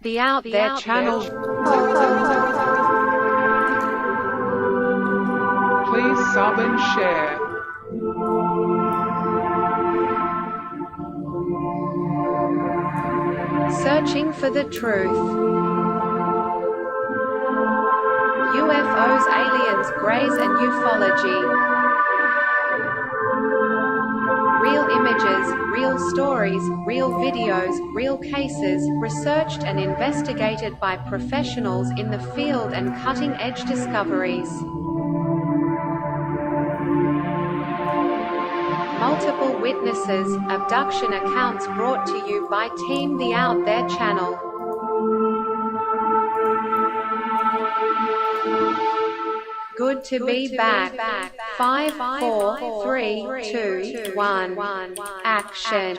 The Out There channel. Please sub and share. Searching for the truth. UFOs, aliens, greys and ufology. Real images, real stories, real videos, real cases, researched and investigated by professionals in the field and cutting-edge discoveries. Multiple witnesses, abduction accounts brought to you by Team The Out There channel. Good to be back. 5, 4, 3, 2, 1. Action.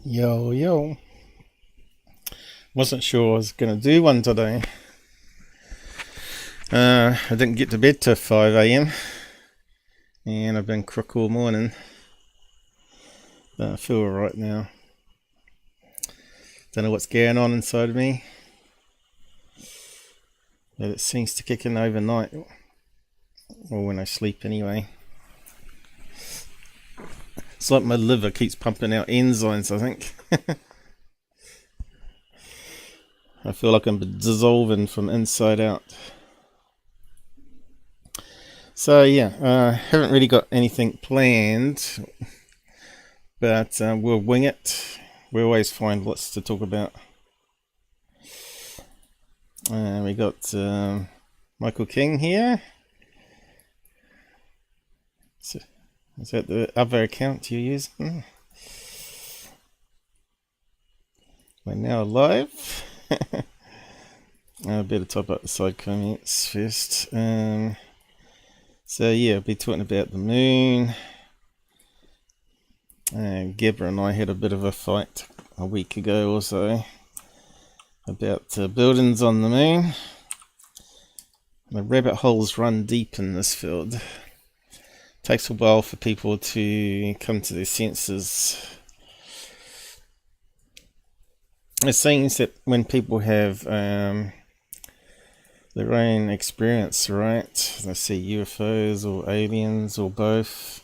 Yo. Wasn't sure I was going to do one today. I didn't get to bed till 5 AM and I've been crook all morning. But I feel alright now. Don't know what's going on inside of me, but it seems to kick in overnight, or when I sleep anyway. It's like my liver keeps pumping out enzymes, I think. I feel like I'm dissolving from inside out. So yeah, haven't really got anything planned, but we'll wing it. We always find lots to talk about. We got Michael King here. So, is that the other account you're using? We're now live. I better type up the side comments first. So yeah, I'll be talking about the moon. Gabber and I had a bit of a fight a week ago or so about buildings on the moon. The rabbit holes run deep in this field. Takes a while for people to come to their senses. It seems that when people have their own experience, right? They see UFOs or aliens or both,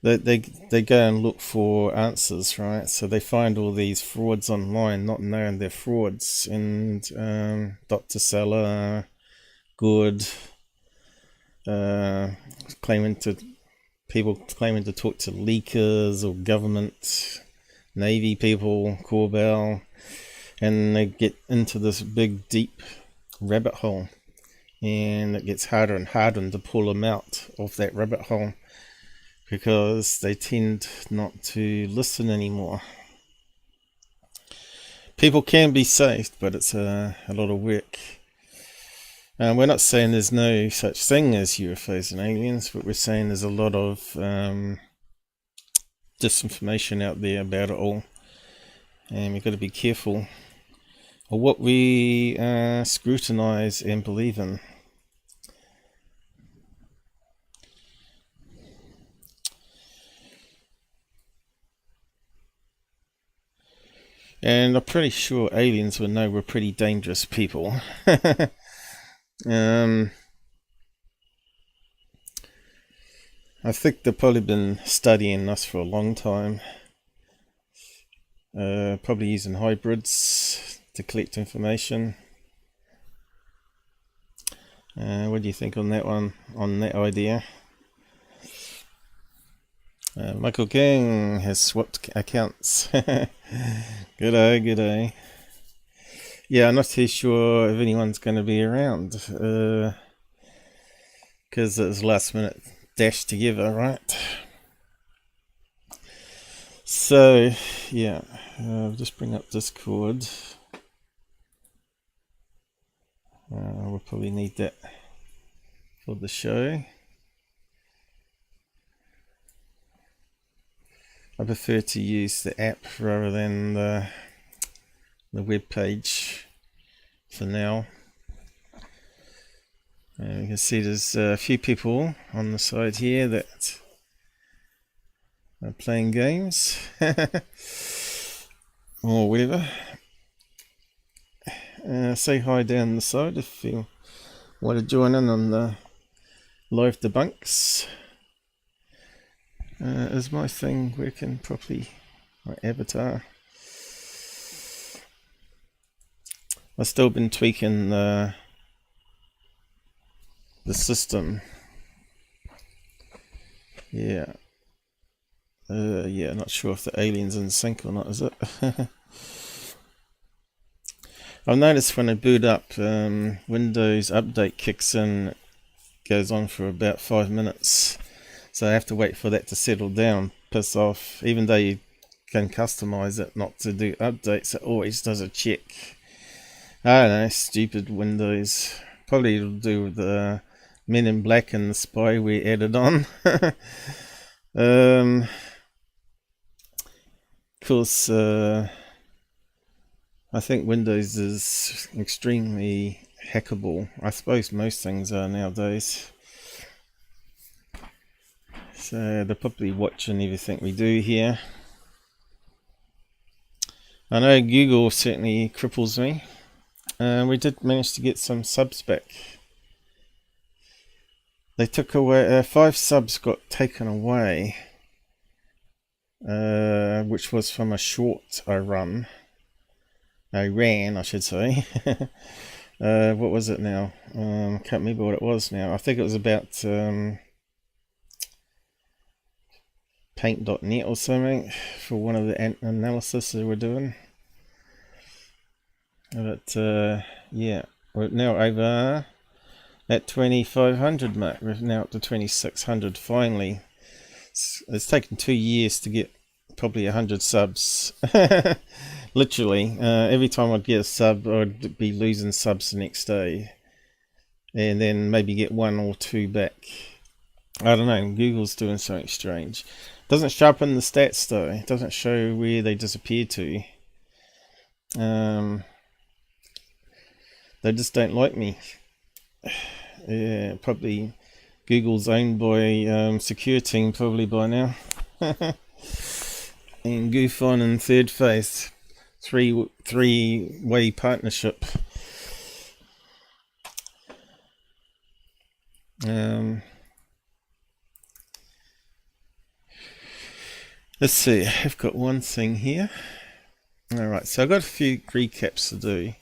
that they go and look for answers, right? So they find all these frauds online, not knowing they're frauds, and Dr. Seller, Good, people claiming to talk to leakers or government, Navy people, Corbell, and they get into this big, deep rabbit hole, and it gets harder and harder to pull them out of that rabbit hole, because they tend not to listen anymore. People can be saved, but it's a lot of work. We're not saying there's no such thing as UFOs and aliens, but we're saying there's a lot of disinformation out there about it all, and we've got to be careful of what we scrutinize and believe in. And I'm pretty sure aliens would know we're pretty dangerous people. I think they've probably been studying us for a long time. Probably using hybrids to collect information. What do you think on that one, on that idea? Michael King has swapped accounts. G'day. yeah, I'm not too sure if anyone's going to be around, because it was last minute dash together, right? So yeah, I'll just bring up Discord. We'll probably need that for the show. I prefer to use the app rather than the web page for now. You can see there's a few people on the side here that are playing games or whatever. Say hi down the side if you want to join in on the live debunks. Is my thing working properly? My avatar. I've still been tweaking the system. Yeah. Yeah, not sure if the alien's in sync or not, is it? I've noticed when I boot up, Windows update kicks in, goes on for about 5 minutes. So I have to wait for that to settle down. Piss off. Even though you can customize it not to do updates, it always does a check. I don't know, stupid Windows. Probably it'll do with the Men in Black and the spyware added on. Of course, I think Windows is extremely hackable. I suppose most things are nowadays. So they're probably watching everything we do here. I know Google certainly cripples me. We did manage to get some subs back. They took away 5 subs got taken away, which was from a short I ran, I should say. What was it now? Can't remember what it was now. I think it was about paint.net or something for one of the analysis they were doing. But yeah, we're now over at 2,500 mark. We're now up to 2,600 finally. It's taken 2 years to get probably 100 subs. Literally, every time I'd get a sub, I'd be losing subs the next day, and then maybe get 1 or 2 back. I don't know, Google's doing something strange. Doesn't show up in the stats though. It doesn't show where they disappeared to. They just don't like me. Yeah, probably Google's owned by Secure Team probably by now. And Goofon in third phase. Three-way partnership. Let's see, I've got one thing here. Alright, so I've got a few recaps to do.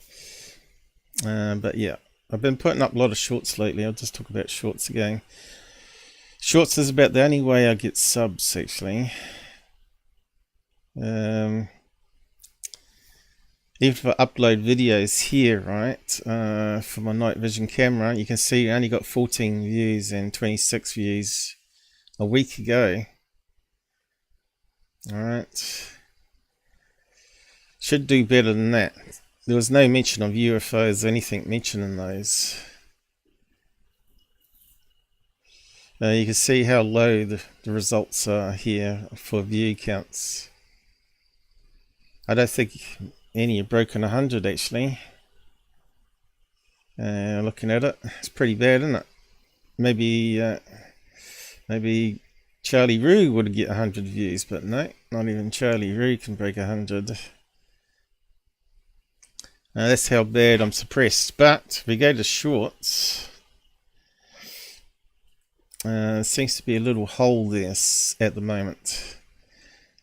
But yeah, I've been putting up a lot of shorts lately. I'll just talk about shorts again. Shorts is about the only way I get subs, actually. Even if I upload videos here, right, for my night vision camera, you can see I only got 14 views and 26 views a week ago. Alright. Should do better than that. There was no mention of UFOs or anything mentioned in those. You can see how low the results are here for view counts. I don't think any have broken 100 actually. Looking at it, it's pretty bad, isn't it? Maybe Charlie Roo would get 100 views, but no, not even Charlie Roo can break 100. That's how bad I'm suppressed. But if we go to shorts, seems to be a little hole there at the moment.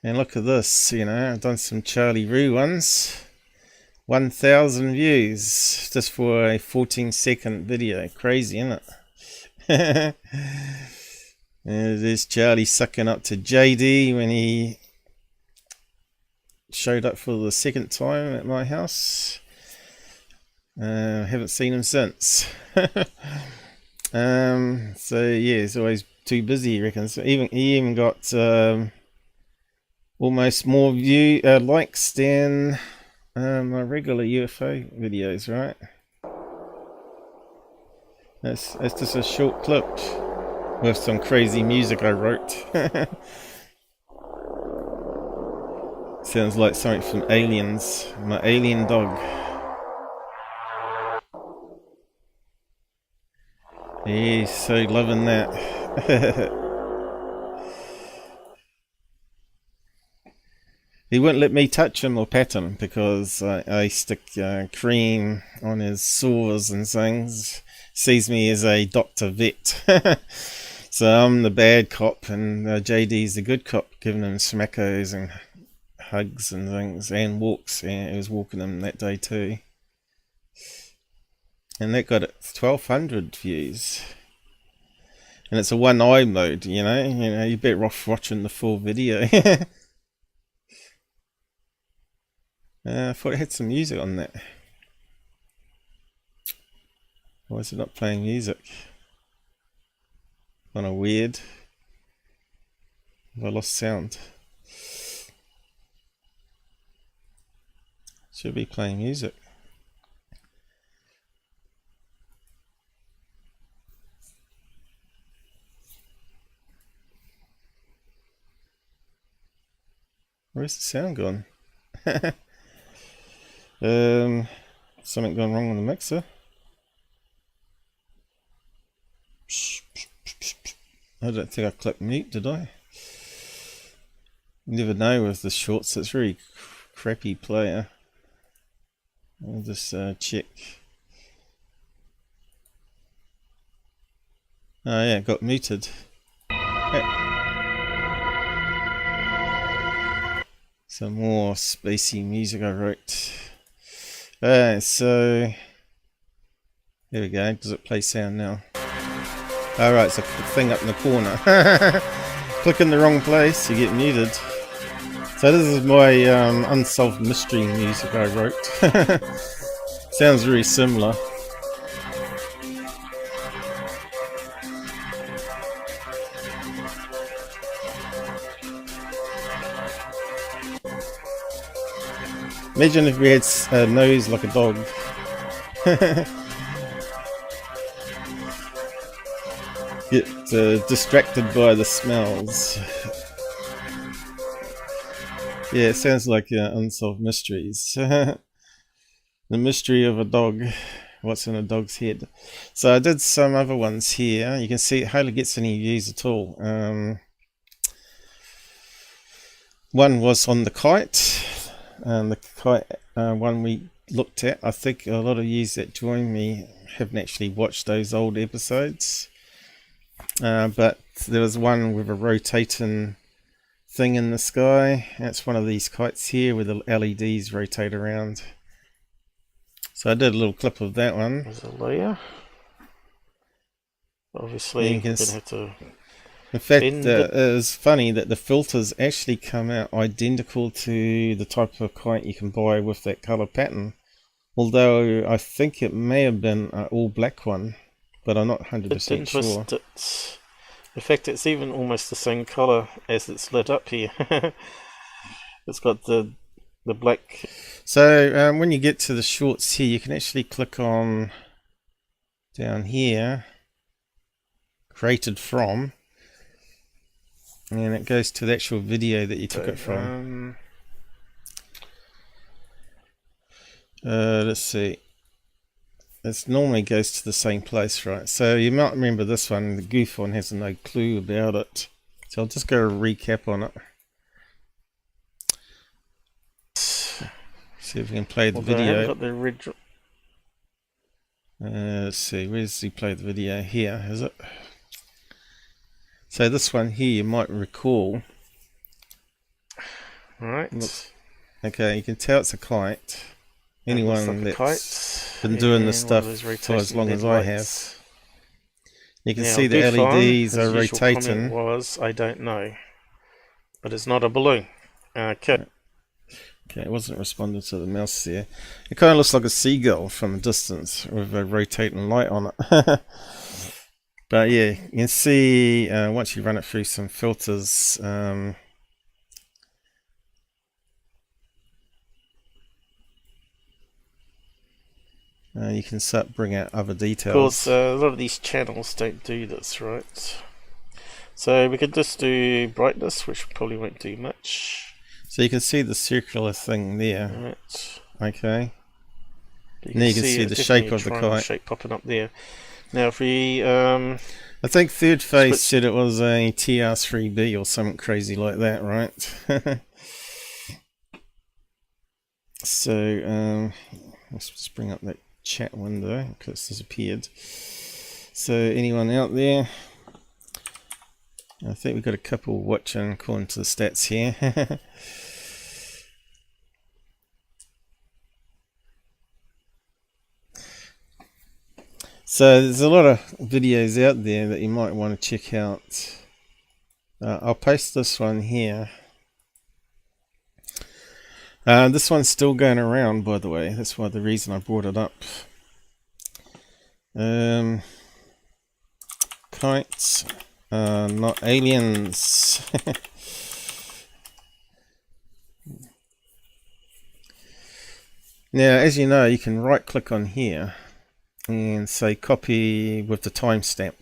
And look at this, you know, I've done some Charlie Roo ones. 1,000 views just for a 14-second video. Crazy, isn't it? There's Charlie sucking up to JD when he showed up for the second time at my house. Haven't seen him since. So yeah, he's always too busy, he reckons. So he even got almost more likes than my regular UFO videos, right? That's just a short clip with some crazy music I wrote. Sounds like something from Aliens. My alien dog. He's so loving that. He wouldn't let me touch him or pet him because I stick cream on his sores and things. Sees me as a doctor vet. So I'm the bad cop and JD's the good cop, giving him smackos and hugs and things and walks. And he was walking him that day too. And that got 1,200 views. And it's a one-eye mode, you know. You're better off watching the full video. I thought it had some music on that. Why is it not playing music? Kind of weird. I lost sound. Should be playing music. Where's the sound gone? Something gone wrong on the mixer. I don't think I clicked mute, did I? You never know with the shorts, it's very crappy player. I'll just check. Oh yeah, it got muted. Some more spacey music I wrote. So there we go. Does it play sound now? Alright, it's a thing up in the corner. Click in the wrong place, you get muted. So this is my unsolved mystery music I wrote. Sounds very similar. Imagine if we had a nose like a dog. Get distracted by the smells. Yeah, it sounds like Unsolved Mysteries. The mystery of a dog. What's in a dog's head? So I did some other ones here. You can see it hardly gets any views at all. One was on the kite. The kite one we looked at. I think a lot of you that joined me haven't actually watched those old episodes. But there was one with a rotating thing in the sky. That's one of these kites here where the LEDs rotate around. So I did a little clip of that one. There's a layer. Obviously, you're going to have to. In fact, it was funny that the filters actually come out identical to the type of kite you can buy with that colour pattern. Although I think it may have been an all black one, but I'm not 100% sure. In fact, it's even almost the same colour as it's lit up here. It's got the black. So when you get to the shorts here, you can actually click on down here, created from. And it goes to the actual video that you took it from. Let's see. It normally goes to the same place, right? So you might remember this one. The goof one has no clue about it. So I'll just go recap on it. See if we can play the video. Got the red. Let's see. Where's he play the video? Here, is it? So this one here, you might recall. Right. Look, okay, you can tell it's a kite. Anyone that's been doing this stuff for as long as I have. You can see the LEDs are rotating. I don't know. But it's not a balloon. Okay. Okay, it wasn't responding to the mouse there. It kind of looks like a seagull from a distance with a rotating light on it. But yeah, you can see once you run it through some filters, you can start bring out other details. Of course, a lot of these channels don't do this, right? So we could just do brightness, which probably won't do much. So you can see the circular thing there. Right. Okay. Now you can see the shape of the kite. Shape popping up there. Now if we I think Third Phase said it was a TR3B or something crazy like that, right? So let's just bring up that chat window because it's disappeared. So anyone out there? I think we've got a couple watching according to the stats here. So there's a lot of videos out there that you might want to check out. I'll post this one here. This one's still going around, by the way. That's why the reason I brought it up. Kites, not aliens. Now, as you know, you can right click on here and say copy with the timestamp.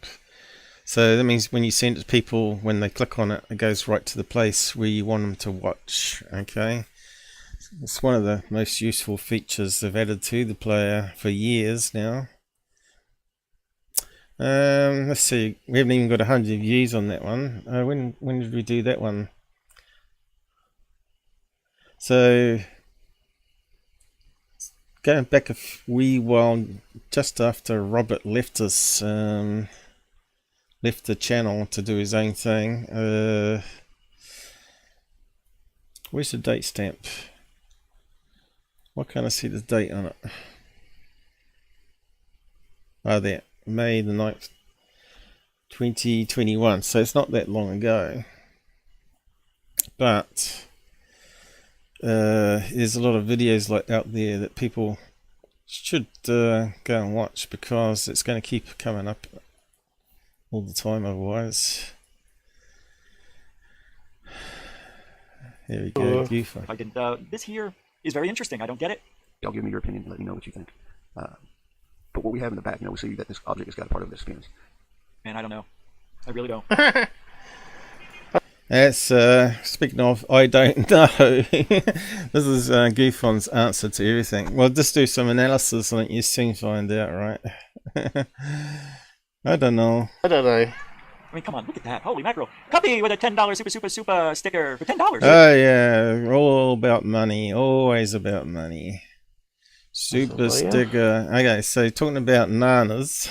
So that means when you send it to people, when they click on it, it goes right to the place where you want them to watch. Okay, it's one of the most useful features they've added to the player for years now. Let's see, we haven't even got 100 views on that one. When did we do that one? So going back a wee while, just after Robert left us, left the channel to do his own thing. Where's the date stamp? Why can't I see the date on it? Oh, there, May the 9th, 2021. So it's not that long ago. But there's a lot of videos like out there that people should go and watch, because it's going to keep coming up all the time otherwise. Here we go, UFO. I did, this here is very interesting. I don't get it. Y'all give me your opinion and let me know what you think. But what we have in the back, we see that this object has got a part of this fins. Man, I don't know. I really don't. That's, speaking of, I don't know. This is Goofon's answer to everything. Well, just do some analysis and you soon find out, right? I don't know. I don't know. I mean, come on, look at that. Holy mackerel. Copy with a $10 super sticker for $10. Oh, yeah. All about money. Always about money. Super sticker. Okay, so talking about nanas.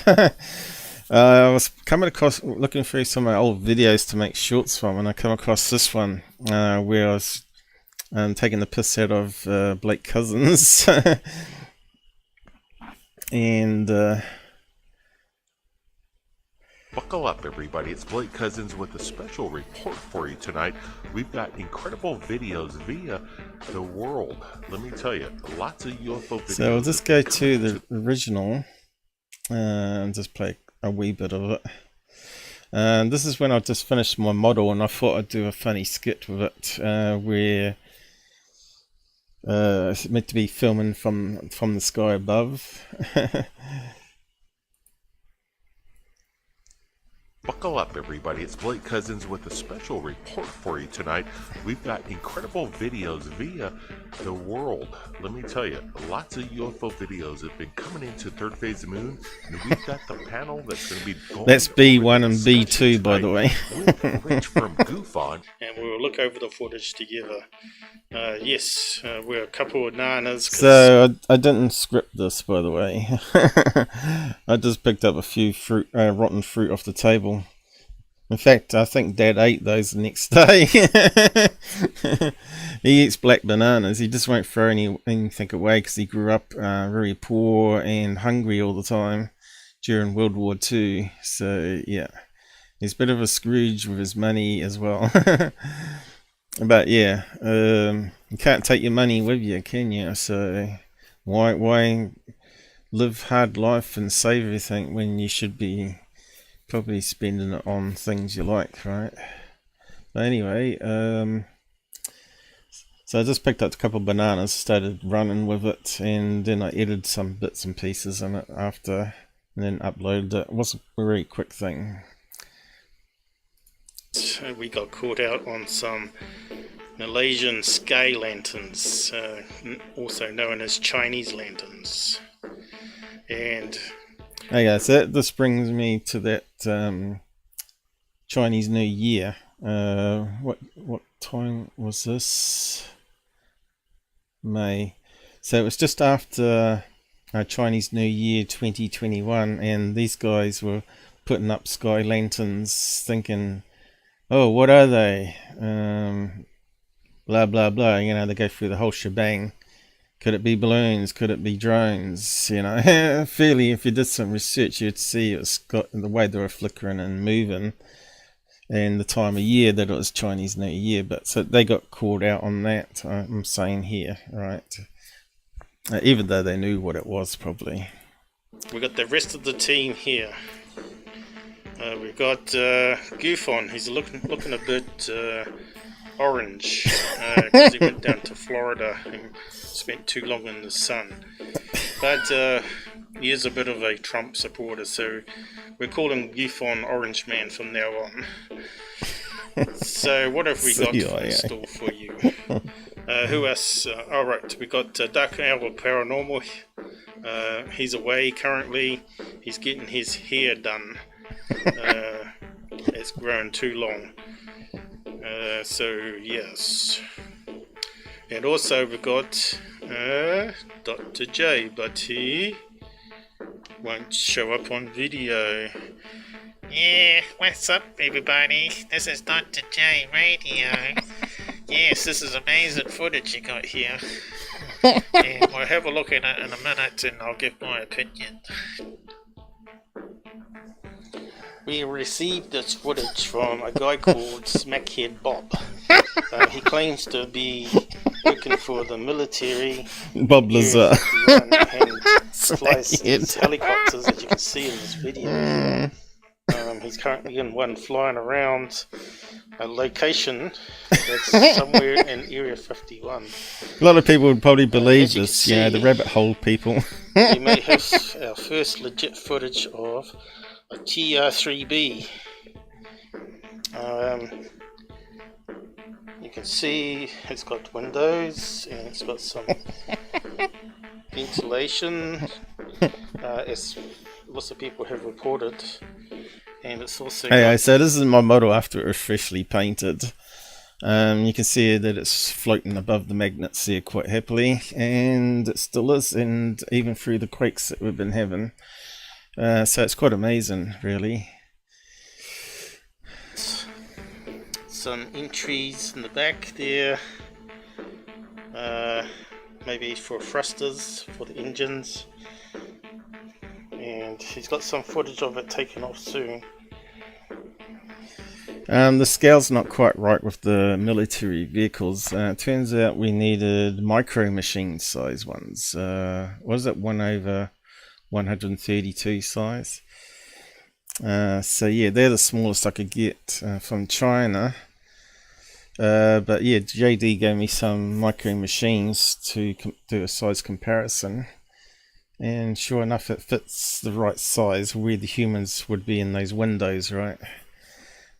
I was coming across, looking through some of my old videos to make shorts from, and I come across this one where I was taking the piss out of Blake Cousins. And buckle up, everybody. It's Blake Cousins with a special report for you tonight. We've got incredible videos via the world. Let me tell you, lots of UFO videos. So I'll just go to the original and just play a wee bit of it. And this is when I just finished my model, and I thought I'd do a funny skit with it, where it's meant to be filming from the sky above. Buckle up, everybody. It's Blake Cousins with a special report for you tonight. We've got incredible videos via the world. Let me tell you, lots of UFO videos have been coming into Third Phase of the Moon, and we've got the panel that's going to be going. That's B1 and B2, by the way. With Rich from Goofon. And we'll look over the footage together. Yes, we're a couple of nanas. So I didn't script this, by the way. I just picked up a few rotten fruit off the table. In fact, I think Dad ate those the next day. He eats black bananas. He just won't throw anything away because he grew up very poor and hungry all the time during World War II. So yeah, he's a bit of a Scrooge with his money as well. But yeah, you can't take your money with you, can you? So why live hard life and save everything when you should be probably spending it on things you like, right? But anyway, so I just picked up a couple of bananas, started running with it, and then I edited some bits and pieces in it after, and then uploaded it. It was a very quick thing. So we got caught out on some Malaysian sky lanterns, also known as Chinese lanterns. And okay, so this brings me to that Chinese New Year. What time was this? May. So it was just after Chinese New Year 2021, and these guys were putting up sky lanterns, thinking, "Oh, what are they? Blah blah blah." You know, they go through the whole shebang. Could it be balloons? Could it be drones? You know, fairly, if you did some research, you'd see it's got the way they were flickering and moving, and the time of year that it was Chinese New Year. But so they got called out on that. I'm saying here, right? Even though they knew what it was, probably. We got the rest of the team here. We've got Goofon. He's looking a bit orange because he went down to Florida and spent too long in the sun. But he is a bit of a Trump supporter, so we're calling Goofon Orange Man from now on. So what have we got in store for you? Who else? Alright, we got Dark Hour Paranormal. He's away currently. He's getting his hair done. It's grown too long. So yes. And also we've got Dr. J, but he won't show up on video. Yeah, what's up everybody? This is Dr. J Radio. Yes, this is amazing footage you got here. And we'll have a look at it in a minute and I'll give my opinion. We received this footage from a guy called Smackhead Bob. He claims to be working for the military. Bob Lazar. And flies his helicopters, as you can see in this video. He's currently in one flying around a location that's somewhere in Area 51. A lot of people would probably believe this, you know, the rabbit hole people. We may have our first legit footage of a TR-3B. You can see it's got windows and it's got some ventilation, as lots of people have reported. And it's also so this is my model after it was freshly painted. You can see that it's floating above the magnets there quite happily, and it still is, and even through the quakes that we've been having. So it's quite amazing, really. Some entries in the back there, maybe for thrusters for the engines, and he's got some footage of it taken off soon. The scale's not quite right with the military vehicles. Turns out we needed micro machine size ones. Was it 1/132 size? So yeah, they're the smallest I could get from China. But yeah, JD gave me some micro machines to do a size comparison, and sure enough it fits the right size where the humans would be in those windows, right?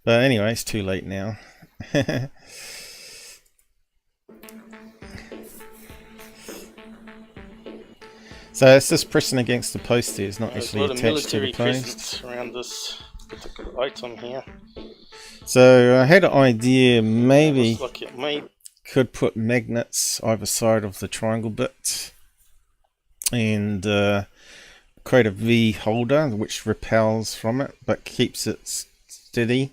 But anyway, it's too late now. So it's just pressing against the post there, it's not actually attached to the post. Around this particular item here. So I had an idea, maybe could put magnets either side of the triangle bit and create a V holder which repels from it but keeps it steady.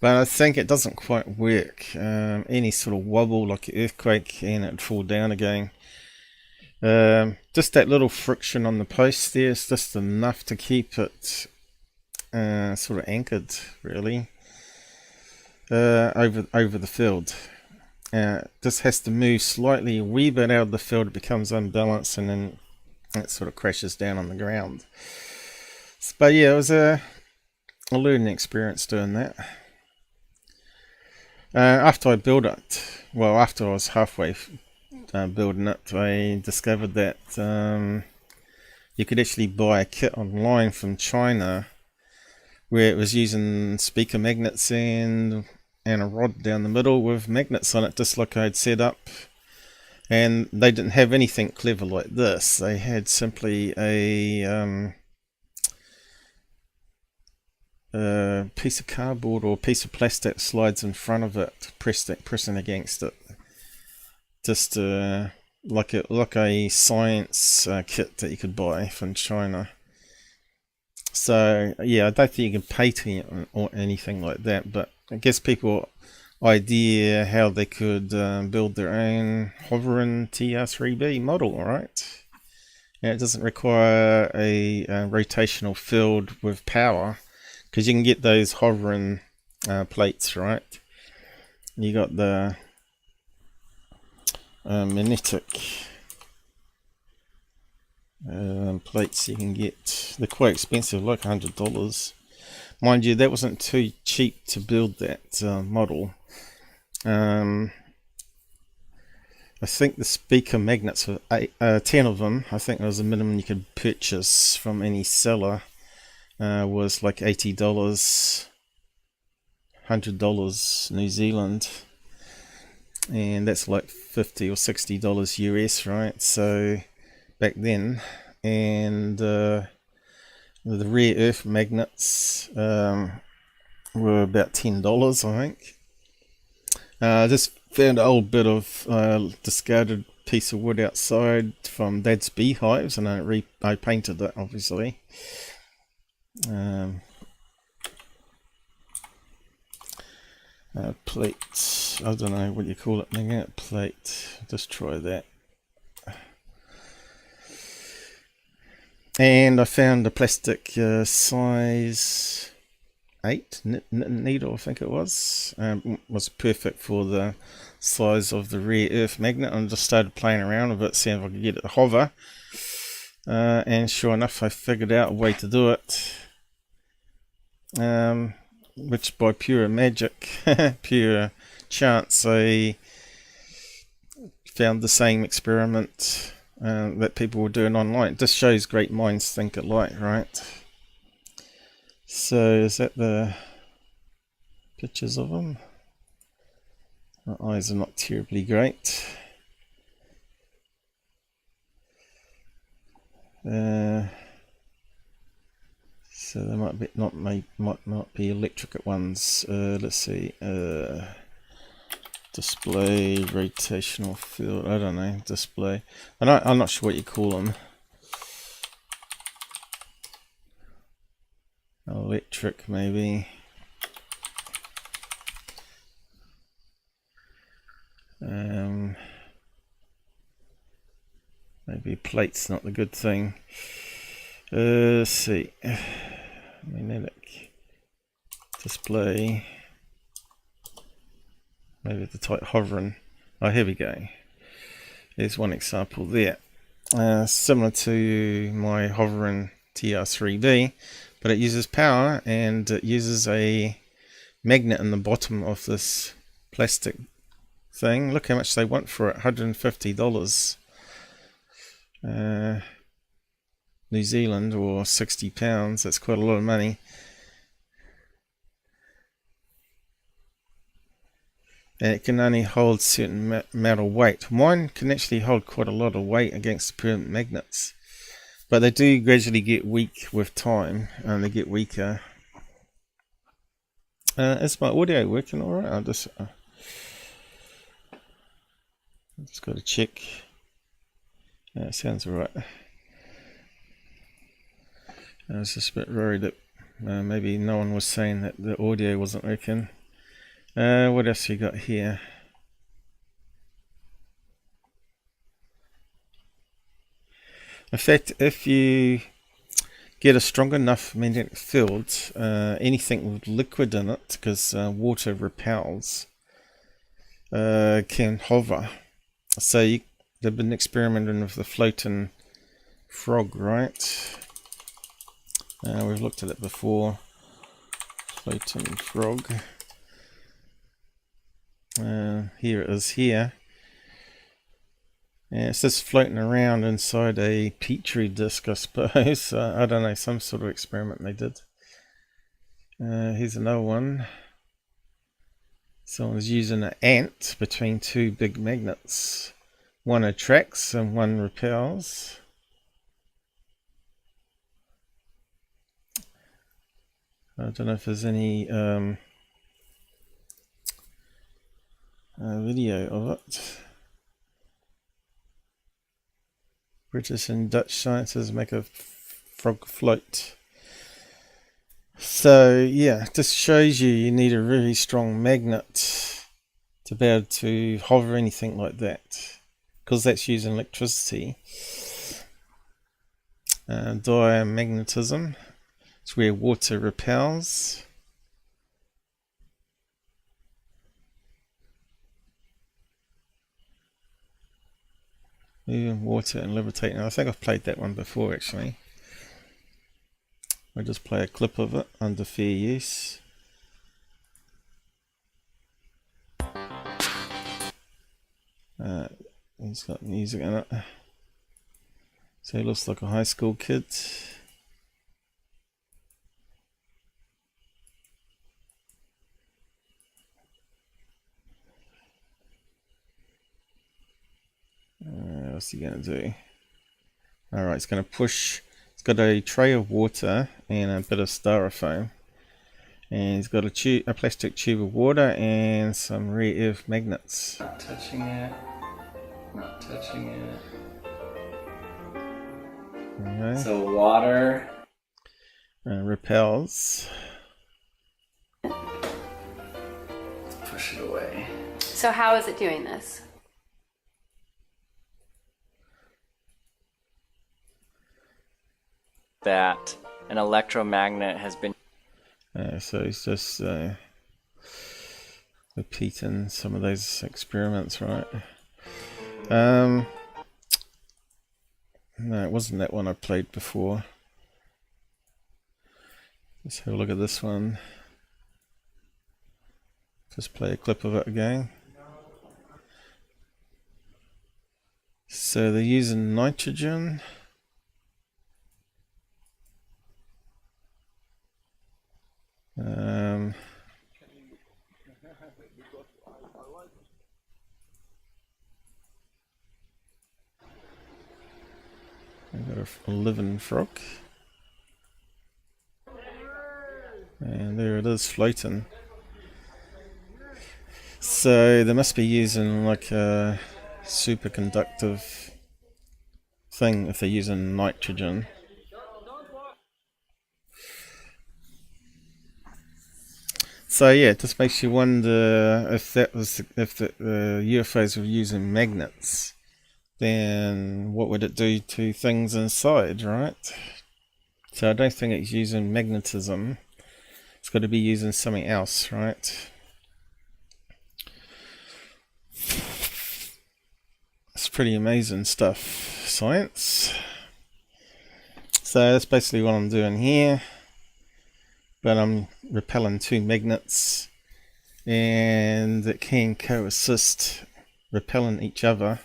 But I think it doesn't quite work. Any sort of wobble like an earthquake and it'd fall down again. Just that little friction on the post there is just enough to keep it sort of anchored, really, over the field. just has to move slightly a wee bit out of the field. It becomes unbalanced, and then it sort of crashes down on the ground. But yeah, it was a learning experience doing that. After I built it, well, after I was halfway building it, I discovered that you could actually buy a kit online from China where it was using speaker magnets and a rod down the middle with magnets on it, just like I'd set up. And they didn't have anything clever like this. They had simply a piece of cardboard or a piece of plastic slides in front of it, pressing against it, just like a science kit that you could buy from China. So yeah, I don't think you can patent it or anything like that, but it gives people idea how they could build their own hovering TR3B model, right? And it doesn't require a rotational field with power, because you can get those hovering plates, right? You got the magnetic plates you can get. They're quite expensive, like $100. Mind you, that wasn't too cheap to build that model. I think the speaker magnets were 10 of them. I think that was the minimum you could purchase from any seller. Was like $80, $100 New Zealand, and that's like $50 or $60 US, right? So back then. And the rare earth magnets were about $10, I think. I just found an old bit of discarded piece of wood outside from Dad's beehives, and I painted it, obviously. Plate, I don't know what you call it, magnet plate. Just try that. And I found a plastic size 8 needle, I think it was perfect for the size of the rare earth magnet. I just started playing around with it, seeing if I could get it to hover, and sure enough I figured out a way to do it, which by pure magic, pure chance, I found the same experiment that people were doing online. It just shows great minds think alike, right? So is that the pictures of them? My eyes are not terribly great. So they might not be electric ones. Let's see. Display, rotational field. I don't know. Display. I'm not sure what you call them. Electric, maybe. Maybe plate's not the good thing. Let's see. Magnetic display. Maybe the type hovering. Oh, here we go. There's one example there. Similar to my hovering TR3B, but it uses power, and it uses a magnet in the bottom of this plastic thing. Look how much they want for it, $150 New Zealand, or £60. That's quite a lot of money. And it can only hold certain amount of weight. Mine can actually hold quite a lot of weight against permanent magnets, but they do gradually get weak with time, and they get weaker. Is my audio working alright? I just got to check. Yeah, it sounds alright. I was just a bit worried that maybe no one was saying that the audio wasn't working. What else you got here? In fact, if you get a strong enough magnetic field, anything with liquid in it, because water repels, can hover. So they've been experimenting with the floating frog, right? We've looked at it before. Floating frog. Here it is here. And it's just floating around inside a petri disc, I suppose. I don't know, some sort of experiment they did. Here's another one. Someone's using an ant between two big magnets. One attracts and one repels. I don't know if there's any video of it. British and Dutch scientists make a frog float. So yeah, this shows you need a really strong magnet to be able to hover anything like that, because that's using electricity. Diamagnetism, it's where water repels. Moving water and levitating. I think I've played that one before actually. I'll just play a clip of it under fair use. It's got music in it. So he looks like a high school kid. What's he going to do? Alright, it's going to push. It's got a tray of water and a bit of styrofoam. And he's got a plastic tube of water and some rare earth magnets. Not touching it. Not touching it. Okay. So water repels. Push it away. So how is it doing this? That an electromagnet has been. So he's just repeating some of those experiments, right? No, it wasn't that one I played before. Let's have a look at this one. Just play a clip of it again. So they're using nitrogen. I've got a living frog, and there it is floating. So they must be using like a superconductive thing if they're using nitrogen. So yeah, it just makes you wonder if the UFOs were using magnets, then what would it do to things inside, right? So I don't think it's using magnetism. It's got to be using something else, right? It's pretty amazing stuff, science. So that's basically what I'm doing here. But I'm repelling two magnets, and it can co-assist repelling each other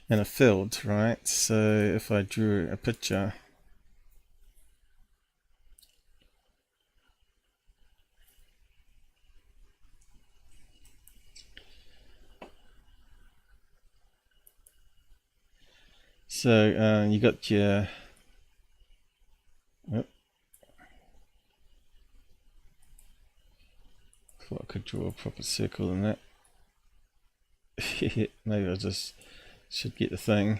in a field, right? So if I drew a picture, so you got your I could draw a proper circle in that. Maybe I just should get the thing.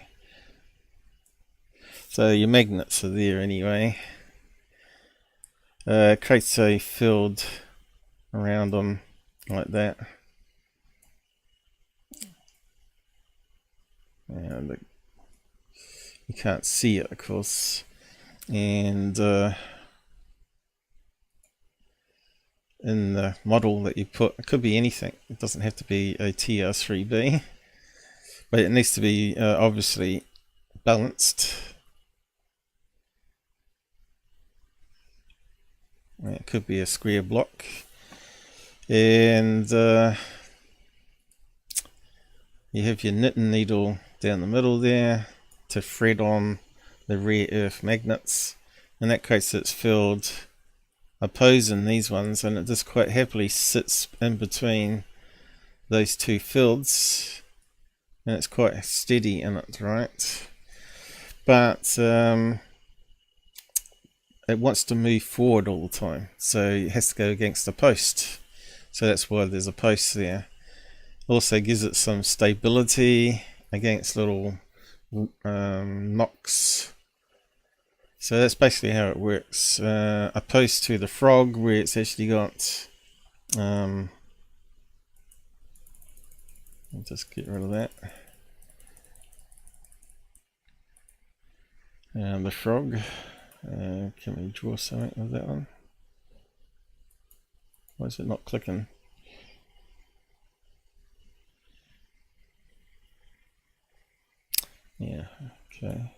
So your magnets are there anyway. Creates a field around them like that. And you can't see it, of course. And in the model that you put. It could be anything. It doesn't have to be a TR3B, but it needs to be obviously balanced. It could be a square block, and you have your knitting needle down the middle there to thread on the rare earth magnets. In that case it's filled opposing these ones, and it just quite happily sits in between those two fields, and it's quite steady in it, right? But it wants to move forward all the time, so it has to go against the post, so that's why there's a post there. Also gives it some stability against little knocks. So that's basically how it works, opposed to the frog where it's actually got I'll just get rid of that. The frog, can we draw something with that one? Why is it not clicking? Yeah, okay.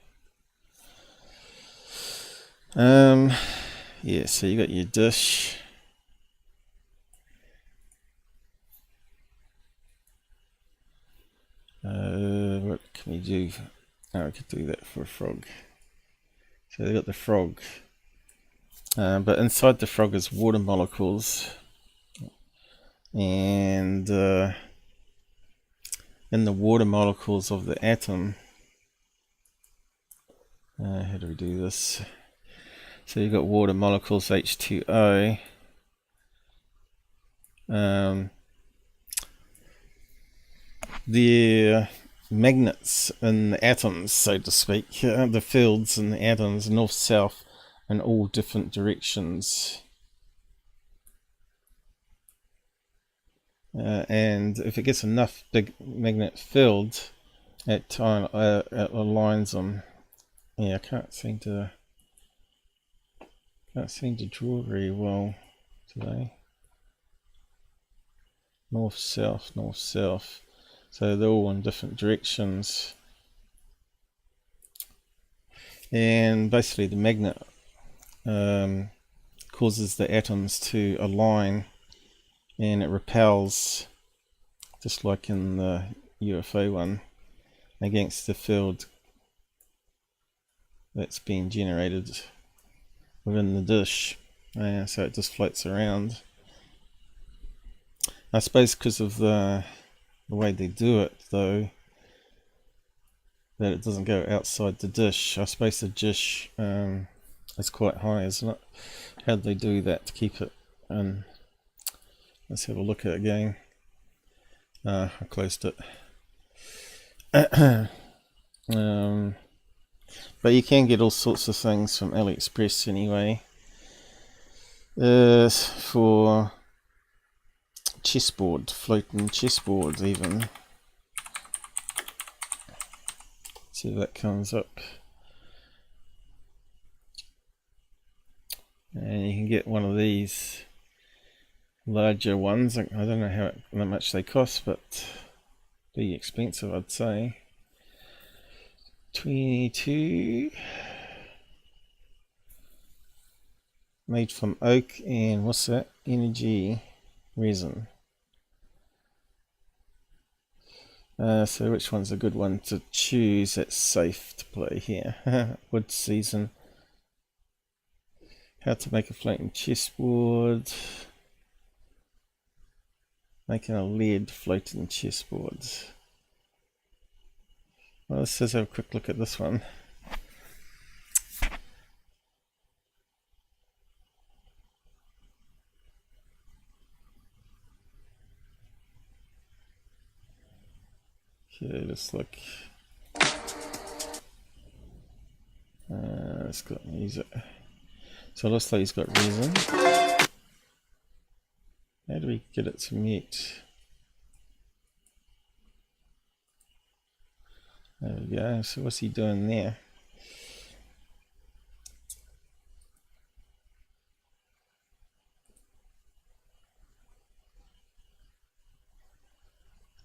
Yeah, so you got your dish. What can we do? Oh, we could do that for a frog. So they got the frog, but inside the frog is water molecules, and in the water molecules of the atom, how do we do this? So you've got water molecules H2O. The magnets in the atoms, so to speak, the fields in the atoms, north, south, in all different directions. And if it gets enough big magnet field, it aligns them. Yeah, I can't seem to draw very well today. North, south, north, south. So they're all in different directions. And basically the magnet causes the atoms to align, and it repels, just like in the UFO one, against the field that's being generated within the dish. So it just floats around. I suppose because of the way they do it, though, that it doesn't go outside the dish. I suppose the dish is quite high, isn't it? How do they do that to keep it in? Let's have a look at it again. I closed it. But you can get all sorts of things from AliExpress anyway. For chessboard, floating chessboards even. See if that comes up. And you can get one of these larger ones. I don't know how much they cost, but pretty expensive, I'd say. 22. Made from oak and what's that? Energy resin. So which one's a good one to choose that's safe to play here? Wood season. How to make a floating chessboard. Making a lead floating chessboard. Well, let's just have a quick look at this one. Okay, let's look. Let's go use it. So it looks like he's got resin. How do we get it to mute? There we go. So what's he doing there?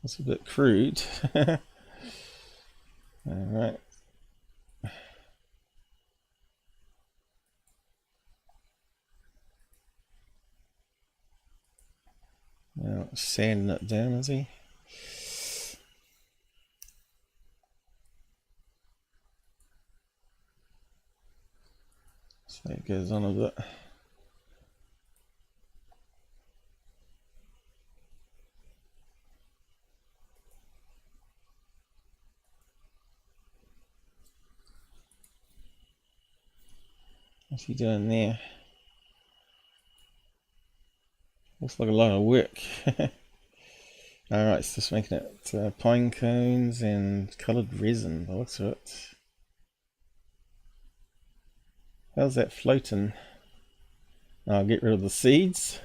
That's a bit crude. Alright. Now sanding it down, is he? So it goes on a bit. What's he doing there? Looks like a lot of work. Alright, it's just making it pine cones and coloured resin, by the looks of it. How's that floating? I'll get rid of the seeds.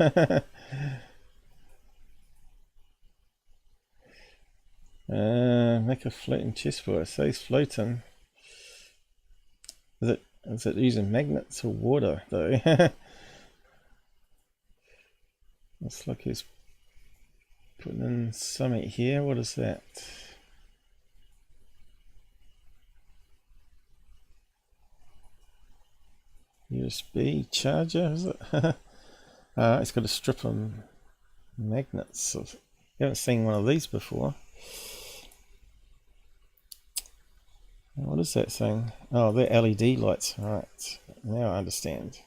Make a floating chessboard. It says floating. Is it using magnets or water though? Looks like he's putting in something here. What is that? USB charger, is it? It's got a strip of magnets. I haven't seen one of these before. What is that thing? Oh, they're LED lights. Right, now I understand.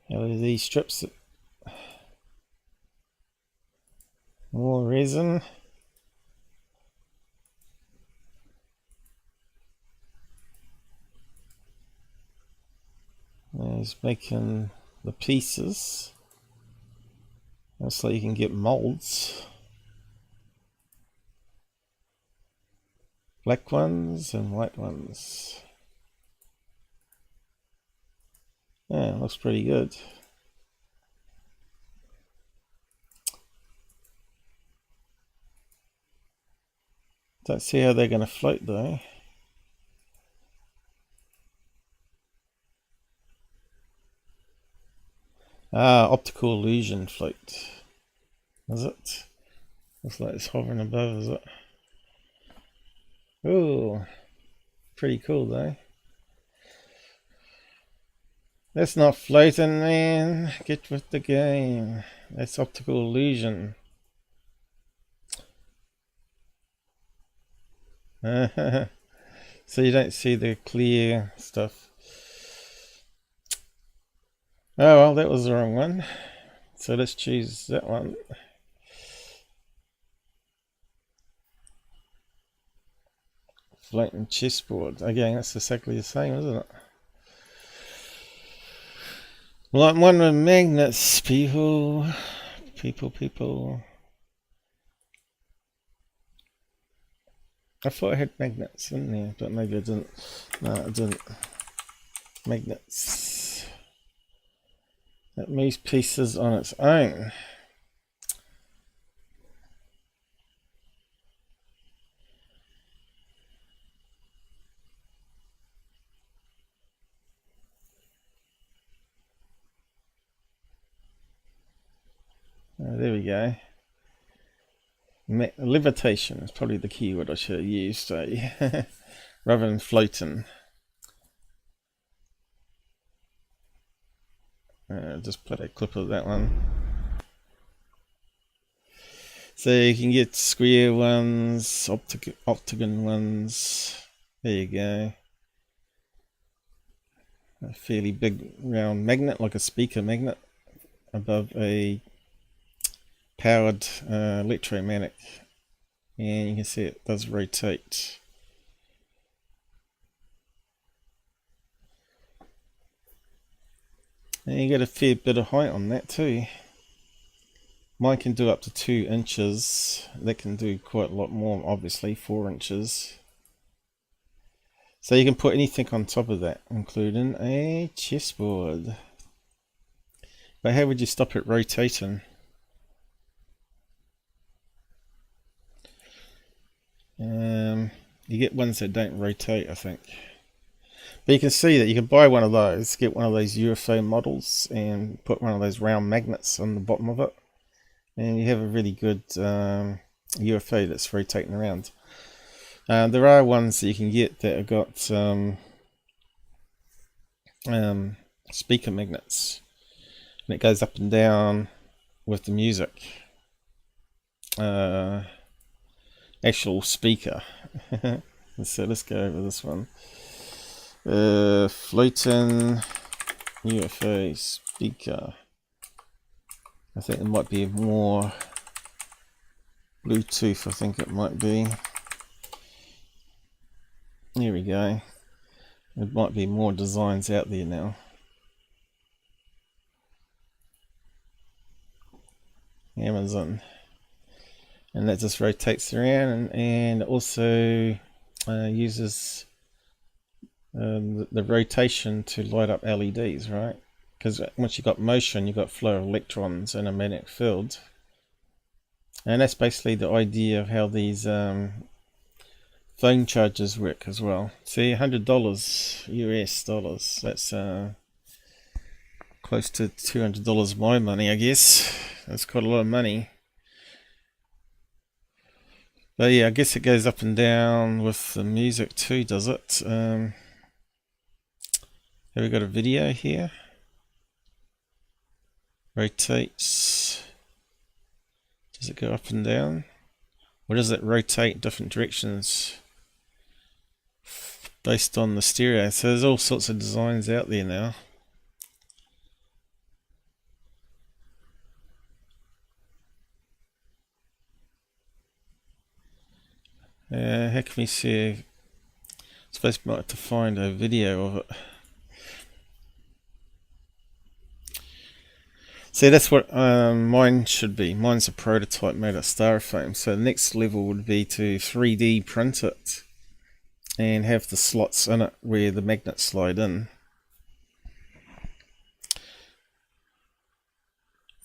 LED strips. More resin. He's making the pieces so you can get molds. Black ones and white ones. Yeah, looks pretty good. Don't see how they're going to float though. Optical illusion float. Is it? Looks like it's hovering above, is it? Ooh, pretty cool though. That's not floating, man. Get with the game. That's optical illusion. So you don't see the clear stuff. Oh well, that was the wrong one. So let's choose that one. Floating chessboard. Again, that's exactly the same, isn't it? Like one with magnets, people. I thought I had magnets in there, but maybe I didn't. No, I didn't. Magnets. That moves pieces on its own. There we go. Levitation is probably the keyword I should have used, rather than floating. Just put a clip of that one. So you can get square ones, octagon ones. There you go. A fairly big round magnet, like a speaker magnet, above a powered electromagnetic, and you can see it does rotate. And you get a fair bit of height on that too. Mine can do up to 2 inches. That can do quite a lot more, obviously 4 inches. So you can put anything on top of that, including a chessboard. But how would you stop it rotating? You get ones that don't rotate, I think. But you can see that you can buy one of those, get one of those UFO models and put one of those round magnets on the bottom of it. and you have a really good UFO that's rotating around. There are ones that you can get that have got speaker magnets, and it goes up and down with the music. Actual speaker. So let's go over this one. Floating UFO speaker. I think it might be more Bluetooth, I think it might be. Here we go. There might be more designs out there now. Amazon. And that just rotates around, and also uses the rotation to light up LEDs, right? Because once you've got motion, you've got flow of electrons in a magnetic field. And that's basically the idea of how these phone chargers work as well. See, $100 US dollars. That's close to $200 my money, I guess. That's quite a lot of money. But yeah, I guess it goes up and down with the music too, does it? Have we got a video here? Rotates. Does it go up and down? Or does it rotate different directions based on the stereo? So there's all sorts of designs out there now. How can we see? I suppose we might have to find a video of it. See, that's what mine should be. Mine's a prototype made of styrofoam. So the next level would be to 3D print it and have the slots in it where the magnets slide in.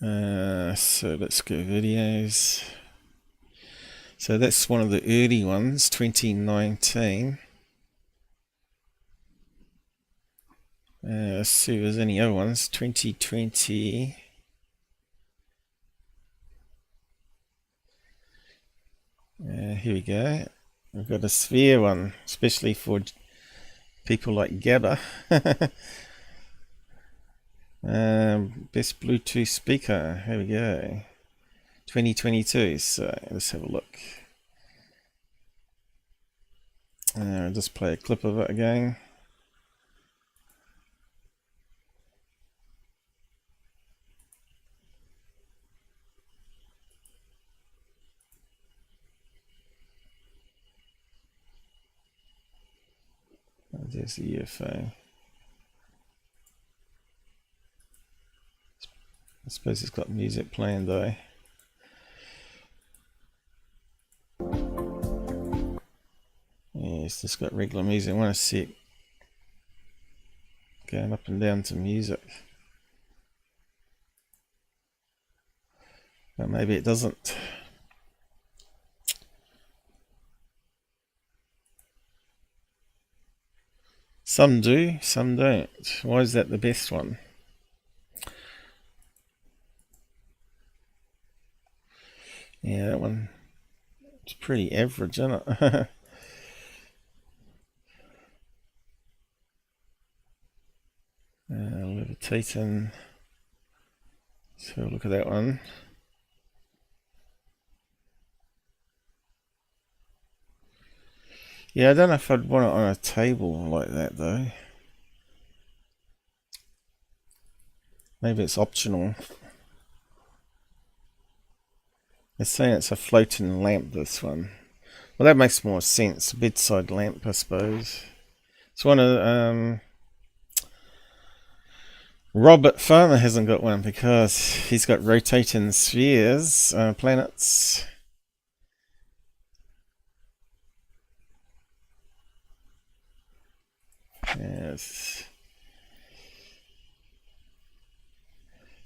So let's go videos. So that's one of the early ones, 2019. Let's see if there's any other ones. 2020. Here we go. We've got a sphere one, especially for people like Gabber. Best Bluetooth speaker. Here we go. 2022. So let's have a look. I'll just play a clip of it again. There's the UFO. I suppose it's got music playing though. Yeah, it's just got regular music. I want to see it going up and down to music. But maybe it doesn't. Some do, some don't. Why is that the best one? Yeah, that one, it's pretty average, isn't it? Levitating. So look at that one. Yeah, I don't know if I'd want it on a table like that though. Maybe it's optional. They're saying it's a floating lamp, this one. Well, that makes more sense. Bedside lamp, I suppose. It's one of Robert Farmer hasn't got one because he's got rotating spheres, planets. Yes.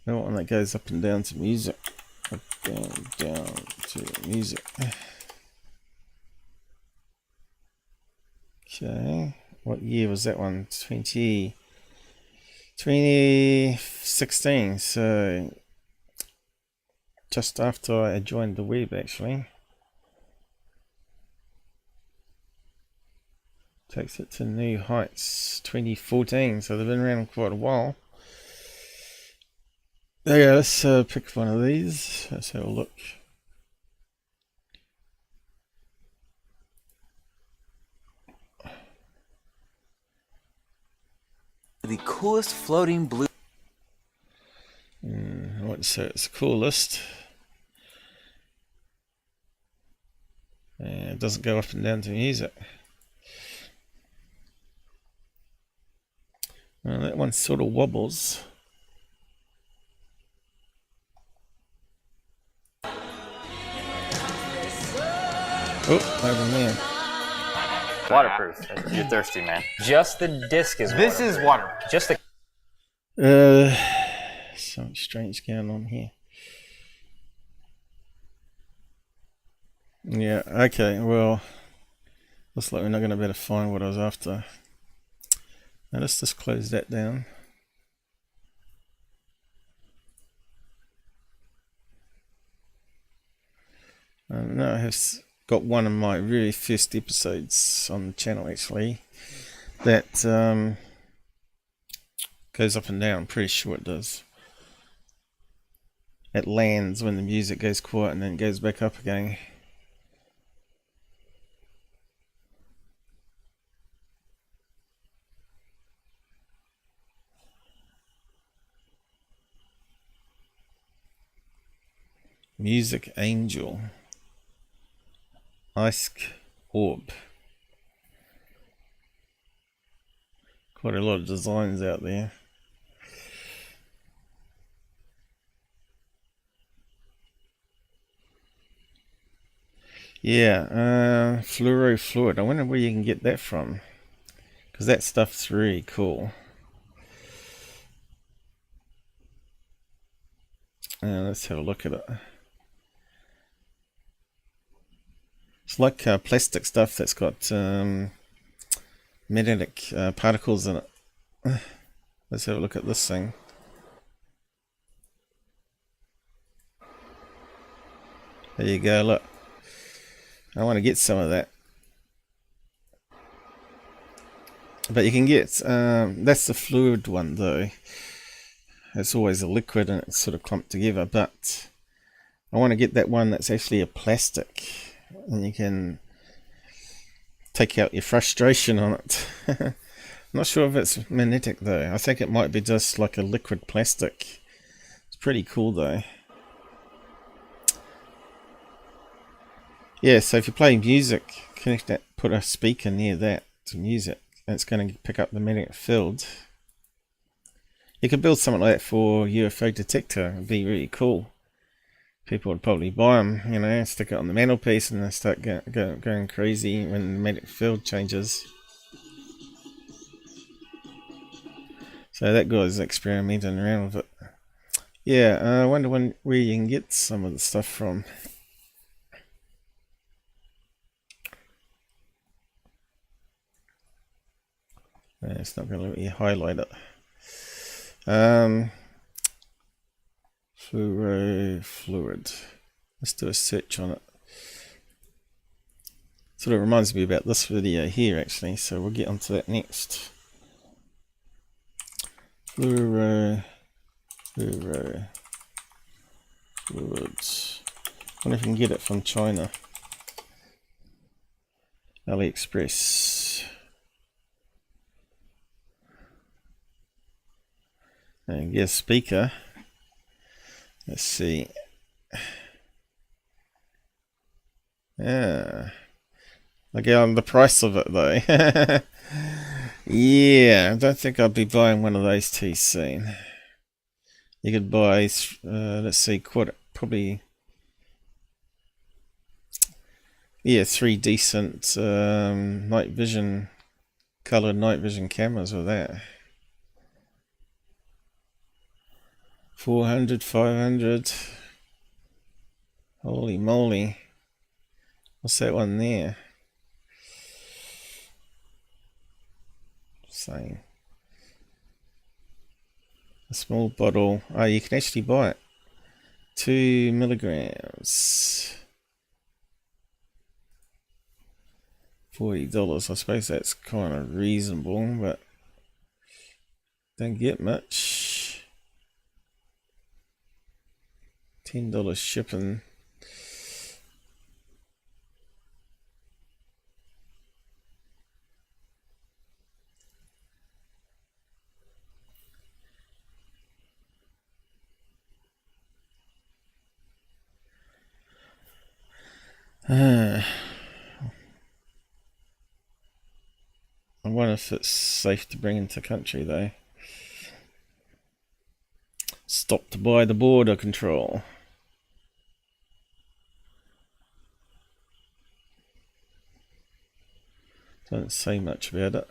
I want one that goes up and down to music. Up, down to music. Okay. What year was that one? 2016. So just after I joined the web, actually. Takes it to new heights, 2014, so they've been around quite a while. Okay, let's pick one of these. Let's have a look. The coolest floating blue. I wouldn't say it's the coolest. It doesn't go up and down to music. Well, that one sort of wobbles. Oh, over there. Waterproof. You're thirsty, man. Just the disc is This is water. Just the... Something strange going on here. Yeah, okay, well, looks like we're not going to be able to find what I was after. Now let's just close that down. Now I have got one of my really first episodes on the channel, actually, that goes up and down. I'm pretty sure it does. It lands when the music goes quiet and then it goes back up again. Music Angel. Ice Orb. Quite a lot of designs out there. Yeah, Ferrofluid. I wonder where you can get that from, because that stuff's really cool. Let's have a look at it. It's like plastic stuff that's got magnetic particles in it. Let's have a look at this thing. There you go, look. I want to get some of that. But you can get, that's the fluid one though. It's always a liquid and it's sort of clumped together, but I want to get that one that's actually a plastic. And you can take out your frustration on it. I'm not sure if it's magnetic though. I think it might be just like a liquid plastic. It's pretty cool though. Yeah, so if you play music, connect that, put a speaker near that to music, and it's going to pick up the magnetic field. You could build something like that for UFO detector. It'd be really cool. People would probably buy them, you know, stick it on the mantelpiece and they start going crazy when the magnetic field changes. So that guy's experimenting around with it. Yeah, I wonder where you can get some of the stuff from. It's not going to let you highlight it. Ferrofluid. Let's do a search on it. Sort of reminds me about this video here, actually, so we'll get onto that next. Ferrofluid. I wonder if you can get it from China. AliExpress. And get a speaker. Let's see. Yeah. Look at the price of it though. Yeah, I don't think I'd be buying one of those too soon. You could buy, let's see, probably, yeah, 3 decent night vision, colored night vision cameras with that. 400, 500. Holy moly. What's that one there? Same. A small bottle. Oh, you can actually buy it. 2 milligrams. $40. I suppose that's kind of reasonable, but don't get much. $10 shipping. I wonder if it's safe to bring into country though. Stopped by the border control. Don't say much about it.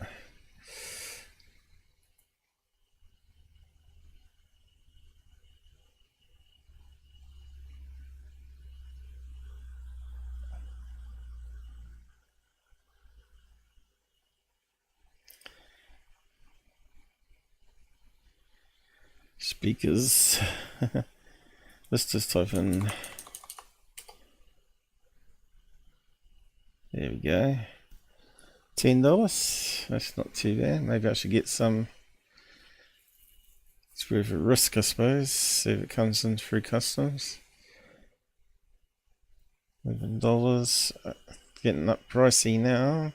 Speakers. Let's just type in. There we go. $10. That's not too bad. Maybe I should get some. It's worth a risk, I suppose. See if it comes in through customs. $11. Getting up pricey now.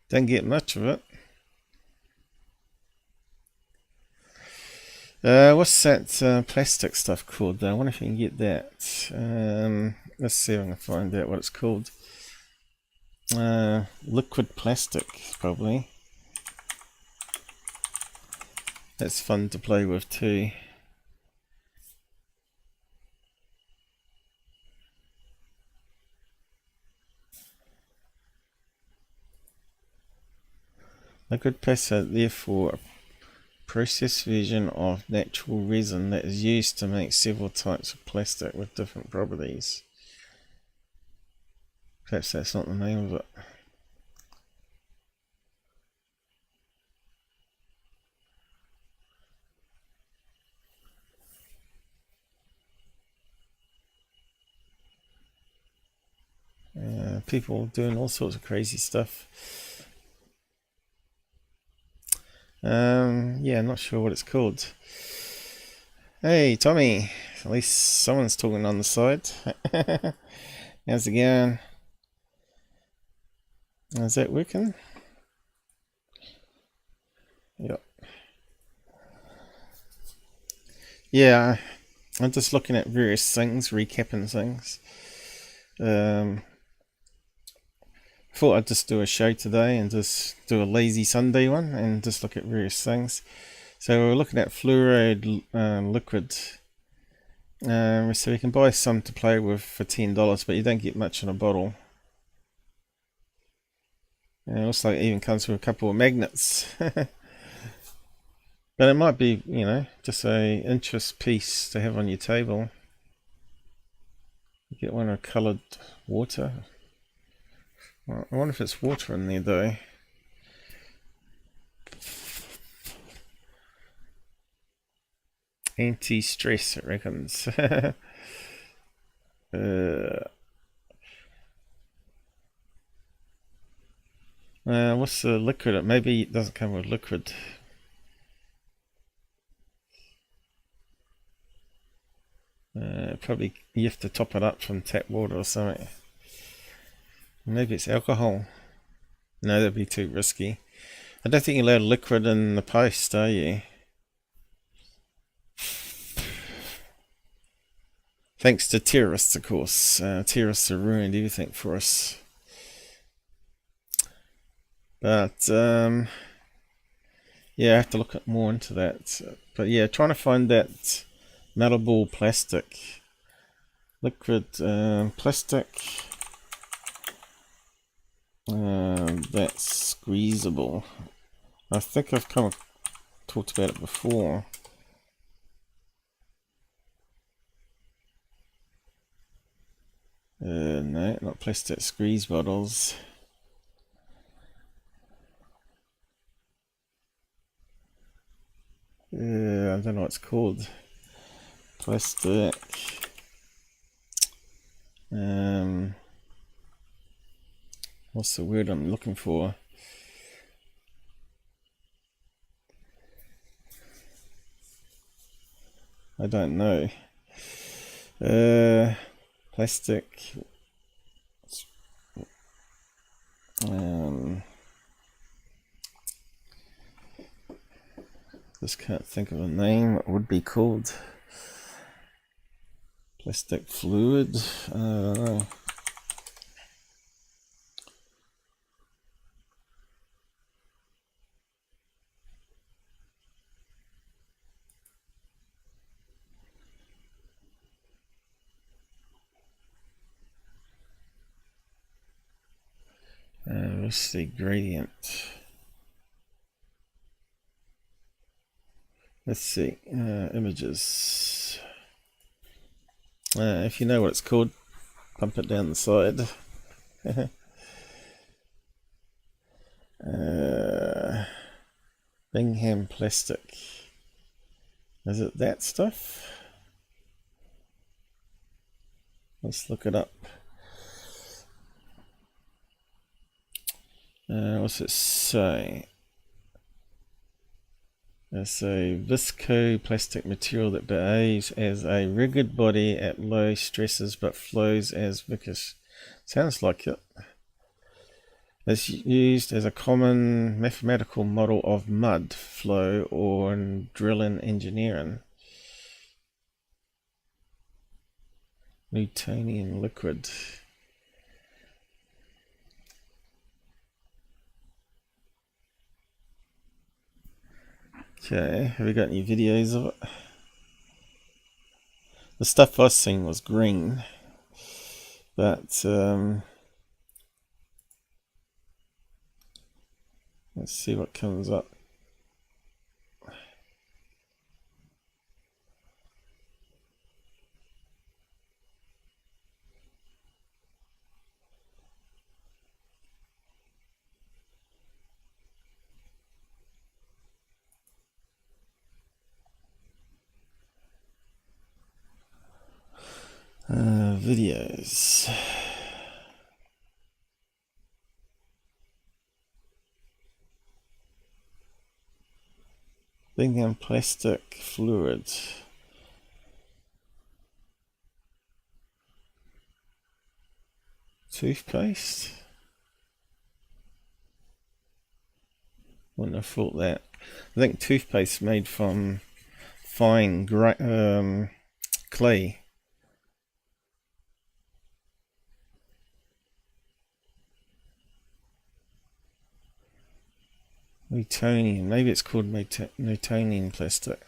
Don't get much of it. What's that plastic stuff called though? I wonder if you can get that. Let's see if I can find out what it's called. Liquid plastic, probably. That's fun to play with too. Liquid plastic, therefore, processed version of natural resin that is used to make several types of plastic with different properties. Perhaps that's not the name of it. People doing all sorts of crazy stuff. Yeah, I'm not sure what it's called. Hey, Tommy. At least someone's talking on the side. How's it going? Is that working? Yep. Yeah, I'm just looking at various things, recapping things. Thought I'd just do a show today and just do a lazy Sunday one and just look at various things. So we're looking at fluoride liquid. So you can buy some to play with for $10, but you don't get much in a bottle. And it looks like it even comes with a couple of magnets. But it might be, you know, just a interest piece to have on your table. You get one of coloured water. Well, I wonder if it's water in there though. Anti-stress, it reckons. What's the liquid? Maybe it doesn't come with liquid. Probably you have to top it up from tap water or something. Maybe it's alcohol. No, that'd be too risky. I don't think you're allowed liquid in the post, are you? Thanks to terrorists, of course. Terrorists have ruined everything for us. But, yeah, I have to look more into that. But yeah, trying to find that malleable plastic. Liquid plastic. That's squeezable. I think I've talked about it before. No, not plastic squeeze bottles. I don't know what it's called. Plastic. What's the word I'm looking for? I don't know. Plastic. Just can't think of a name. It would be called plastic fluid. I don't know. What's the gradient? Let's see. Images. If you know what it's called, pump it down the side. Bingham plastic. Is it that stuff? Let's look it up. What's it say? It's a viscoplastic material that behaves as a rigid body at low stresses but flows as viscous. Sounds like it. It's used as a common mathematical model of mud flow or in drilling engineering. Newtonian liquid. Okay, have we got any videos of it? The stuff I seen was green, but let's see what comes up. Videos. Bingham plastic fluid. Toothpaste. Wouldn't have thought that. I think toothpaste made from fine clay. Newtonian, maybe it's called Newtonian plastic.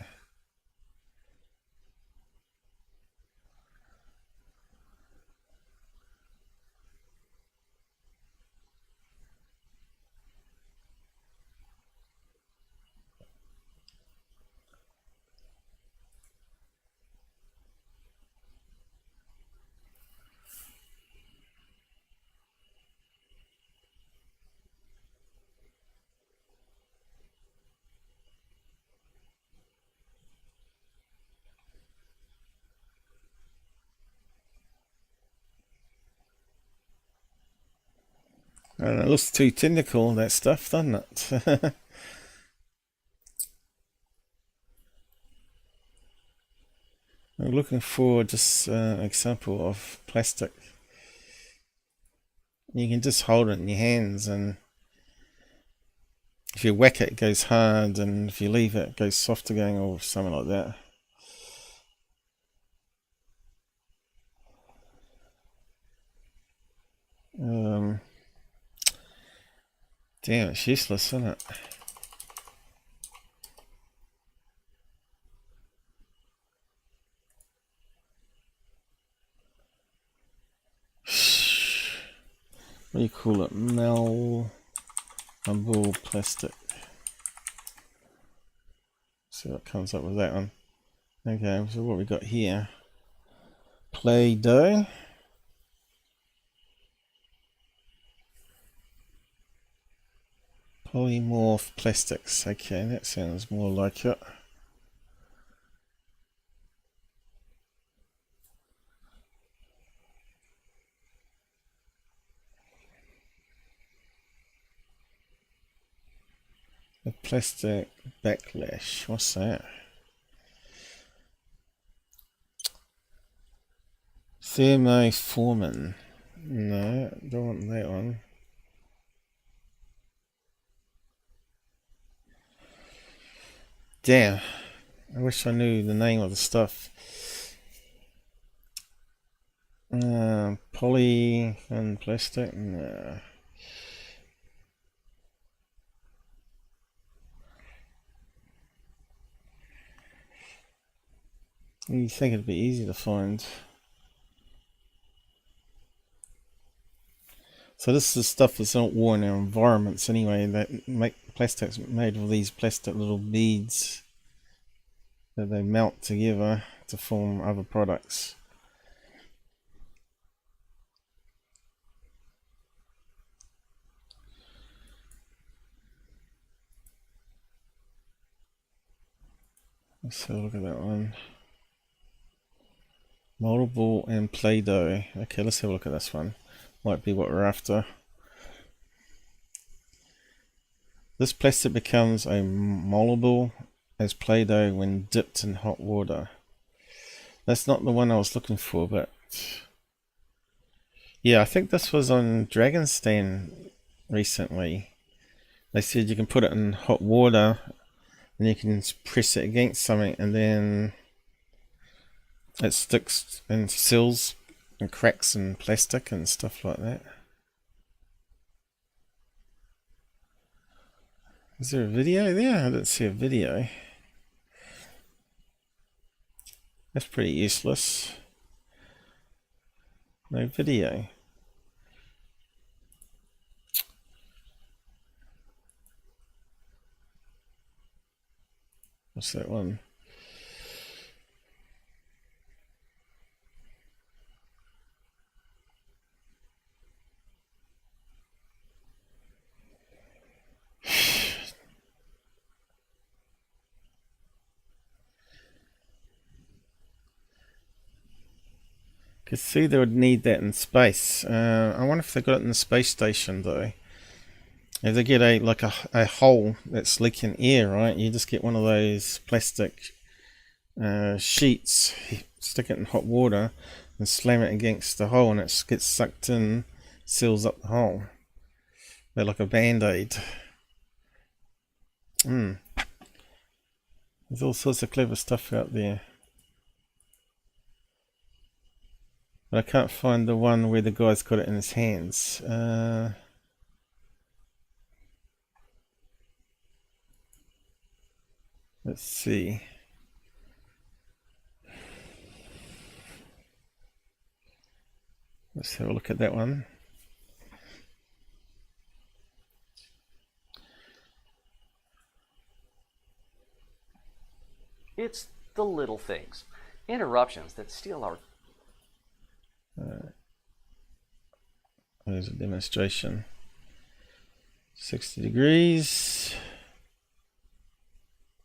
I don't know, it looks too technical, that stuff, doesn't it? I'm looking for just an example of plastic. You can just hold it in your hands, and if you whack it, it goes hard, and if you leave it, it goes soft again, or something like that. Damn, it's useless, isn't it? What do you call it? Malleable plastic. See what comes up with that one. Okay, so what we got here? Play-Doh. Polymorph plastics. Okay, that sounds more like it. plastic backlash. What's that? Thermoforming. No, don't want that one. Damn, I wish I knew the name of the stuff. Poly and plastic. No. You think it'd be easy to find. So this is stuff that's not worn in our environments anyway, that make plastics made of these plastic little beads that they melt together to form other products. Let's have a look at that one. Moldable and Play-Doh. Okay, let's have a look at this one. Might be what we're after. This plastic becomes a moldable as Play-Doh when dipped in hot water. That's not the one I was looking for, but yeah, I think this was on Dragon's Den recently. They said you can put it in hot water and you can press it against something and then it sticks and seals and cracks in plastic and stuff like that. Is there a video there? I didn't see a video. That's pretty useless. No video. What's that one? Could see they would need that in space. I wonder if they got it in the space station though. If they get a hole that's leaking air, right? You just get one of those plastic sheets, stick it in hot water, and slam it against the hole, and it gets sucked in, seals up the hole. They're like a band-aid. There's all sorts of clever stuff out there. But I can't find the one where the guy's got it in his hands. Let's see. Let's have a look at that one. It's the little things, interruptions that steal our... There's a demonstration. 60 degrees.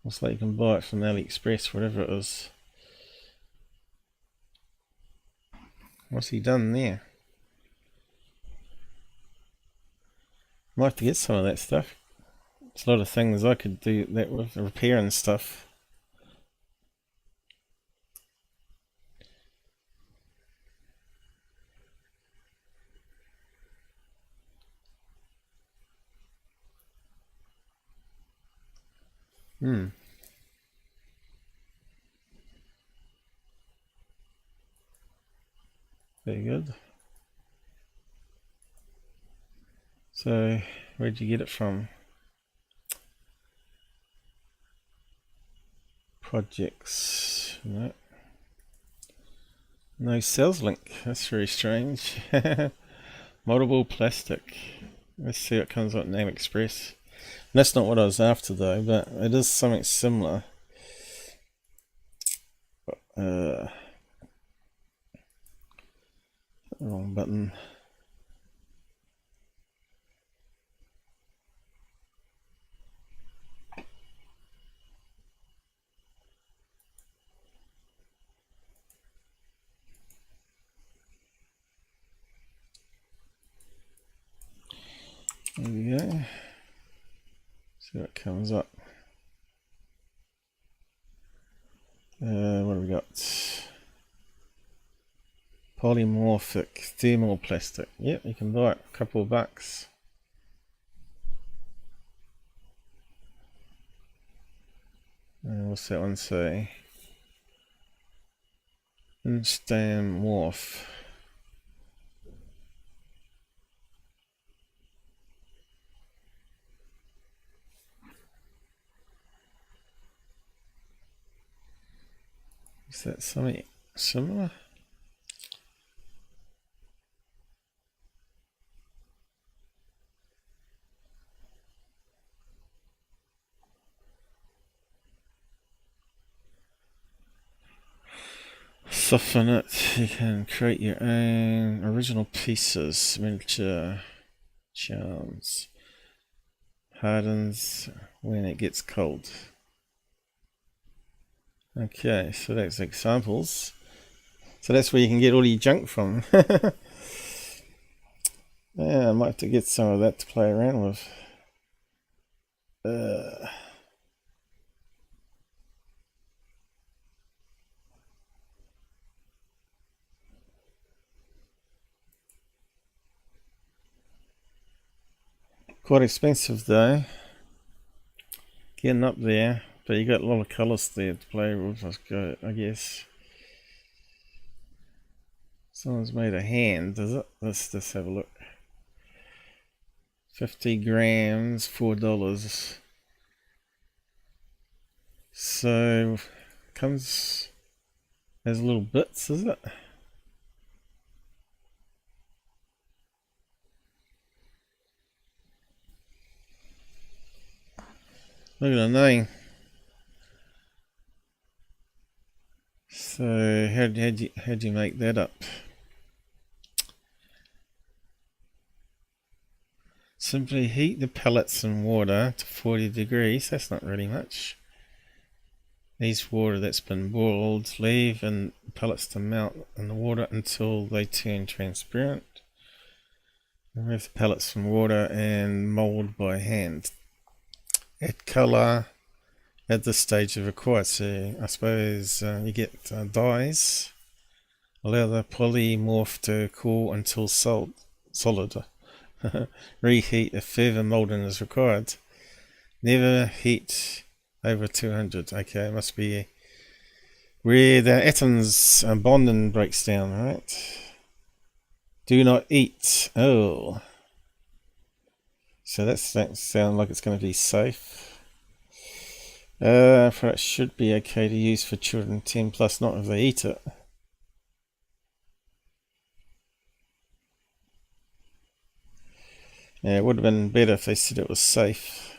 Looks like you can buy it from AliExpress, whatever it is. What's he done there? Might have to get some of that stuff. There's a lot of things I could do that with, repair and stuff. Very good. So, where'd you get it from? Projects. No. No sales link. That's very strange. Moldable plastic. Let's see what comes up in AliExpress. That's not what I was after though, but it is something similar. Wrong button. There we go. See what comes up. What have we got? Polymorphic thermal plastic. Yep, you can buy it, a couple of bucks. What's that one say? Instant morph. Is that something similar? Soften it. You can create your own original pieces, miniature charms. Hardens when it gets cold. Okay, so that's examples. So that's where you can get all your junk from. Yeah, I might have to get some of that to play around with. Quite expensive though. Getting up there. But you got a lot of colours there to play with, that's good, I guess. Someone's made a hand, is it? Let's just have a look. 50 grams, $4. So, comes as little bits, is it? Look at the name. So how'd you make that up? Simply heat the pellets in water to 40 degrees. That's not really much. These water that's been boiled, leave and pellets to melt in the water until they turn transparent. Remove the pellets from water and mold by hand. Add colour at this stage if required. So I suppose you get dyes. Allow the polymorph to cool until solid. Reheat if further moulding is required. Never heat over 200. Okay, it must be where the atoms bonding breaks down, right? Do not eat. Oh. So that sounds like it's going to be safe. For it should be okay to use for children 10 plus, not if they eat it. Yeah, it would have been better if they said it was safe.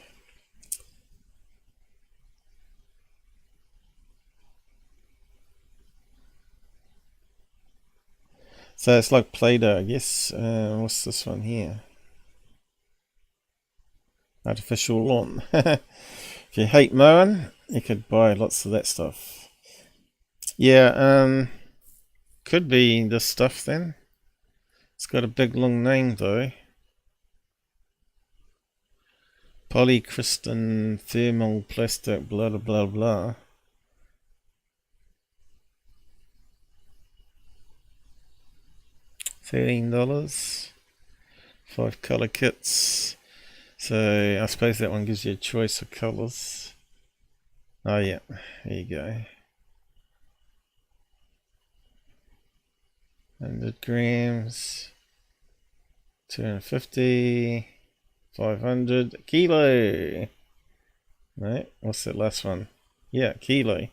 So it's like Play-Doh, I guess. What's this one here? Artificial lawn. If you hate mowing, you could buy lots of that stuff. Yeah, could be this stuff then. It's got a big long name though. Polycrystalline thermal plastic, blah blah blah blah. $13. 5 colour kits. So I suppose that one gives you a choice of colours. Oh yeah, there you go. 100 grams, 250, 500, kilo. Right, what's that last one? Yeah, kilo.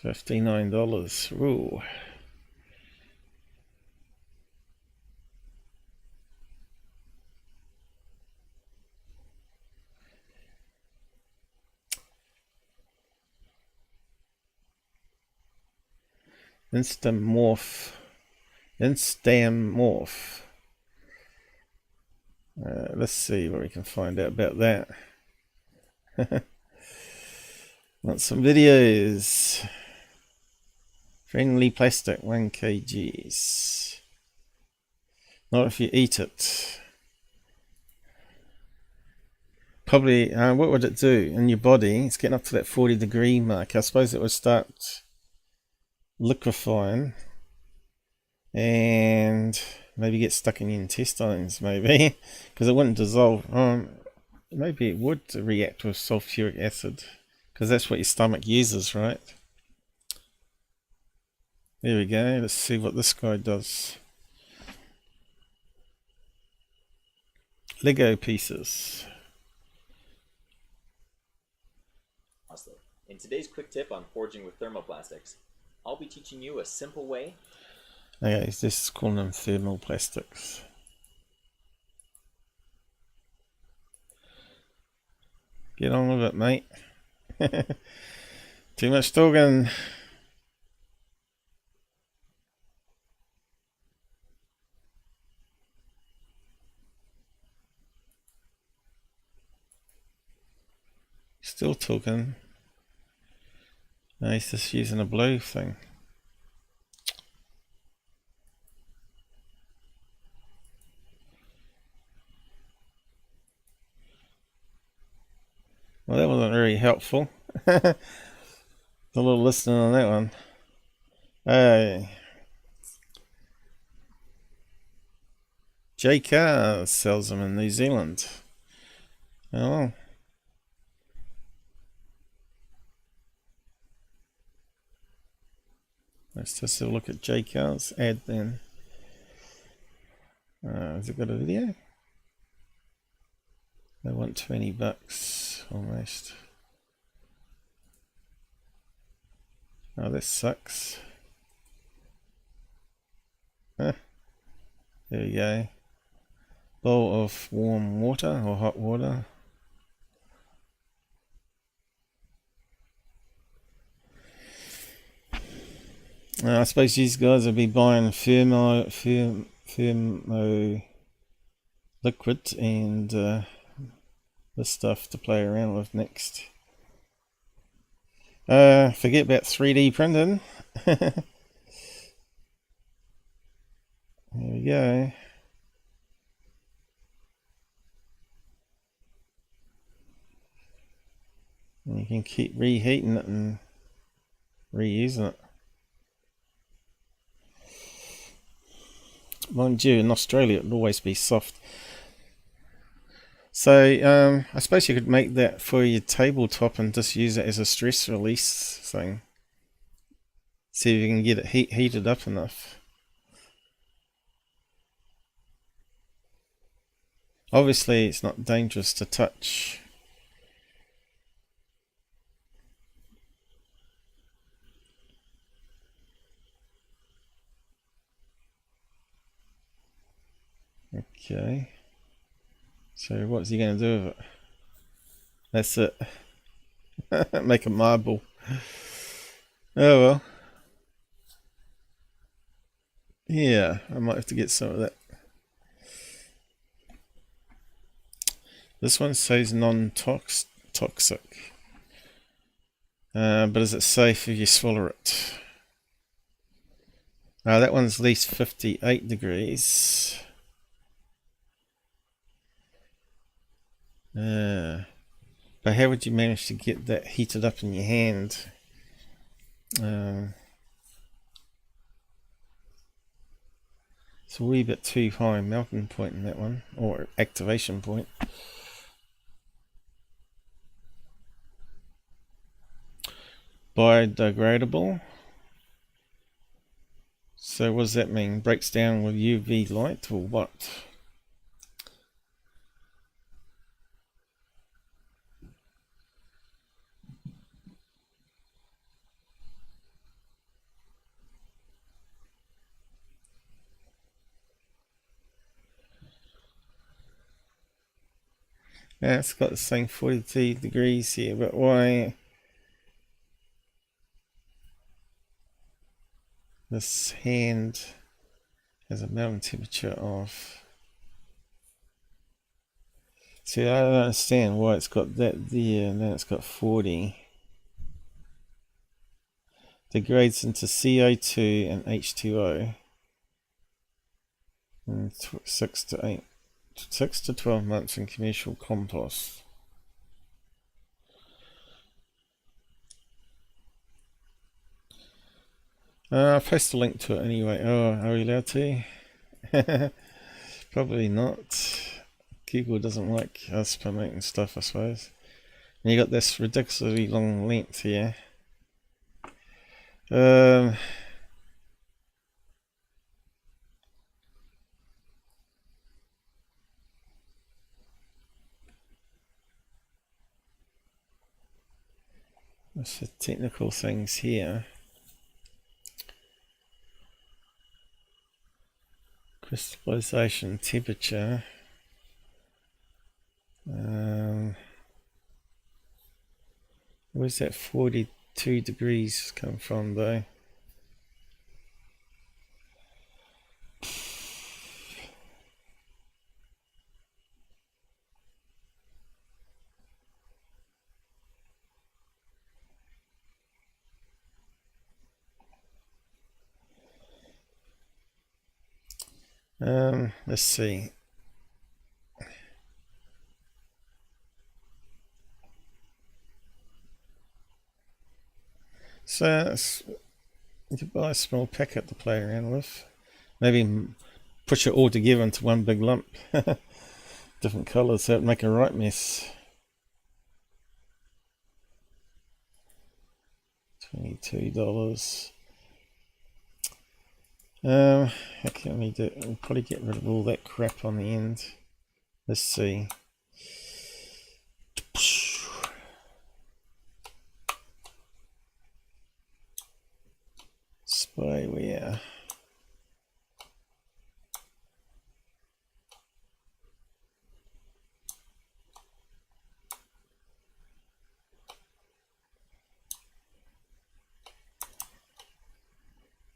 $59. Ooh. Instamorph. Let's see what we can find out about that. Want some videos. Friendly plastic, 1 kgs. Not if you eat it. probably, what would it do in your body? It's getting up to that 40-degree mark. I suppose it would start liquefying and maybe get stuck in your intestines, maybe, because it wouldn't dissolve. Maybe it would react with sulfuric acid, because that's what your stomach uses, right? There we go. Let's see what this guy does. Lego pieces. In today's quick tip on forging with thermoplastics, I'll be teaching you a simple way. Okay, this is calling them thermoplastics. Get on with it, mate. Too much talking. Still talking. No, he's just using a blue thing. Well, that wasn't very helpful. A little listening on that one. Hey. JK sells them in New Zealand. Oh well. Let's just have a look at JK's ad then. Has it got a video? They want $20 almost. Oh, this sucks. Huh. There we go. Bowl of warm water or hot water. I suppose these guys will be buying thermo liquid and this stuff to play around with next. Forget about 3D printing. There we go. And you can keep reheating it and reusing it. Mind you, in Australia it would always be soft. So I suppose you could make that for your tabletop and just use it as a stress release thing. See if you can get it heated up enough. Obviously it's not dangerous to touch. Okay, so what's he going to do with it? That's it. Make a marble. Oh well. Yeah, I might have to get some of that. This one says non-toxic. But is it safe if you swallow it? That one's at least 58 degrees. But how would you manage to get that heated up in your hand? It's a wee bit too high melting point in that one, or activation point. Biodegradable. So what does that mean? Breaks down with UV light or what? Yeah, it's got the same 42 degrees here, but why this hand has a melting temperature of... See, I don't understand why it's got that there and then it's got 40. Degrades into CO2 and H2O in 6 to 12 months in commercial compost. I'll post a link to it anyway. Oh, are we allowed to? Probably not. Google doesn't like us promoting stuff, I suppose. And you got this ridiculously long length here. That's the technical things here. Crystallization temperature. Where's that 42 degrees come from though? Let's see. So you could buy a small packet to play around with. Maybe push it all together into one big lump. Different colours, so it'd make a right mess. $22. How can we do it? We'll probably get rid of all that crap on the end. Let's see. Spyware.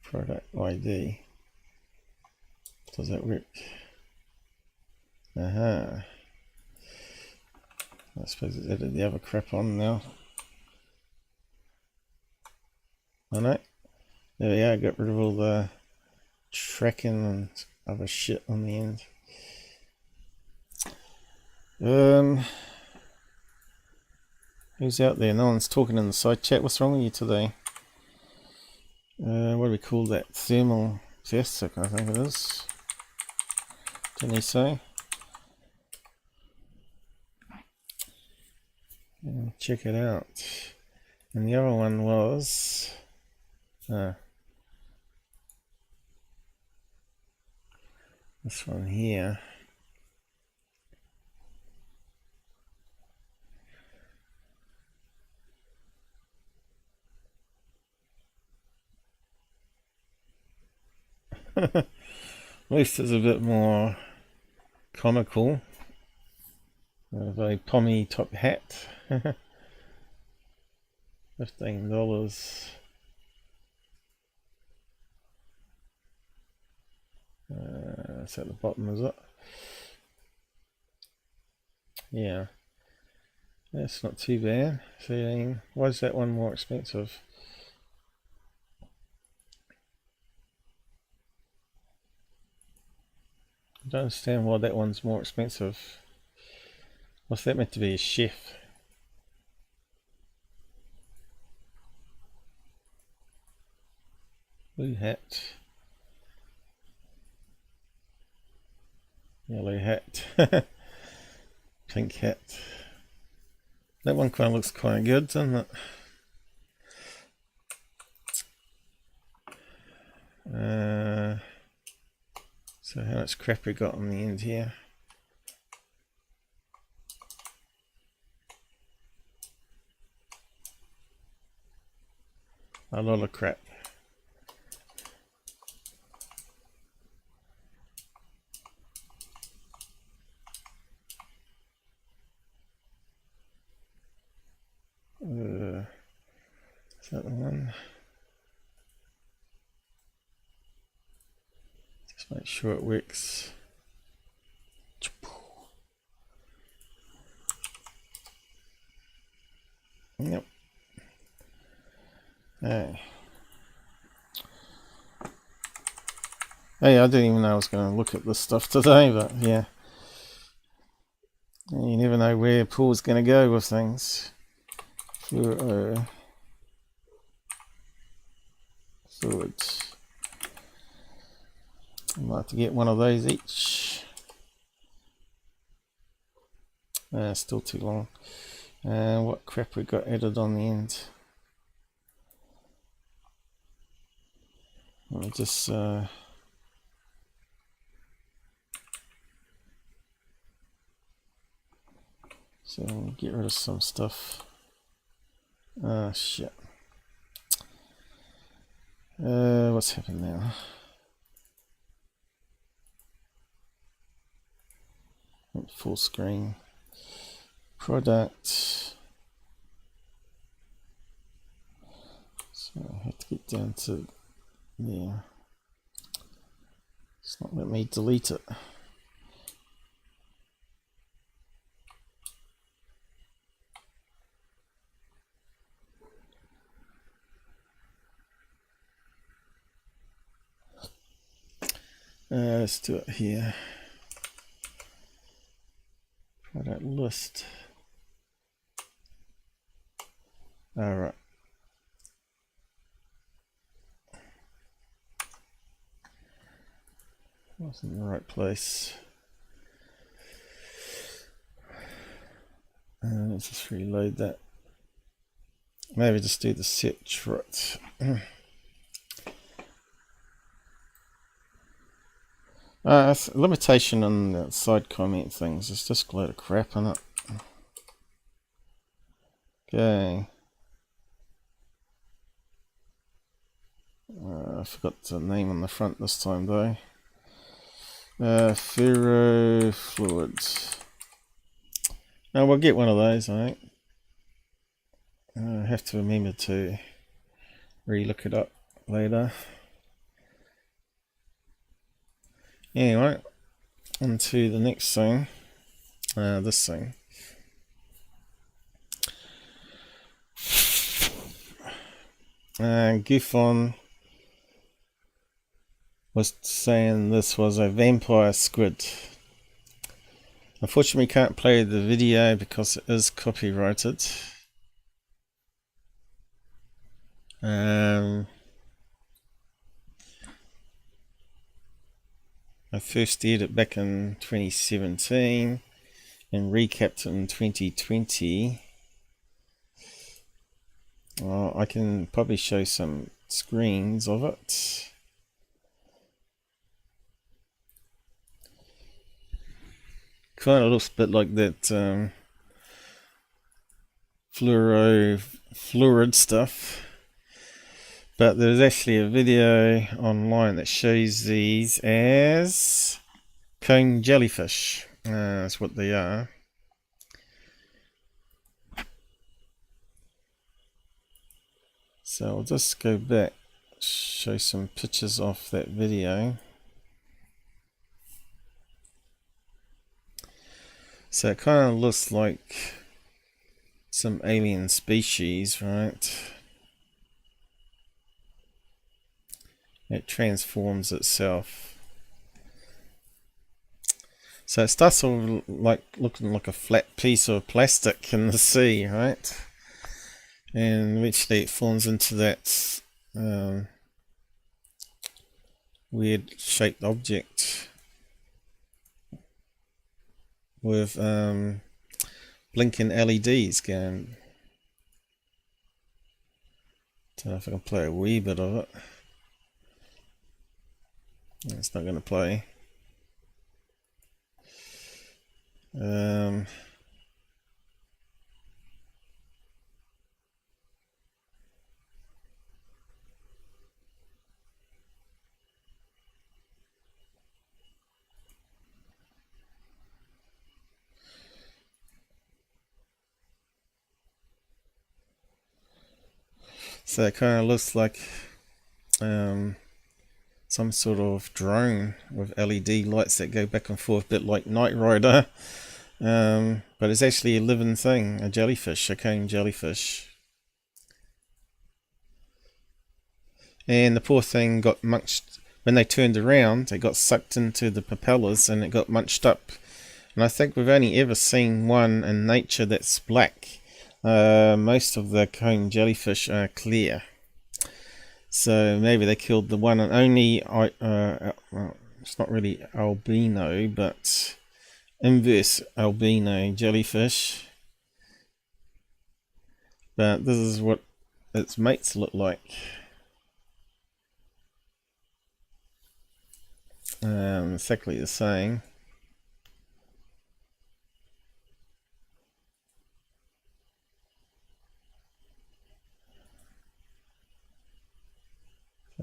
Product ID. Does that work? I suppose it's added the other crap on now. Oh no. There we go, got rid of all the tracking and other shit on the end. Who's out there? No one's talking in the side chat. What's wrong with you today? What do we call that? Thermal plastic, I think it is. Didn't he say? Check it out. And the other one was this one here. At least it's a bit more comical. A very pommy top hat. $15. It's at the bottom, is it? Yeah. That's not too bad. 13. Why is that one more expensive? I don't understand why that one's more expensive. What's that meant to be? A chef? Blue hat. Yellow hat. Pink hat. That one kind of looks quite good, doesn't it? So how much crap we got on the end here? A lot of crap. Is that the one? Just make sure it works. Yep. Hey. Hey, I didn't even know I was going to look at this stuff today, but yeah. You never know where Paul's going to go with things. Ferrofluid. I'd like to get one of those each. Still too long. What crap we got added on the end? Let me just so get rid of some stuff. Shit. What's happened now? Full screen. Product. So I have to get down to there. It's not letting me delete it. Let's do it here. Product list. Alright. Wasn't in the right place. Let's just reload that. Maybe just do the set trot. It's a limitation on the side comment things. It's just a load of crap in it. Okay. I forgot the name on the front this time though. Ferrofluid. Now we'll get one of those, I think. I have to remember to re-look it up later. Anyway, on to the next thing. This thing. Goofon was saying this was a vampire squid. Unfortunately, we can't play the video because it is copyrighted. I first aired it back in 2017 and recapped it in 2020. I can probably show some screens of it. Kind of looks a bit like that fluoride stuff. But there's actually a video online that shows these as comb jellyfish. That's what they are. So I'll just go back, show some pictures of that video. So it kind of looks like some alien species, right? It transforms itself. So it starts off like looking like a flat piece of plastic in the sea, right? And eventually it forms into that weird shaped object with blinking LEDs going. Don't know if I can play a wee bit of it. It's not going to play. So it kind of looks like some sort of drone with LED lights that go back and forth, a bit like Knight Rider. But it's actually a living thing, a jellyfish, a comb jellyfish. And the poor thing got munched. When they turned around, it got sucked into the propellers and it got munched up. And I think we've only ever seen one in nature that's black. Most of the comb jellyfish are clear. So maybe they killed the one and only, well, it's not really albino, but inverse albino jellyfish. But this is what its mates look like. Exactly the same.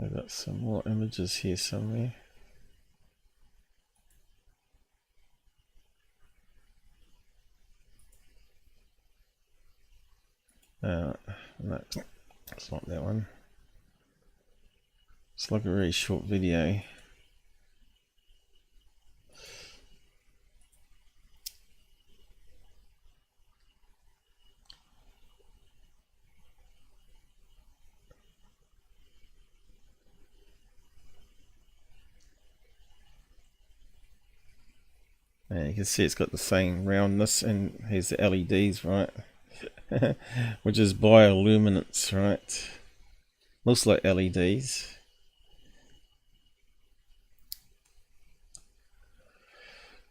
I've got some more images here somewhere. No, it's not that one. It's like a very short video. And you can see it's got the same roundness, and here's the LEDs, right? Which is bioluminescence, right? Looks like LEDs.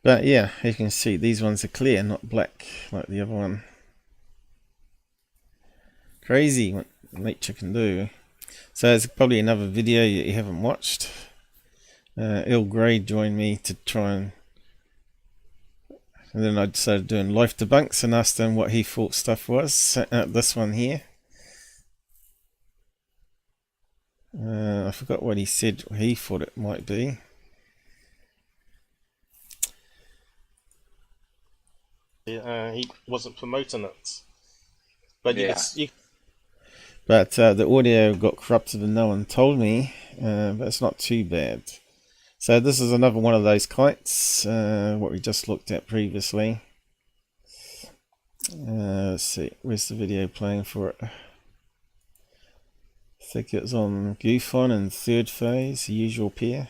But yeah, you can see these ones are clear, not black like the other one. Crazy what nature can do. So it's probably another video that you haven't watched. Earl Grey joined me to try and then I decided doing life debunks and asked him what he thought stuff was. This one here. I forgot what he said he thought it might be. He wasn't promoting it. But Yeah. But the audio got corrupted and no one told me. But it's not too bad. So this is another one of those kites, what we just looked at previously. Let's see, where's the video playing for it? I think it's on Goofon in third phase, the usual pair.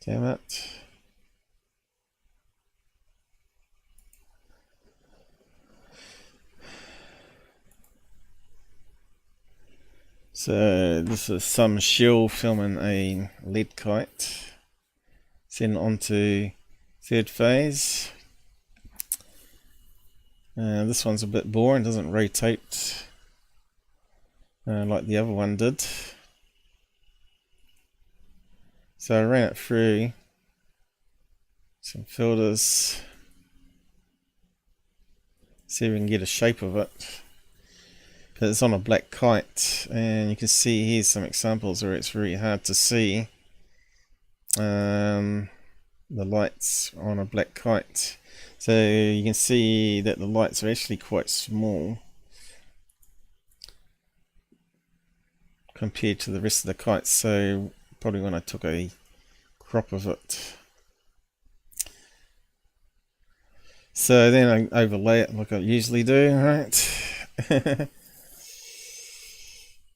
Damn it. So this is some shill filming a lead kite, send on to third phase. This one's a bit boring, doesn't rotate like the other one did. So I ran it through some filters, see if we can get a shape of it. But it's on a black kite, and you can see here's some examples where it's really hard to see the lights on a black kite. So you can see that the lights are actually quite small compared to the rest of the kites. So probably when I took a crop of it. So then I overlay it like I usually do, right?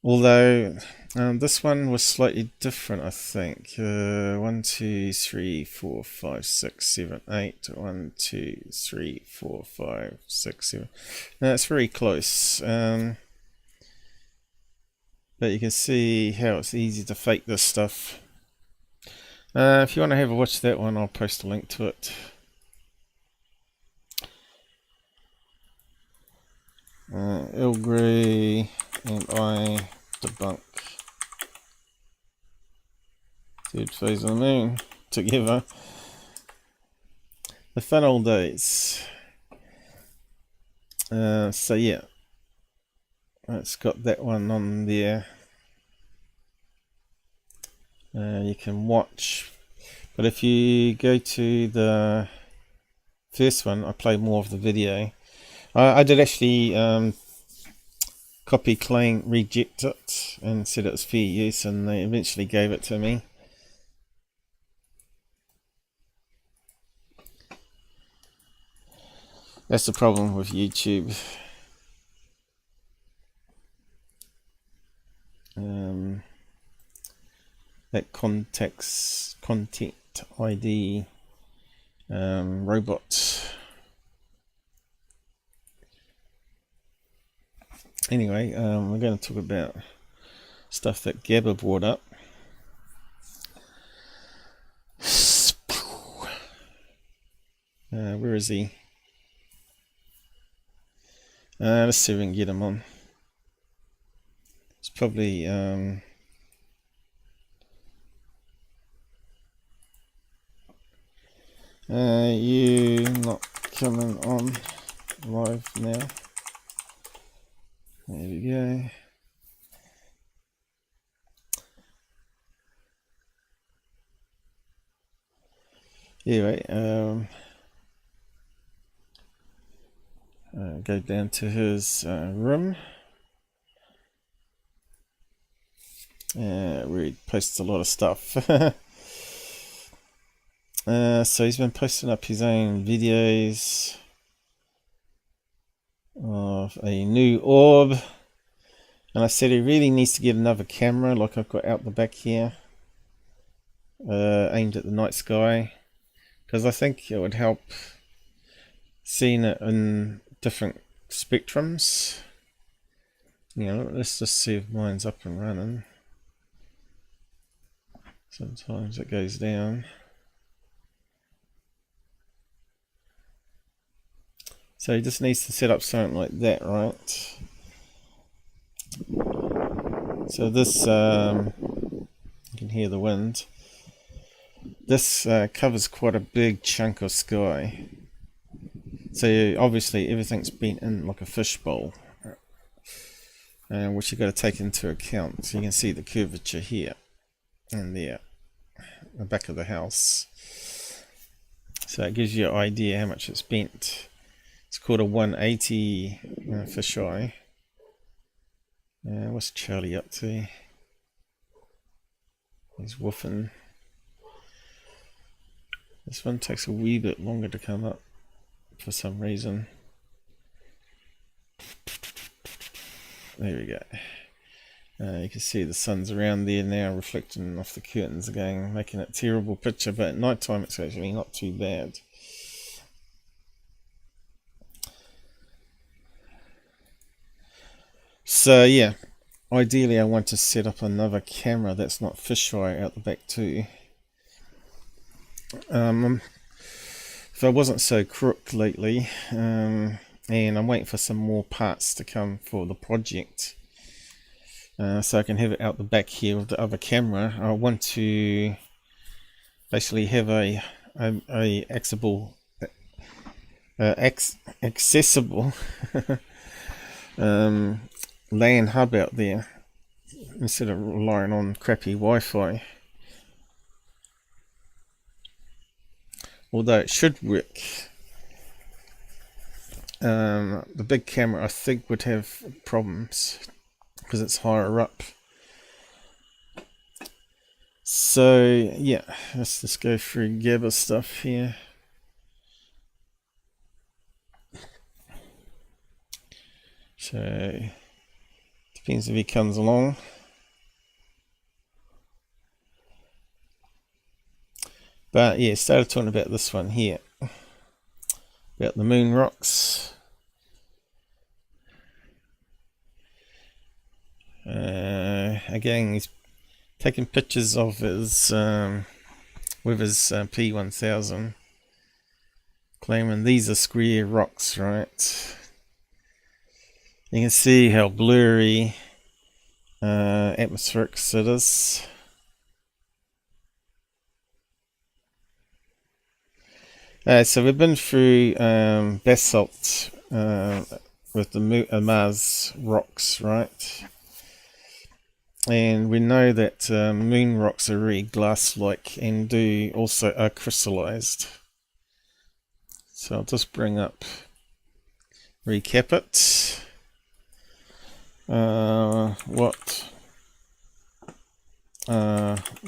Although this one was slightly different, I think. 1, 2, 3, 4, 5, 6, 7, 8. 1, 2, 3, 4, 5, 6, 7. Now it's very close. But you can see how it's easy to fake this stuff. If you want to have a watch that one, I'll post a link to it. Earl Grey and I debunk third phase of the moon together. The fun old days. So yeah, it's got that one on there. You can watch, but if you go to the first one, I play more of the video. I did actually copy, claim, reject it and said it was fair use, and they eventually gave it to me. That's the problem with YouTube. That content ID robot. Anyway, we're going to talk about stuff that Gabber brought up. Where is he? Let's see if we can get him on. It's probably you not coming on live now. There we go. Anyway, go down to his room, where he posts a lot of stuff. So he's been posting up his own videos of a new orb, and I said he really needs to get another camera like I've got out the back here, aimed at the night sky, because I think it would help seeing it in different spectrums. You know, let's just see if mine's up and running. Sometimes it goes down. So he just needs to set up something like that, right? So this, you can hear the wind. This covers quite a big chunk of sky. So obviously everything's been in like a fishbowl, which you've got to take into account. So you can see the curvature here and there, the back of the house. So it gives you an idea how much it's bent. It's called a 180 fisheye. What's Charlie up to? He's woofing. This one takes a wee bit longer to come up for some reason. There we go. You can see the sun's around there now, reflecting off the curtains again, making it a terrible picture, but at night time it's actually not too bad. So yeah, ideally I want to set up another camera that's not fisheye out the back too. If I wasn't so crook lately, and I'm waiting for some more parts to come for the project, so I can have it out the back here with the other camera. I want to basically have a accessible LAN hub out there instead of relying on crappy Wi-Fi. Although it should work. The big camera I think would have problems because it's higher up. So yeah, let's just go through Gabber stuff here. So depends if he comes along. But yeah, started talking about this one here, about the moon rocks. Again, he's taking pictures of his with his P1000, claiming these are square rocks, right? You can see how blurry atmospheric it is. So we've been through basalt with the Mars rocks, right? And we know that moon rocks are very glass-like and are crystallized. So I'll just recap it. What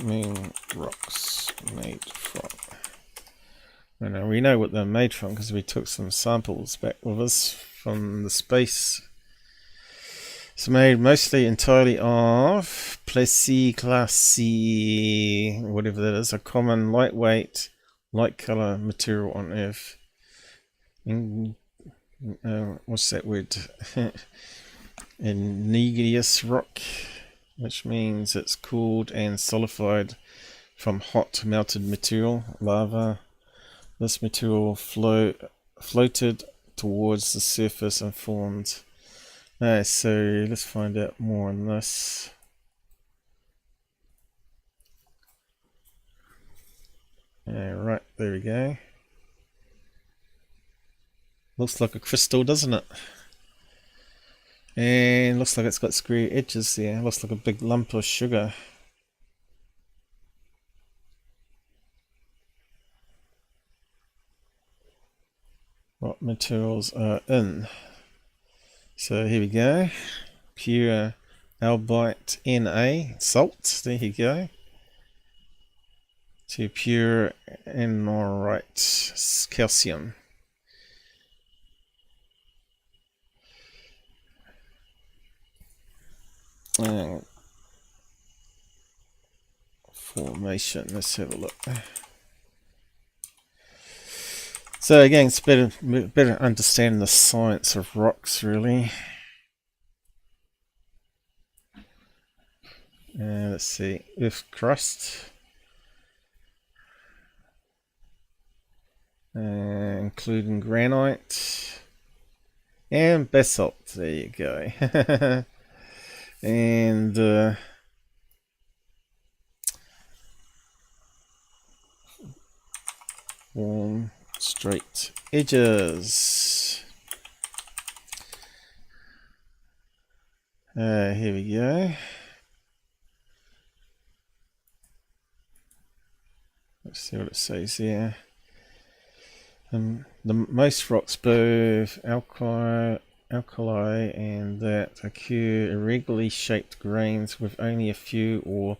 moon rocks made from? We know what they're made from because we took some samples back with us from the space. It's made mostly entirely of plexiglassy, whatever that is, a common lightweight, light color material on Earth. What's that word? igneous rock, which means it's cooled and solidified from hot melted material, lava. This material floated towards the surface and formed. So let's find out more on this. Right, there we go. Looks like a crystal, doesn't it? And looks like it's got square edges there. Looks like a big lump of sugar. What materials are in? So here we go. Pure albite Na, salt. There you go. To pure anorite, calcium. Formation, let's have a look. So again, it's better understand the science of rocks, really. Let's see, earth crust, including granite and basalt. There you go. And warm straight edges. Here we go. Let's see what it says here. The most rocks, both alkali and that, occur irregularly shaped grains with only a few or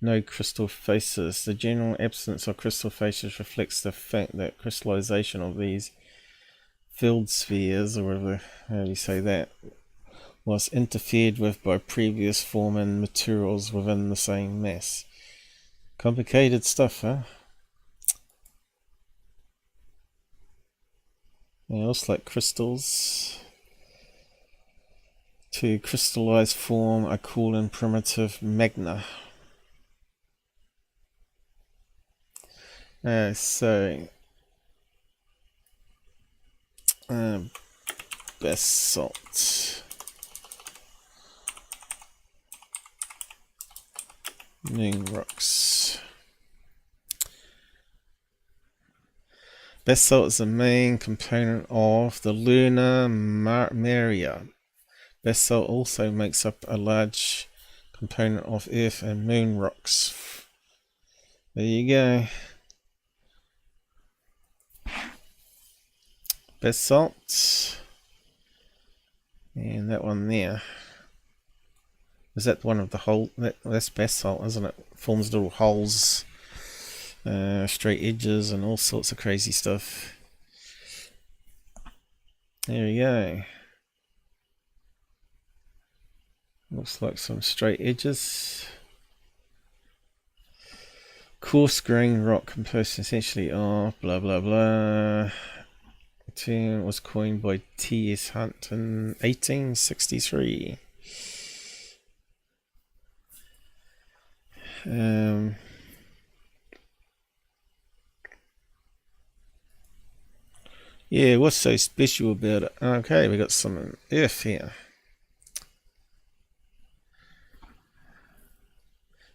no crystal faces. The general absence of crystal faces reflects the fact that crystallization of these filled spheres, or whatever, how do you say that, was interfered with by previous forming materials within the same mass. Complicated stuff, huh? Yeah, looks like crystals. To crystallize form a cooling primitive magna. So basalt, moon rocks. Basalt is the main component of the lunar maria. Basalt also makes up a large component of earth and moon rocks. There you go. Basalt. And that one there. Is that one of the hole? That's basalt, isn't it? Forms little holes, straight edges, and all sorts of crazy stuff. There we go. Looks like some straight edges. Coarse grain rock composed essentially of blah blah blah. The term was coined by T.S. Hunt in 1863. Yeah, what's so special about it? Okay, we got some earth here.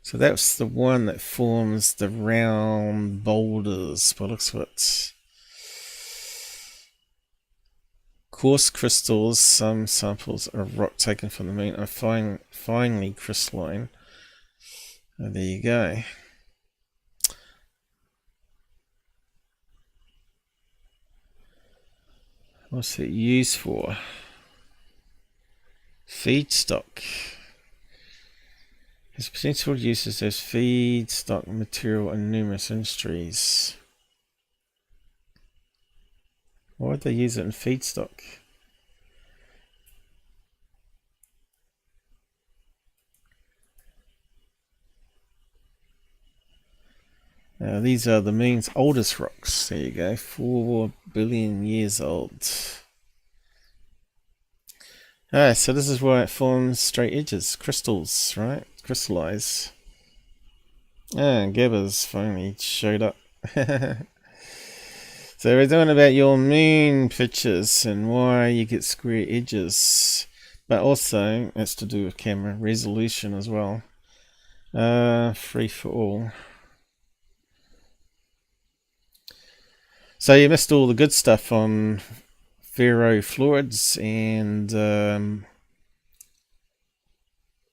So that's the one that forms the round boulders. But looks what coarse crystals. Some samples of rock taken from the moon are finely crystalline. There you go. What's it used for? Feedstock. Its potential uses as feedstock material in numerous industries. Why would they use it in feedstock? Now these are the moon's oldest rocks. There you go, 4 billion years old. Ah, so this is why it forms straight edges, crystals, right? Crystallize. Ah, Gabbers finally showed up. So we're talking about your moon pictures and why you get square edges, but also it's to do with camera resolution as well. Free for all. So you missed all the good stuff on ferrofluids and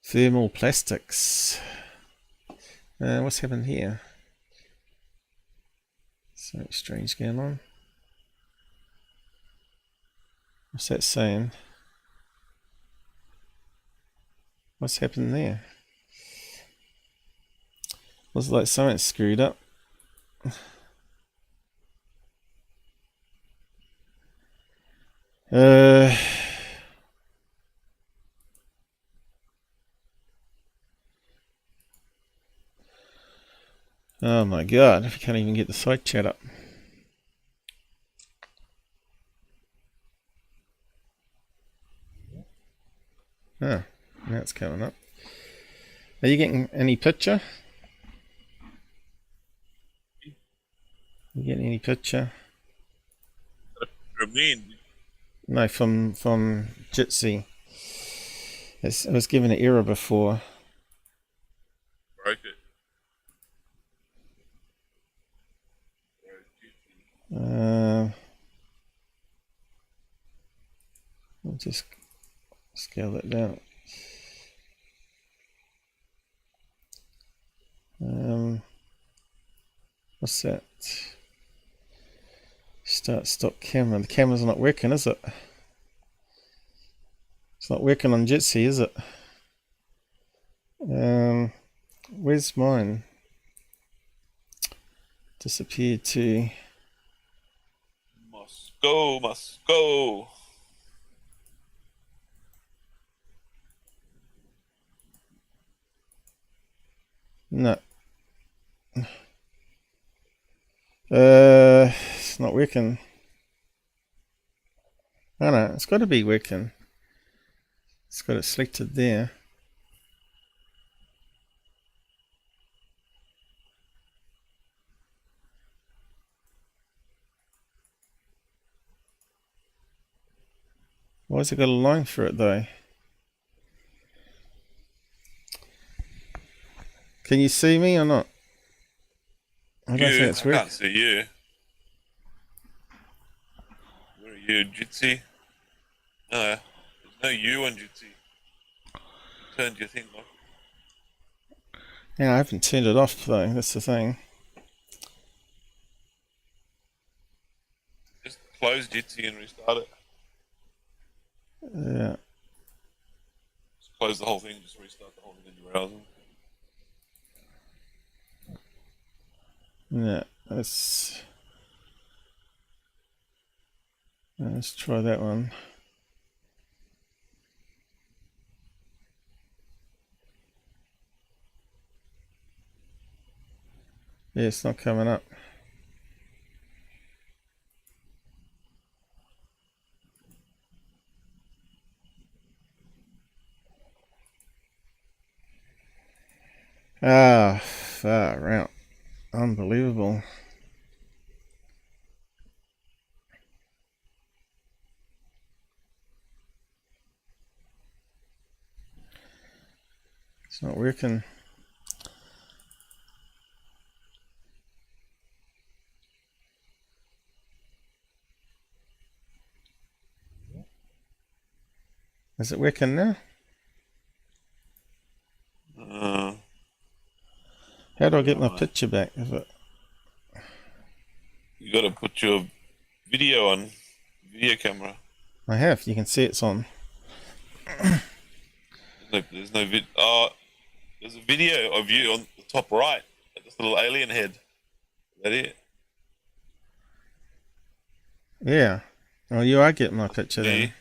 thermal plastics. What's happened here? Something strange going on. What's that saying? What's happened there? Looks like something screwed up. Oh my god, I can't even get the side chat up. Oh, now it's coming up. Are you getting any picture? You getting any picture? From me? No, from Jitsi. I was given an error before. Broke it. I'll just scale that down. What's that? Stop camera. The camera's not working, is it? It's not working on Jitsi, is it? Where's mine? Disappeared to... Must go. No. It's not working. Oh no, it's got to be working. It's got it selected there. Why has it got a line for it though? Can you see me or not? I don't think it's working. I can't see you. Where are you, Jitsi? No, there's no you on Jitsi. Turned your thing off. Yeah, I haven't turned it off though, that's the thing. Just close Jitsi and restart it. Yeah. Just close the whole thing, just restart the whole thing in your browser. Yeah, let's try that one. Yeah, it's not coming up. Ah, far out. Unbelievable. It's not working. Is it working now? How do I get my picture back of it? You gotta put your video on video camera. I have. You can see it's on. There's no vid. Oh, there's a video of you on the top right. This little alien head. Is that it? Yeah. Oh, you are getting my picture then.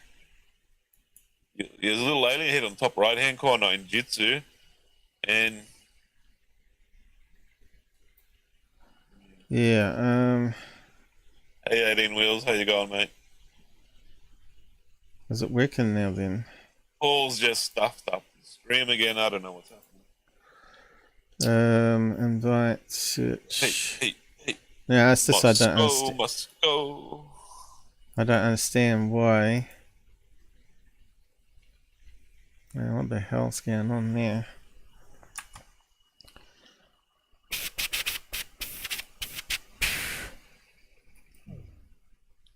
There's a little alien head on the top right hand corner in Jitsu, and yeah. Hey, 18 wheels, how you going, mate? Is it working now then? Paul's just stuffed up the stream again. I don't know what's happening. Invite search. Hey. Yeah, it's this I don't understand. Must go. I don't understand why. What the hell's going on there?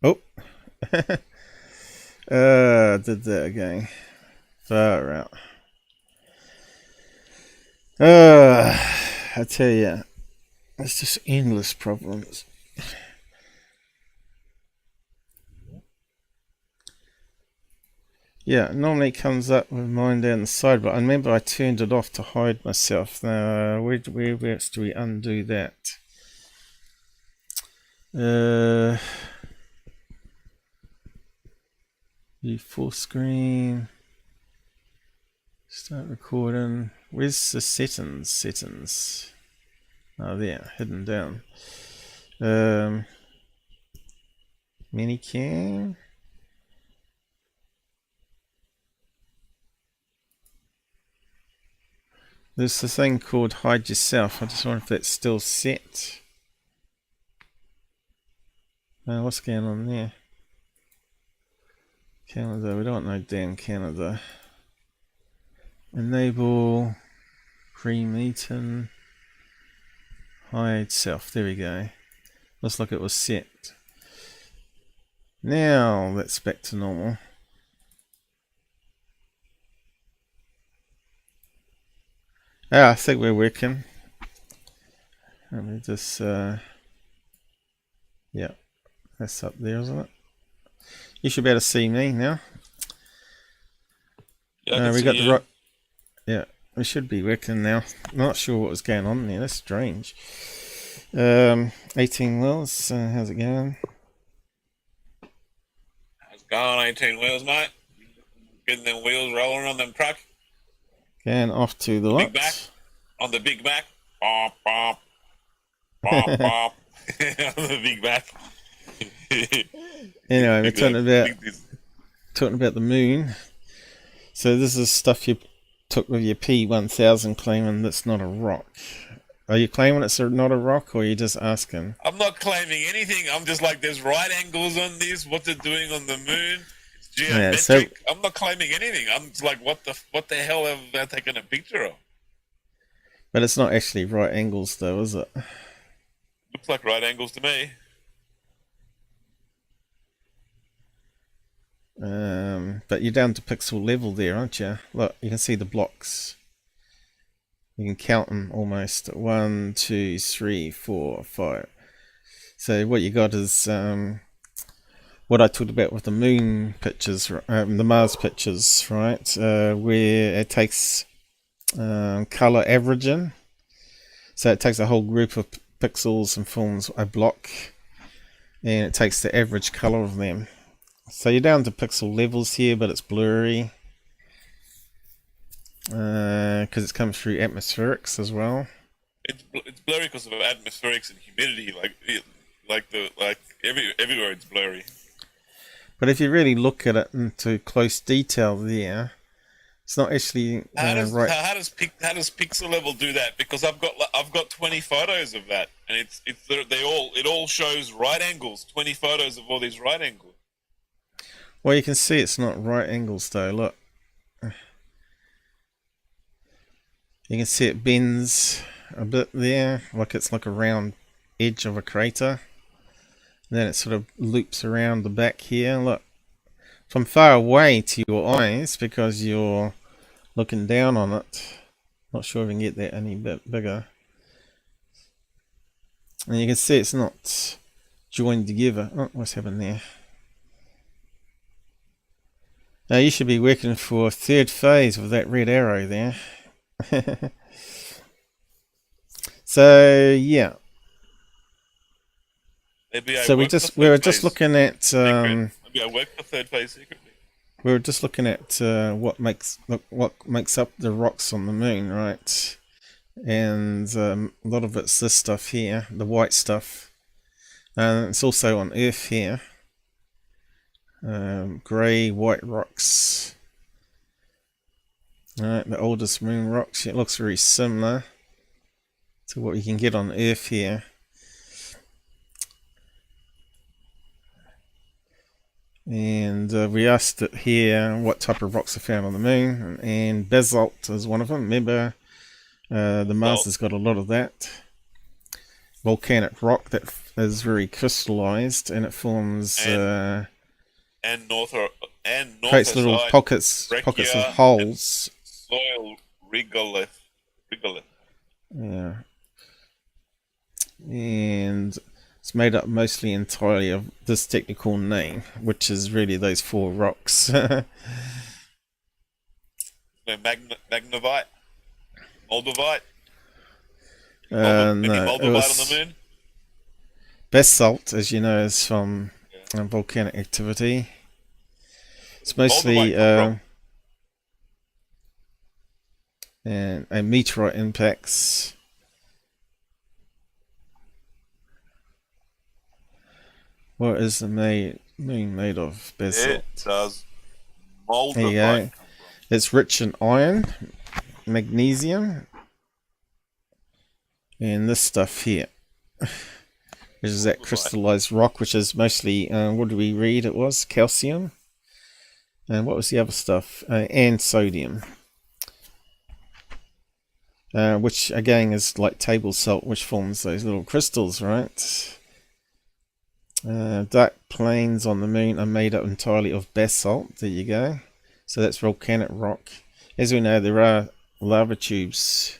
Oh. Did that again. Far out. I tell you, it's just endless problems. Yeah, normally it comes up with mine down the side, but I remember I turned it off to hide myself. Now, where else do we undo that? View full screen. Start recording. Where's the settings? Settings. Oh, there, hidden down. Minicam. There's the thing called hide yourself. I just wonder if that's still set. What's going on there? Canada, we don't know damn Canada. Enable pre-meeting hide self. There we go. Looks like it was set. Now that's back to normal. I think we're working. Let me just yeah, that's up there, isn't it? You should be able to see me now. Yeah, we got the right. Yeah, we should be working now. Not sure what was going on there. That's strange. 18 wheels. How's it going? How's it going, 18 wheels, mate? Getting them wheels rolling on them truck. Going off to the Big Mac. On the Big Mac. Bop, bop. Bop, bop. On the Big Mac. Anyway, we're talking about the moon. So this is stuff you took with your P1000, claiming that's not a rock. Are you claiming it's not a rock, or are you just asking? I'm not claiming anything. I'm just like, there's right angles on this. What's it doing on the moon? It's geometric. Yeah, I'm not claiming anything. I'm just like, what the hell have they taken a picture of? But it's not actually right angles, though, is it? Looks like right angles to me. But you're down to pixel level there, aren't you? Look, you can see the blocks. You can count them almost. 1, 2, 3, 4, 5. So what you got is what I talked about with the moon pictures, the Mars pictures, right? Where it takes color averaging. So it takes a whole group of pixels and forms a block, and it takes the average color of them. So you're down to pixel levels here, but it's blurry because it's come through atmospherics as well. It's blurry because of atmospherics and humidity, everywhere it's blurry. But if you really look at it into close detail there, it's not actually right. How does pixel level do that? Because I've got 20 photos of that, and it all shows right angles. 20 photos of all these right angles. Well, you can see it's not right angles though. Look, you can see it bends a bit there, like it's like a round edge of a crater. Then it sort of loops around the back here. Look, from far away to your eyes, because you're looking down on it. Not sure if we can get that any bit bigger. And you can see it's not joined together. Oh, what's happened there? Now you should be working for third phase with that red arrow there. So yeah. So we were just looking at maybe I work for third phase secretly. We were just looking at what makes up the rocks on the moon, right? And a lot of it's this stuff here, the white stuff. And it's also on Earth here. Grey, white rocks. Alright, the oldest moon rocks. It looks very similar to what you can get on Earth here. And we asked it here what type of rocks are found on the moon, and basalt is one of them. Remember, the Mars has got a lot of that. Volcanic rock that is very crystallized, and it forms creates little pockets of holes. Soil regolith. Yeah, and it's made up mostly entirely of this technical name, which is really those 4 rocks. Magnavite, moldavite. No, moldavite it was on the moon. basalt, as you know, is from volcanic activity. It's mostly and meteorite impacts. What is the moon made of? Basalt. It does moldavite. There you go. It's rich in iron, magnesium, and this stuff here, which is that crystallized rock, which is mostly, what did we read it was? Calcium. And what was the other stuff? And sodium. Which again is like table salt, which forms those little crystals, right? Dark plains on the moon are made up entirely of basalt. There you go. So that's volcanic rock. As we know, there are lava tubes.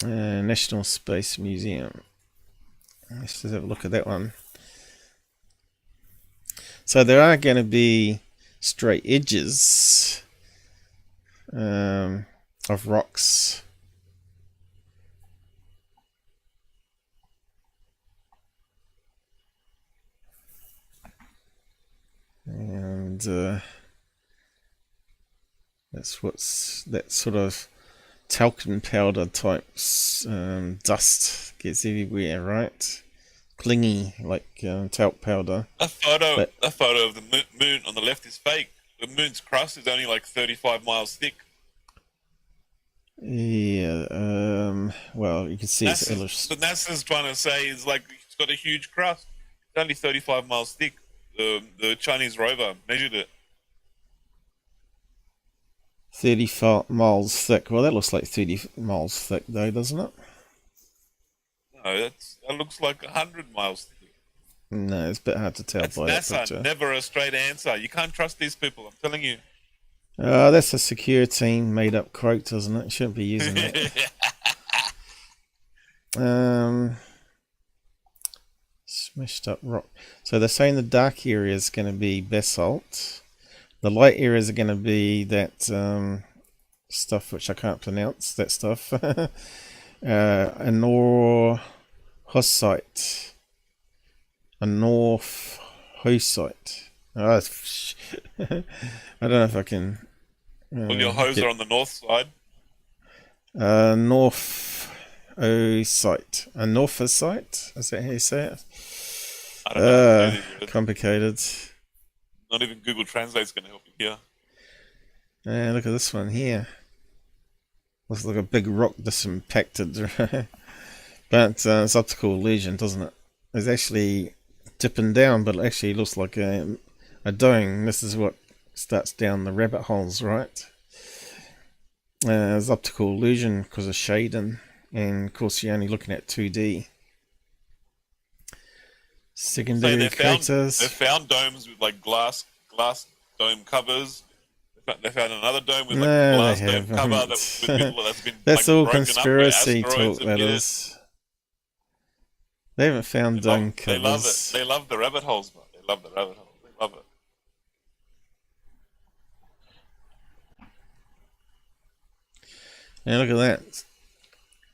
National Space Museum. Let's just have a look at that one. So there are going to be straight edges of rocks. And that's that sort of talcum powder type dust gets everywhere, right? Clingy like talc powder. A photo of the moon on the left is fake. The moon's crust is only like 35 miles thick. Yeah. Well, you can see it's illustrated. What NASA's trying to say is like it's got a huge crust. It's only 35 miles thick. The Chinese rover measured it. 35 miles thick. Well, that looks like 30 miles thick, though, doesn't it? No, that looks like 100 miles thick. No, it's a bit hard to tell by that picture. NASA, never a straight answer. You can't trust these people, I'm telling you. That's a secure team made up quote, isn't it? Shouldn't be using it. Smashed up rock. So they're saying the dark area is going to be basalt. The light areas are going to be that stuff which I can't pronounce. That stuff. Anorhosite. Anorhosite. Oh, I don't know if I can. Well, your hose are on the north side. Northosite. Anorthosite? Is that how you say it? I don't know. Complicated. Not even Google Translate's going to help you here. Look at this one here. Looks like a big rock just impacted. But it's optical illusion, doesn't it? It's actually dipping down, but it actually looks like a dome. This is what starts down the rabbit holes, right? It's optical illusion because of shading, and of course you're only looking at 2D. Secondary craters. They found domes with like glass dome covers. They found another dome with like a glass dome cover that's been that's like, all broken conspiracy up talk, that is. They haven't found dome covers. They love it. They love the rabbit holes, man. They love the rabbit holes. They love it. Now look at that.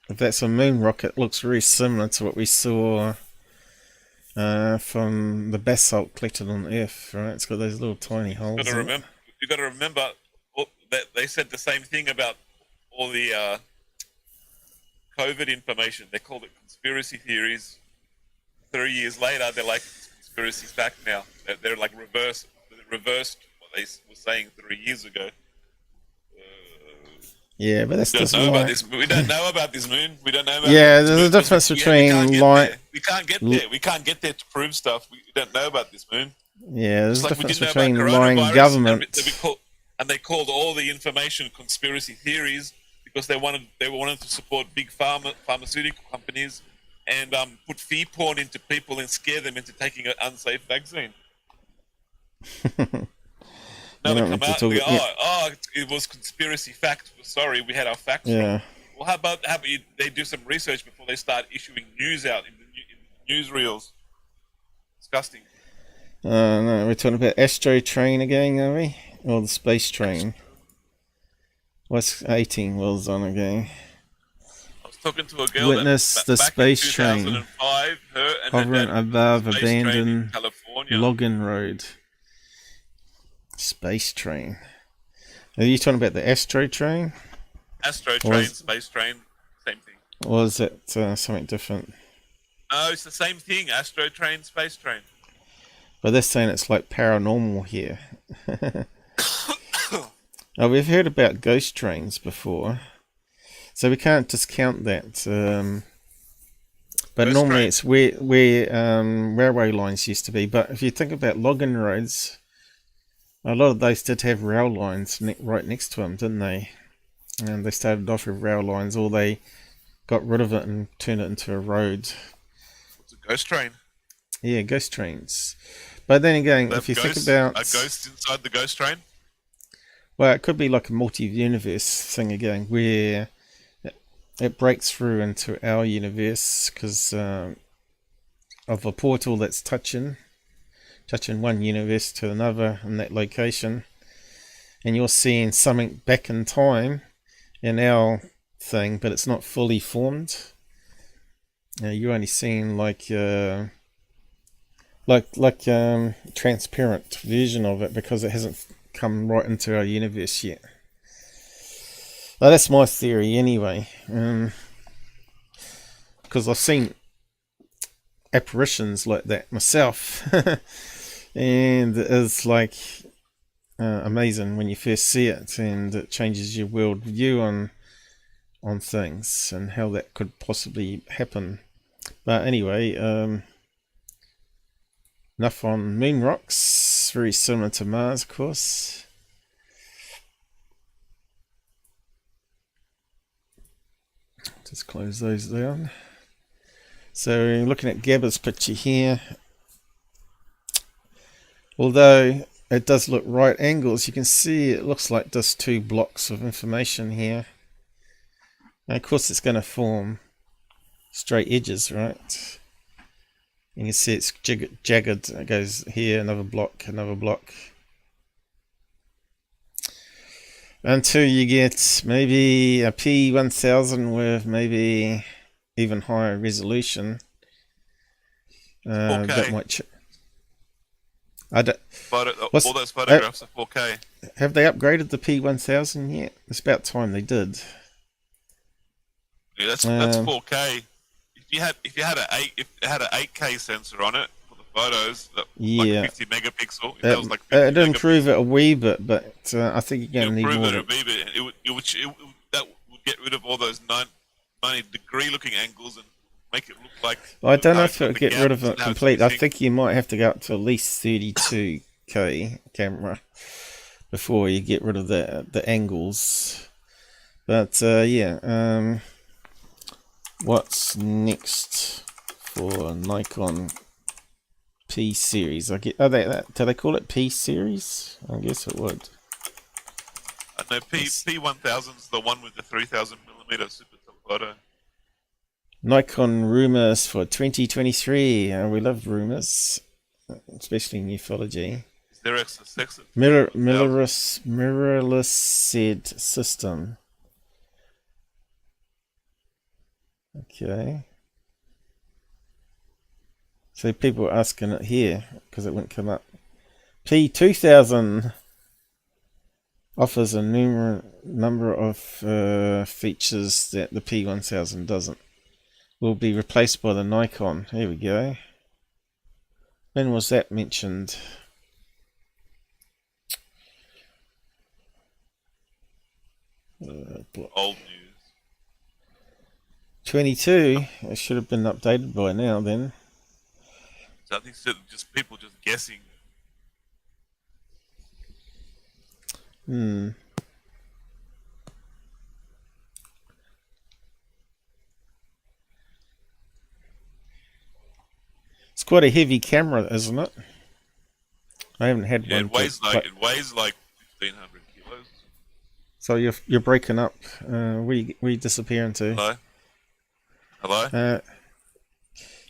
If that's a moon rocket, it looks very similar to what we saw from the basalt collected on Earth, right? It's got those little tiny holes. You got to remember that they said the same thing about all the COVID information. They called it conspiracy theories. 3 years later, they're like conspiracies back now. They're like reversed what they were saying 3 years ago. Yeah, but that's We don't just know about light. this. We don't know about this moon. We don't know about Yeah, this there's moon a difference because between light. We can't get there. We can't get there to prove stuff. We don't know about this moon. Yeah, there's Just a like we difference didn't know between about lying coronavirus, government. and they called all the information conspiracy theories because they wanted to support big pharmaceutical companies and put fear porn into people and scare them into taking an unsafe vaccine. Now they come out and go, it was conspiracy fact. Sorry, we had our facts wrong. Well, how about they do some research before they start issuing news out in the newsreels? Disgusting. No, we're talking about Astro Train again, are we? Or the Space Train? What's 18 wheels on again? I was talking to a girl Witness the back Space in Train 2005, her and hovering her dad above space train in abandoned California. Logan Road. Space Train. Are you talking about the Astro Train? Astro Train, Space Train, same thing. Or is it something different? No, it's the same thing. Astro Train, Space Train. But they're saying it's like paranormal here. Now, we've heard about ghost trains before, so we can't discount that. But Ghost normally train. it's where railway lines used to be. But if you think about Logan roads, a lot of those did have rail lines right next to them, didn't they? And they started off with rail lines, or they got rid of it and turned it into a road. It's a ghost train. Yeah, ghost trains. But then again, if you think about a ghost inside the ghost train. Well, it could be like a multi-universe thing again, where it breaks through into our universe because of a portal that's touching one universe to another in that location, and you're seeing something back in time in our thing, but it's not fully formed. You're only seeing like transparent version of it because it hasn't come right into our universe yet. Well, that's my theory anyway, because I've seen apparitions like that myself and it's like amazing when you first see it, and it changes your world view on things and how that could possibly happen. But anyway, enough on moon rocks, very similar to Mars, of course. Just close those down. So looking at Gabber's picture here, although it does look right angles, you can see it looks like just two blocks of information here. And of course it's going to form straight edges, right? You can see it's jagged. It goes here, another block, until you get maybe a P1000 with maybe even higher resolution. That might all those photographs are 4K. Have they upgraded the P1000 yet? It's about time they did. Yeah, that's 4K. If it had an 8K sensor on it for the photos, like 50 megapixel. That was like 50 it'd improve it a wee bit, but I think you're going to need more. That would get rid of all those 90-degree looking angles and make it look like. I don't know if it'll get rid of it complete. I think you might have to go up to at least 32K camera before you get rid of the angles. But yeah. What's next for Nikon P series? Do they call it P series? I guess it would. No, P1000 is the one with the 3000mm super telephoto. Nikon rumors for 2023. We love rumors, especially in ufology. Is there a sex? Mirrorless said system. Okay. So people are asking it here because it wouldn't come up. P2000 offers a number of features that the P1000 doesn't. Will be replaced by the Nikon. Here we go. When was that mentioned? Old news. 22. It should have been updated by now then. So I think it's just people just guessing. It's quite a heavy camera, isn't it? I haven't had Yeah, one. it weighs like 1,500 kilos. So you're breaking up. Where you disappearing to? Hello. Hello.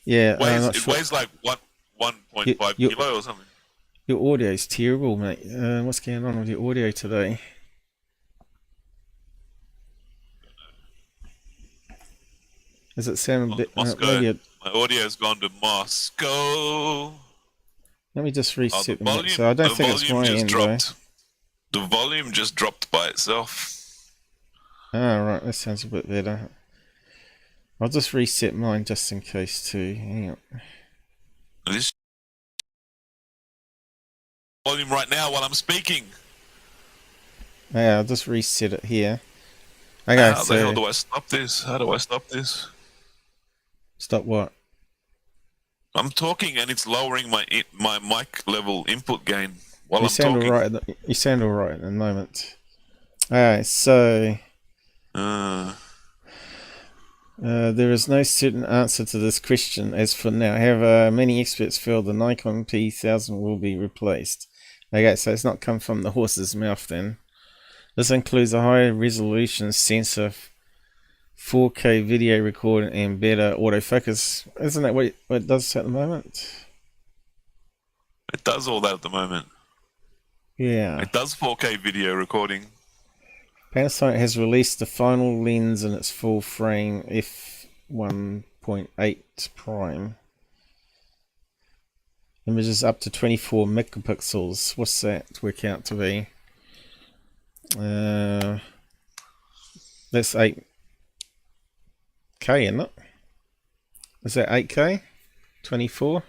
Yeah. It weighs like 1.5 kilo or something. Your audio's terrible, mate. What's going on with your audio today? Does it sound a bit? Moscow. My audio's gone to Moscow. Let me just reset the the volume. So I don't think it's my end, though. The volume just dropped by itself. Ah, right. That sounds a bit better. I'll just reset mine just in case too. Hang on. This volume right now while I'm speaking. Yeah, I'll just reset it here. Okay, How the hell do I stop this? How do I stop this? Stop what? I'm talking and it's lowering my mic level input gain while You I'm sound talking. alright. You sound alright at the moment. Alright, so there is no certain answer to this question as for now. However, many experts feel the Nikon P1000 will be replaced. Okay, so it's not come from the horse's mouth then. This includes a high resolution sensor, 4K video recording, and better autofocus. Isn't that what it does at the moment? It does all that at the moment. Yeah. It does 4K video recording. Panasonic has released the final lens in its full frame f1.8 prime. Images up to 24 megapixels. What's that work out to be? That's 8K, isn't it? Is that 8K? 24?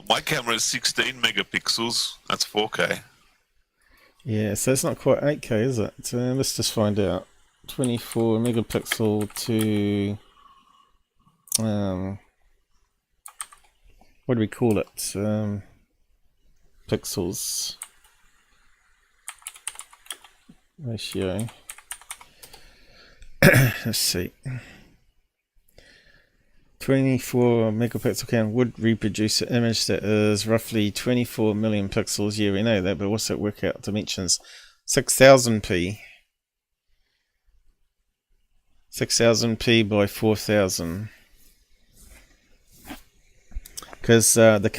My camera is 16 megapixels. That's 4K. Yeah, so it's not quite 8K, is it? Let's just find out. 24 megapixel to what do we call it? Pixels ratio. Let's see. 24 megapixel camera would reproduce an image that is roughly 24 million pixels. Yeah, we know that, but what's that work out dimensions? 6000p. 6000p by 4000. Because the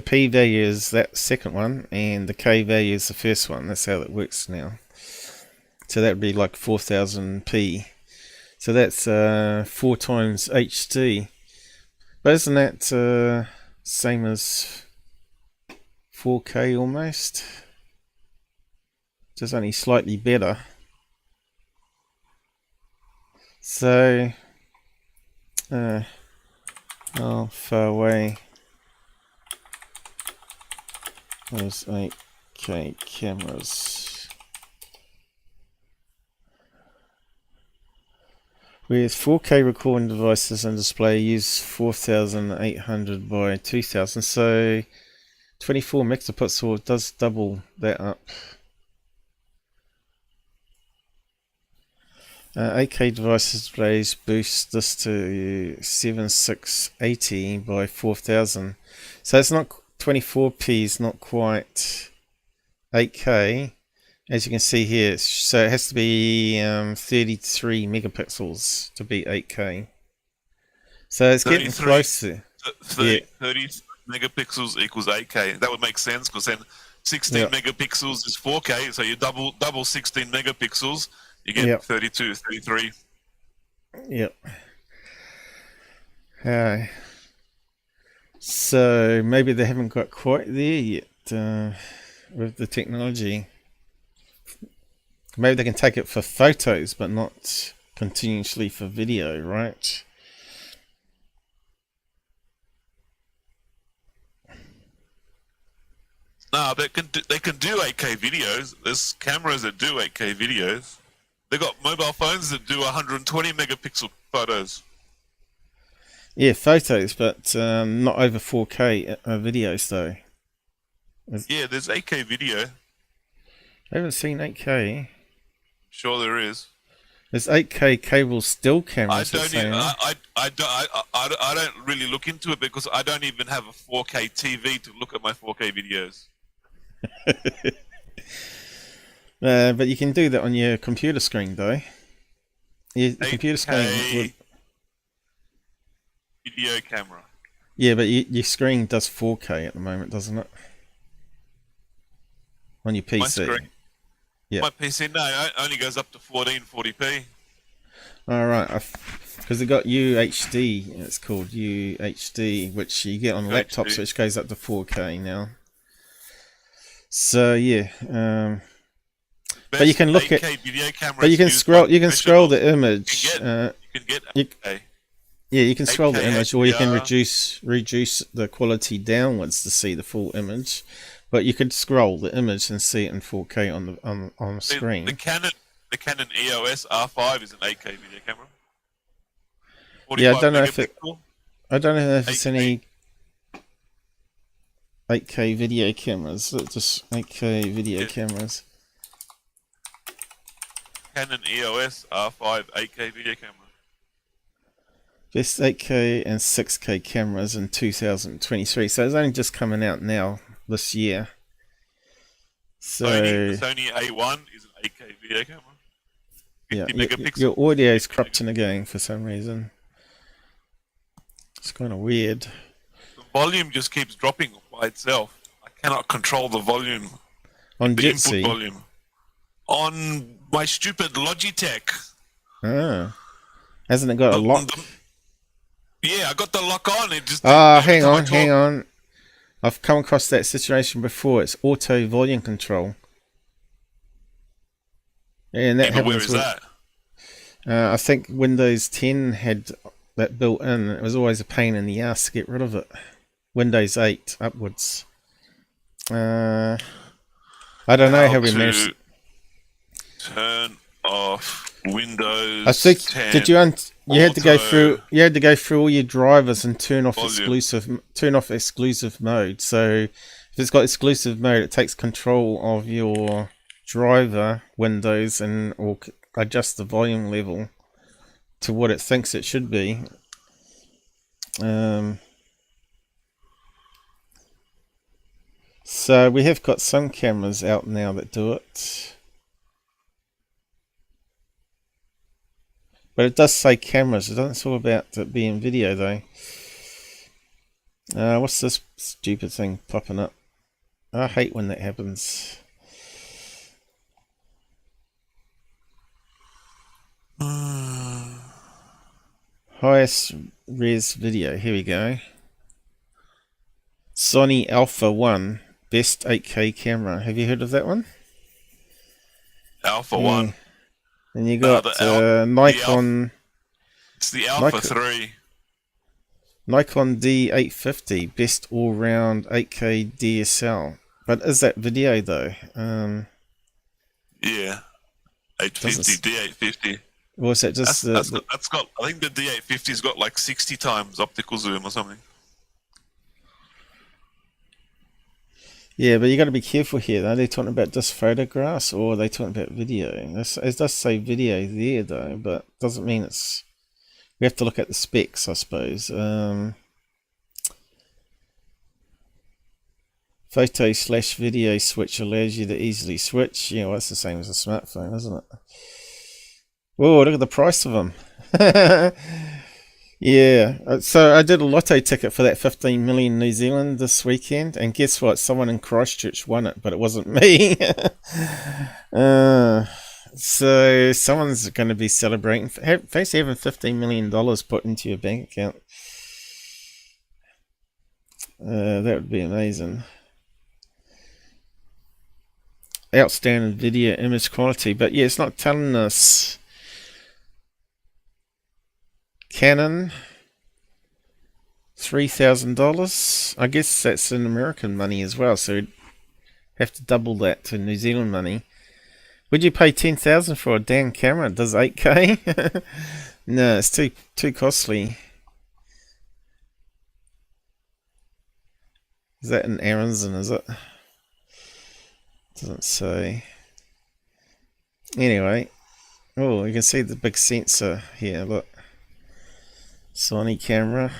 P value is that second one, and the K value is the first one. That's how it works now. So that would be like 4000p. So that's 4 times HD. But isn't that same as 4K almost? Just only slightly better. So, how far away those 8K cameras? With 4K recording devices and display use 4800 by 2000, so 24 megapixel does double that up. 8K devices displays boost this to 7680 by 4000, so it's not 24p is not quite 8K. As you can see here, so it has to be 33 megapixels to be 8K. So it's getting closer. 30 megapixels equals 8K. That would make sense because then 16 megapixels is 4K. So you double 16 megapixels, you get 32, 33. Yep. So maybe they haven't got quite there yet with the technology. Maybe they can take it for photos, but not continuously for video, right? No, they can do 8K videos. There's cameras that do 8K videos. They got mobile phones that do 120 megapixel photos. Yeah, photos, but not over 4K videos though. Yeah, there's 8K video. I haven't seen 8K. Sure, there is. There's 8K cable still cameras. I don't really look into it because I don't even have a 4K TV to look at my 4K videos. But you can do that on your computer screen, though. Your computer screen would... video camera. Yeah, but your screen does 4K at the moment, doesn't it? On your PC. My screen. Yeah. My PC, no, it only goes up to 1440p. Alright, because they got UHD, it's called UHD, which you get on laptops, which goes up to 4K now. So yeah, but you can look at, but you can scroll the image. You can scroll the image, or you can reduce the quality downwards to see the full image. But you could scroll the image and see it in 4K on the screen. The Canon EOS R5 is an 8K video camera. Yeah, I don't know if it's any 8K video cameras. It's just 8K video cameras. Canon EOS R5 8K video camera. Just 8K and 6K cameras in 2023. So it's only just coming out now. This year. So the Sony A1 is an 8K video camera. 50 megapixel. Your audio is corrupting again for some reason. It's kind of weird. The volume just keeps dropping by itself. I cannot control the volume. On the Jitsi? input volume. On my stupid Logitech. Ah. Hasn't it got a lock? Yeah, I got the lock on. It just. Hang on. I've come across that situation before. It's auto volume control. And that happens. Where is that? I think Windows 10 had that built in. It was always a pain in the ass to get rid of it. Windows 8 upwards. I don't know how we managed. Turn off Windows. I think 10 you had to go through all your drivers and turn off exclusive mode. So if it's got exclusive mode, it takes control of your driver windows and or adjust the volume level to what it thinks it should be. So we have got some cameras out now that do it. But it does say cameras. It doesn't talk about it being video though. What's this stupid thing popping up? I hate when that happens. Highest res video. Here we go. Sony Alpha 1 best 8K camera. Have you heard of that one? Alpha 1. And you got Nikon. It's the Alpha 3. Nikon D850 best all-round 8K DSL. But is that video though? Yeah, 850 D850. Or is that just that's got? I think the D850's got like 60 times optical zoom or something. Yeah, but you got to be careful here. Are they talking about just photographs or are they talking about video? It does say video there though, but doesn't mean it's. We have to look at the specs, I suppose. Photo/video switch allows you to easily switch. Yeah, well, that's the same as a smartphone, isn't it? Whoa, look at the price of them. Yeah, so I did a lotto ticket for that 15 million New Zealand this weekend, and guess what? Someone in Christchurch won it, but it wasn't me. So someone's going to be celebrating. Thanks for having $15 million put into your bank account. That would be amazing. Outstanding video image quality, but yeah, it's not telling us. Canon, $3,000. I guess that's in American money as well. So Have to double that to New Zealand money. Would you pay 10,000 for a damn camera? It does 8K? No, it's too costly. Is that in Aronson, is it? Doesn't say. Anyway. Oh, you can see the big sensor here, look. Sony camera.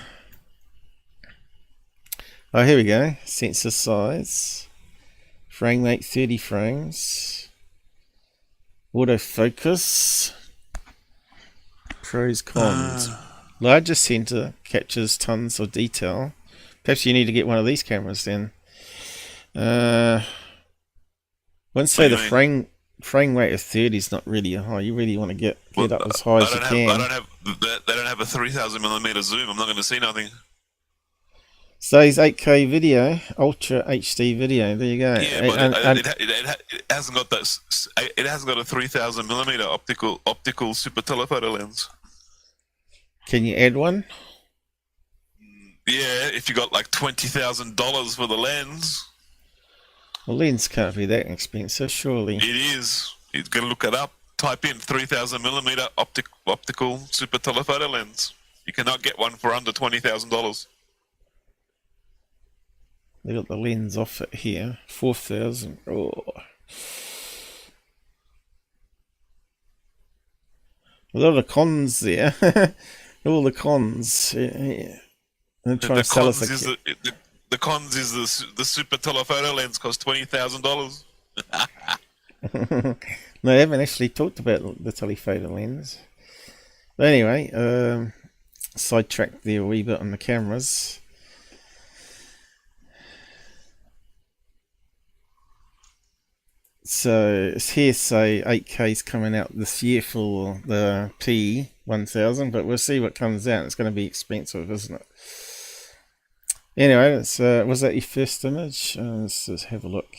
Oh, here we go. Sensor size. Frame rate 30 frames. Autofocus. Pros, cons. Larger center captures tons of detail. Perhaps you need to get one of these cameras then. Wouldn't say the frame rate of 30 is not really high. You really want to get up as high as you can. They don't have a 3000mm zoom. I'm not going to see nothing. Says 8K video, Ultra HD video. There you go. Yeah, but it hasn't got that. It hasn't got a 3000mm optical super telephoto lens. Can you add one? Yeah, if you got like $20,000 for the lens. Well, lens can't be that expensive, surely. It is. You're gonna look it up. Type in 3000mm optical super telephoto lens. You cannot get one for under $20,000. They got the lens off it here. 4,000. Oh. A lot of cons there. All the cons. Yeah. The cons is the super telephoto lens costs $20,000. No, I haven't actually talked about the telephoto lens. But anyway, sidetracked there a wee bit on the cameras. So it's here say 8K's coming out this year for the P1000, but we'll see what comes out. It's going to be expensive, isn't it? Anyway, was that your first image? Let's just have a look.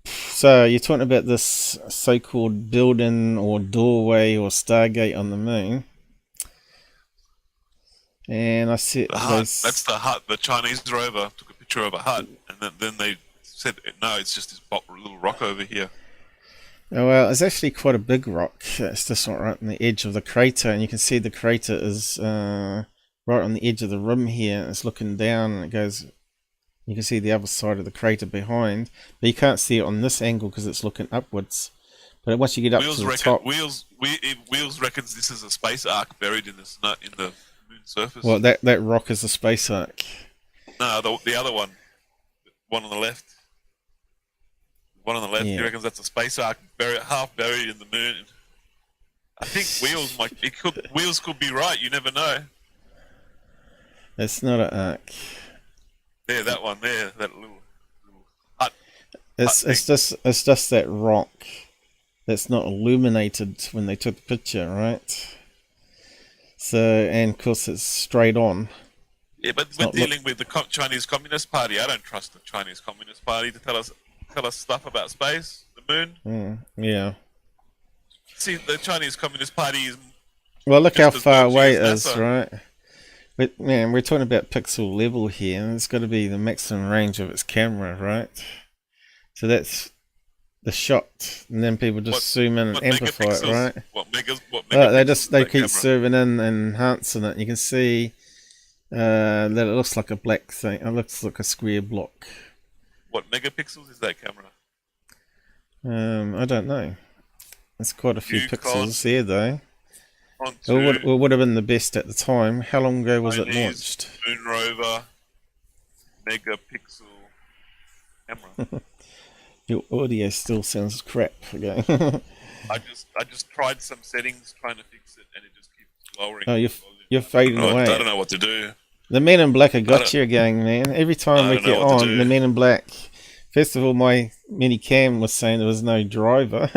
So you're talking about this so-called building or doorway or stargate on the moon. And I see the hut. That's the hut. The Chinese rover took a picture of a hut, and then they said, no, it's just this little rock over here. Oh, well, it's actually quite a big rock. It's just right on the edge of the crater, and you can see the crater is right on the edge of the rim here. It's looking down, and it goes. You can see the other side of the crater behind, but you can't see it on this angle because it's looking upwards. But once you get up to the top, Wheels reckons this is a space ark buried in this nut in the moon surface. Well, that rock is a space ark. No, the other one, one on the left. One on the left, Yeah. He reckons that's a space ark half buried in the moon. I think Wheels could be right. You never know. It's not an ark. There, that one there, that little hut. It's just that rock that's not illuminated when they took the picture, right? So, and of course it's straight on. Yeah, but we're dealing with the Chinese Communist Party. I don't trust the Chinese Communist Party to tell us stuff about space, the moon. Yeah. See, the Chinese Communist Party is. Well, look how just as far dodgy away it as is, NASA. right? But man, we're talking about pixel level here, and it's got to be the maximum range of its camera, right? So that's the shot, and then people just zoom in and amplify it, right? What they keep zooming in and enhancing it. You can see that it looks like a black thing. It looks like a square block. What megapixels is that camera? I don't know. There's quite a few pixels there, though. It would have been the best at the time. How long ago was it Chinese launched? Moon rover, megapixel camera. Your audio still sounds crap again. I just tried some settings trying to fix it, and it just keeps lowering. Oh, you're fading away. I don't know what to do. The Men in Black have got you again, man. Every time we get on, the Men in Black. First of all, my mini cam was saying there was no driver,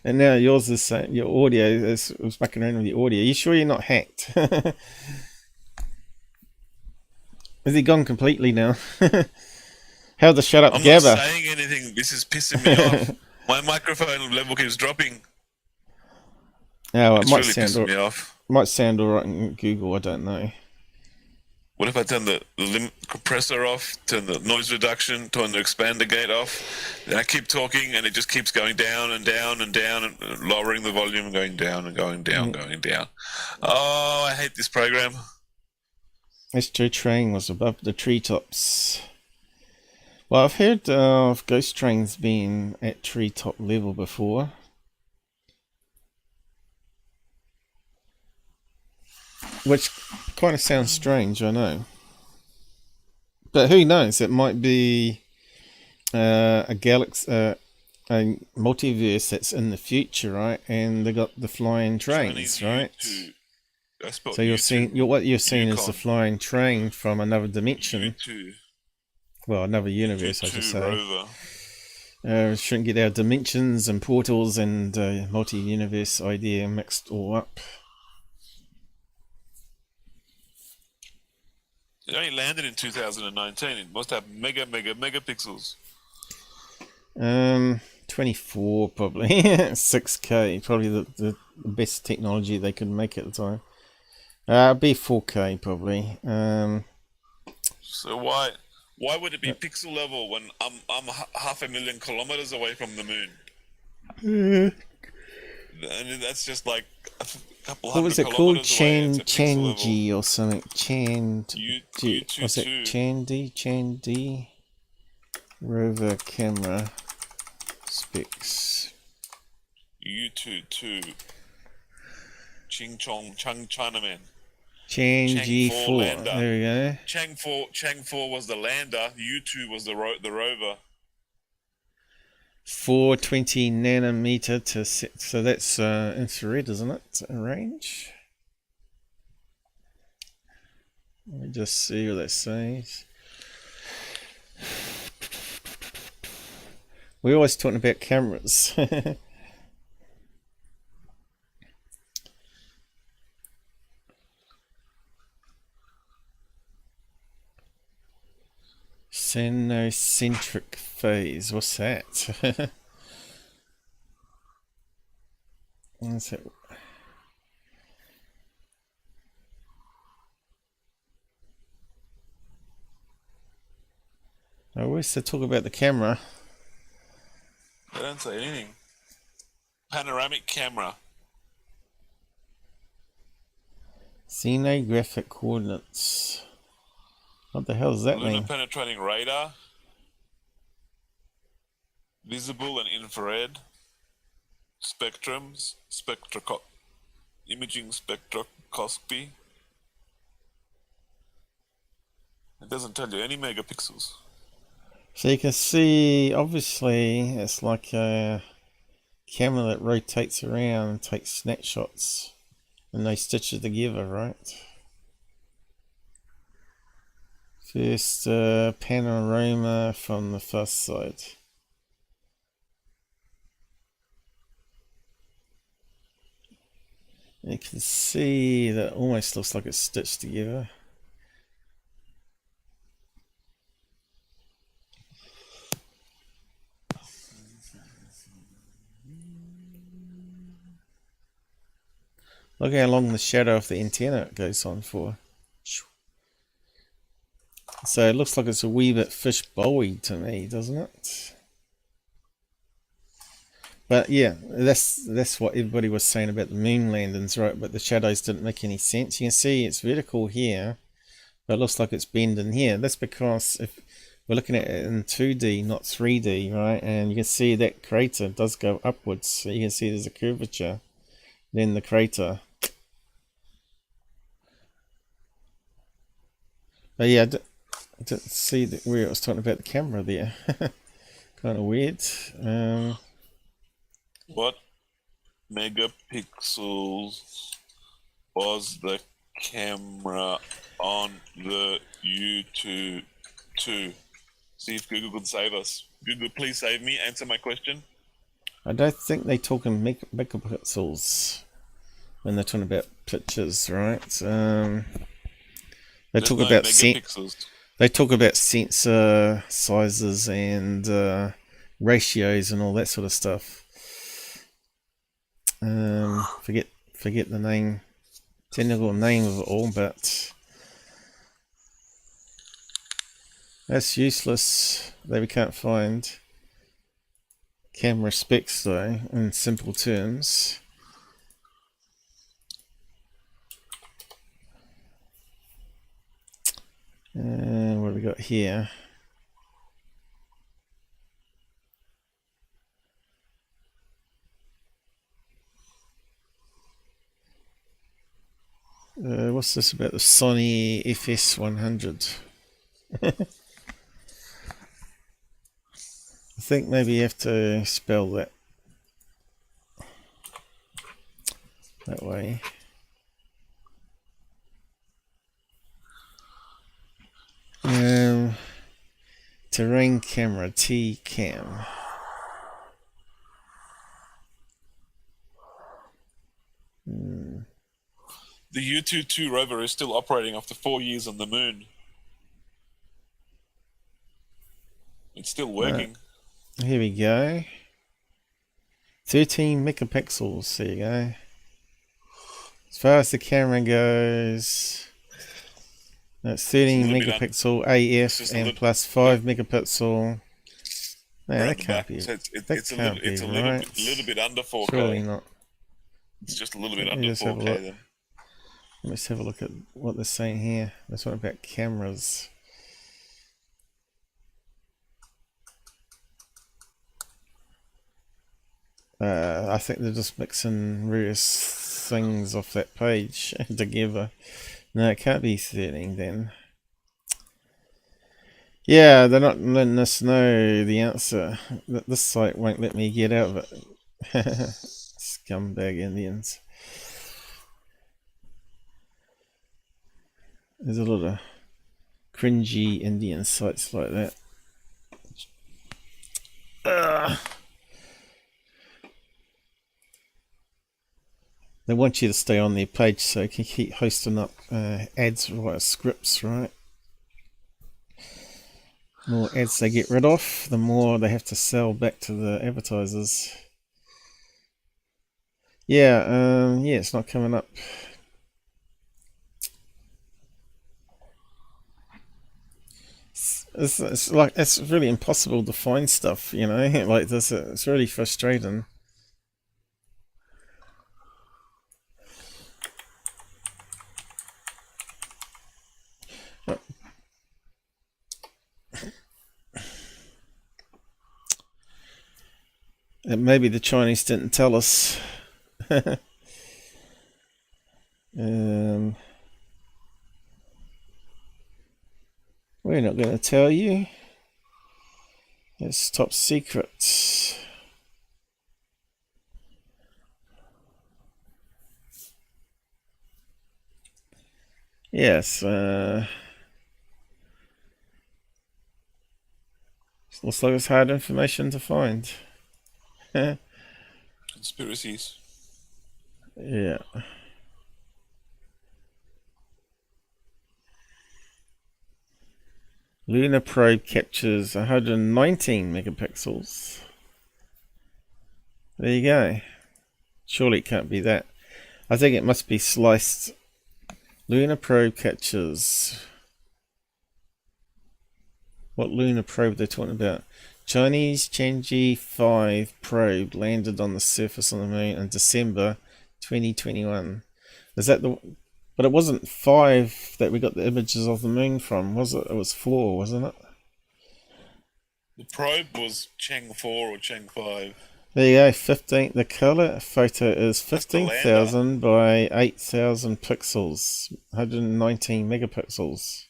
and now yours is saying your audio is fucking around with the audio. Are you sure you're not hacked? Has he gone completely now? How to shut up, I'm Gabber? not saying anything. This is pissing me off. My microphone level keeps dropping. Oh, it It's might really sound pissing me off. Might sound alright in Google. I don't know. What if I turn the compressor off, turn the noise reduction, turn the expander gate off, then I keep talking and it just keeps going down and down and down and lowering the volume and going down and going down, going down. Oh, I hate this program. S2 train was above the treetops. Well, I've heard of ghost trains being at treetop level before. Which kind of sounds strange, I know. But who knows? It might be a galaxy, a multiverse that's in the future, right? And they got the flying trains, right? So you're seeing, what you're seeing is the flying train from another dimension. Well, another universe, I should say. Shouldn't get our dimensions and portals and multi-universe idea mixed all up. It only landed in 2019. It must have mega pixels. 24 probably. 6K, probably the best technology they could make at the time. Be 4K probably. So why would it be pixel level when I'm 500,000 kilometers away from the moon? And that's just like a couple what was it called? Chang-e or something? Was it Chang-e? Rover camera specs. U22. Chinaman. Chang-e 4. There we go. Chang 4 was the lander. U2 was the rover. 420 nanometer to set, so that's infrared, isn't it? Range. Let me just see what that says. We're always talking about cameras. Cenocentric phase, what's that? What's that? I always talk about the camera. They don't say anything. Panoramic camera. Xenographic coordinates. What the hell does that mean? Lunar penetrating radar. Visible and infrared. Spectrums. Imaging spectroscopy. It doesn't tell you any megapixels. So you can see, obviously, it's like a camera that rotates around and takes snapshots and they stitch it together, right? First panorama from the first side. You can see that it almost looks like it's stitched together. Look how long the shadow of the antenna goes on for. So it looks like it's a wee bit fish bowy to me, doesn't it? But yeah, that's what everybody was saying about the moon landings, right? But the shadows didn't make any sense. You can see it's vertical here, but it looks like it's bending here. That's because if we're looking at it in 2D, not 3D, right? And you can see that crater does go upwards. So you can see there's a curvature. Then the crater. But yeah, I didn't see where it was talking about the camera there. Kind of weird. What megapixels was the camera on the U22? See if Google can save us. Google, please save me. Answer my question. I don't think they're talking megapixels when they're talking about pictures, right? They talk about they talk about sensor sizes and ratios and all that sort of stuff. Forget the name, technical name of it all, but That's useless that we can't find camera specs though, in simple terms. And what have we got here? What's this about the Sony FS100? I think maybe you have to spell that way. Terrain camera, T-cam. The U-22 rover is still operating after 4 years on the moon. It's still working. Here we go. 13 megapixels. There you go. As far as the camera goes, that's 13 megapixel AF and plus 5 megapixel. No, that can't be. So it's a right. little bit under 4K. Surely not. It's just a little bit under 4K then. Let's have a look at what they're saying here. That's one about cameras. I think they're just mixing various things off that page together. No, it can't be 13 then. Yeah, they're not letting us know the answer. This site won't let me get out of it. Scumbag Indians. There's a lot of cringy Indian sites like that. They want you to stay on their page so you can keep hosting up ads via scripts, right? The more ads they get rid of, the more they have to sell back to the advertisers. Yeah, yeah, it's not coming up. It's like it's really impossible to find stuff, you know, like this. It's really frustrating. Maybe the Chinese didn't tell us. We're not going to tell you. It's top secret. Yes. Looks like it's hard information to find. Conspiracies. Yeah. Lunar probe captures 119 megapixels. There you go. Surely it can't be that. I think it must be sliced. Lunar probe captures. What lunar probe they're talking about? Chinese Chang-e 5 probe landed on the surface of the moon in December 2021. Is that the... But it wasn't 5 that we got the images of the moon from, was it? It was 4, wasn't it? The probe was Chang 4 or Chang 5. There you go, 15. The color photo is 15,000 by 8,000 pixels, 119 megapixels.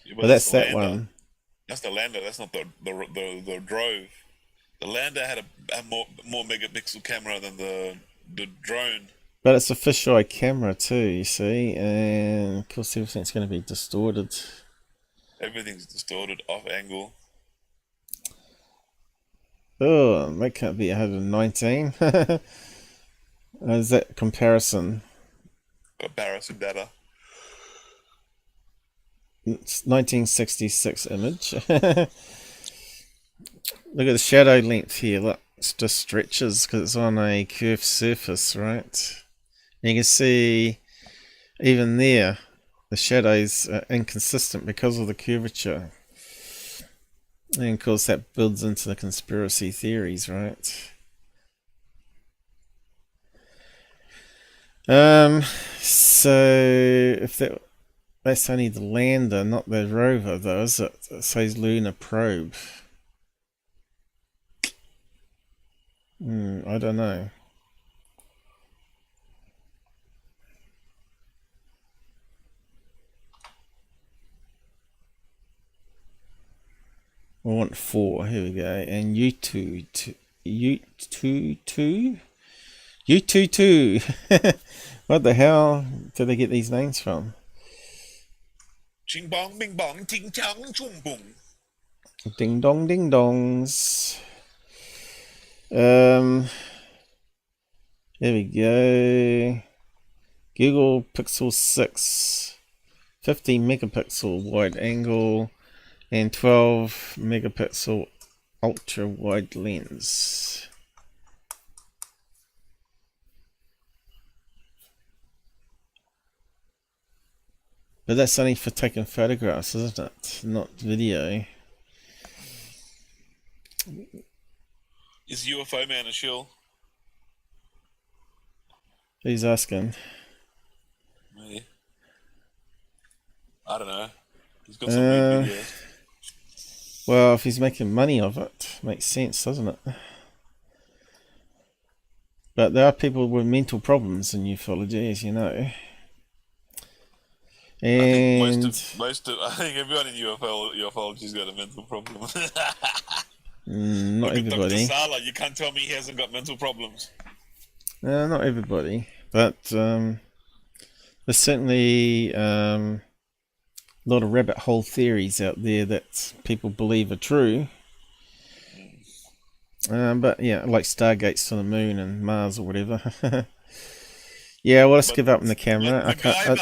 Yeah, but that's that lander. one. That's the lander. That's not the drone. The lander had a more megapixel camera than the drone. But it's a fisheye camera too, you see, and of course everything's going to be distorted. Everything's distorted, off angle. Oh, that can't be 119. Is that comparison? Comparison data. It's 1966 image. Look at the shadow length here. Look, it just stretches because it's on a curved surface, right? And you can see even there the shadows are inconsistent because of the curvature. And of course that builds into the conspiracy theories, right? So if that's only the lander, not the rover though, is it? It says lunar probe. I don't know. I want 4. Here we go. And U22. What the hell did they get these names from? Ching bong, bing bong, ting chong, chung bong. Ding dong, ding dongs. There we go. Google Pixel 6, 15 megapixel wide angle, and 12 megapixel ultra wide lens. But that's only for taking photographs, isn't it? Not video. Is UFO man a shill? Who's asking? Me. I don't know. He's got some weird videos. Well, if he's making money of it, makes sense, doesn't it? But there are people with mental problems in ufology, as you know. And I think everyone in ufology's got a mental problem. Not Look at everybody. Dr. Sala, you can't tell me he hasn't got mental problems. Not everybody, but there's certainly a lot of rabbit hole theories out there that people believe are true. But yeah, like stargates to the moon and Mars or whatever. Yeah, well, let's give up on the camera. MacGyver,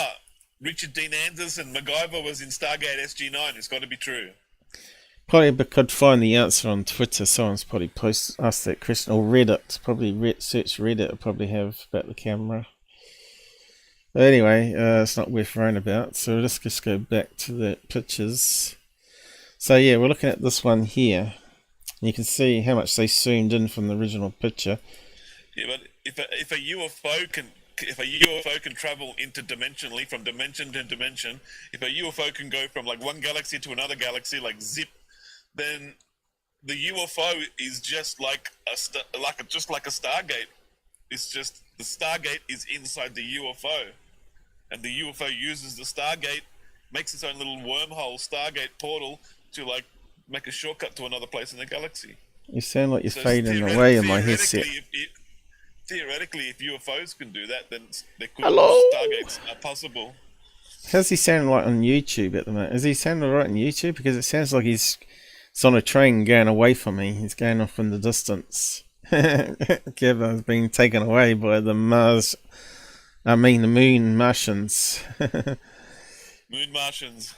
Richard Dean Anderson, MacGyver was in Stargate SG-9. It's got to be true. Probably could find the answer on Twitter. Someone's probably asked that question, or Reddit. Probably search Reddit. Will probably have about the camera. But anyway, it's not worth worrying about. So let's just go back to the pictures. So yeah, we're looking at this one here. You can see how much they zoomed in from the original picture. Yeah, but if a UFO can travel interdimensionally from dimension to dimension, if a UFO can go from like one galaxy to another galaxy like zip, then the UFO is just like a Stargate. It's just the Stargate is inside the UFO, and the UFO uses the Stargate, makes its own little wormhole Stargate portal to like make a shortcut to another place in the galaxy. You sound like you're fading away in my headset. Theoretically, if UFOs can do that, then there could Stargates are possible. How's he sounding like on YouTube at the moment? Is he sounding right on YouTube? Because it sounds like he's on a train going away from me. He's going off in the distance. Gabber's being taken away by the Moon Martians. Moon Martians.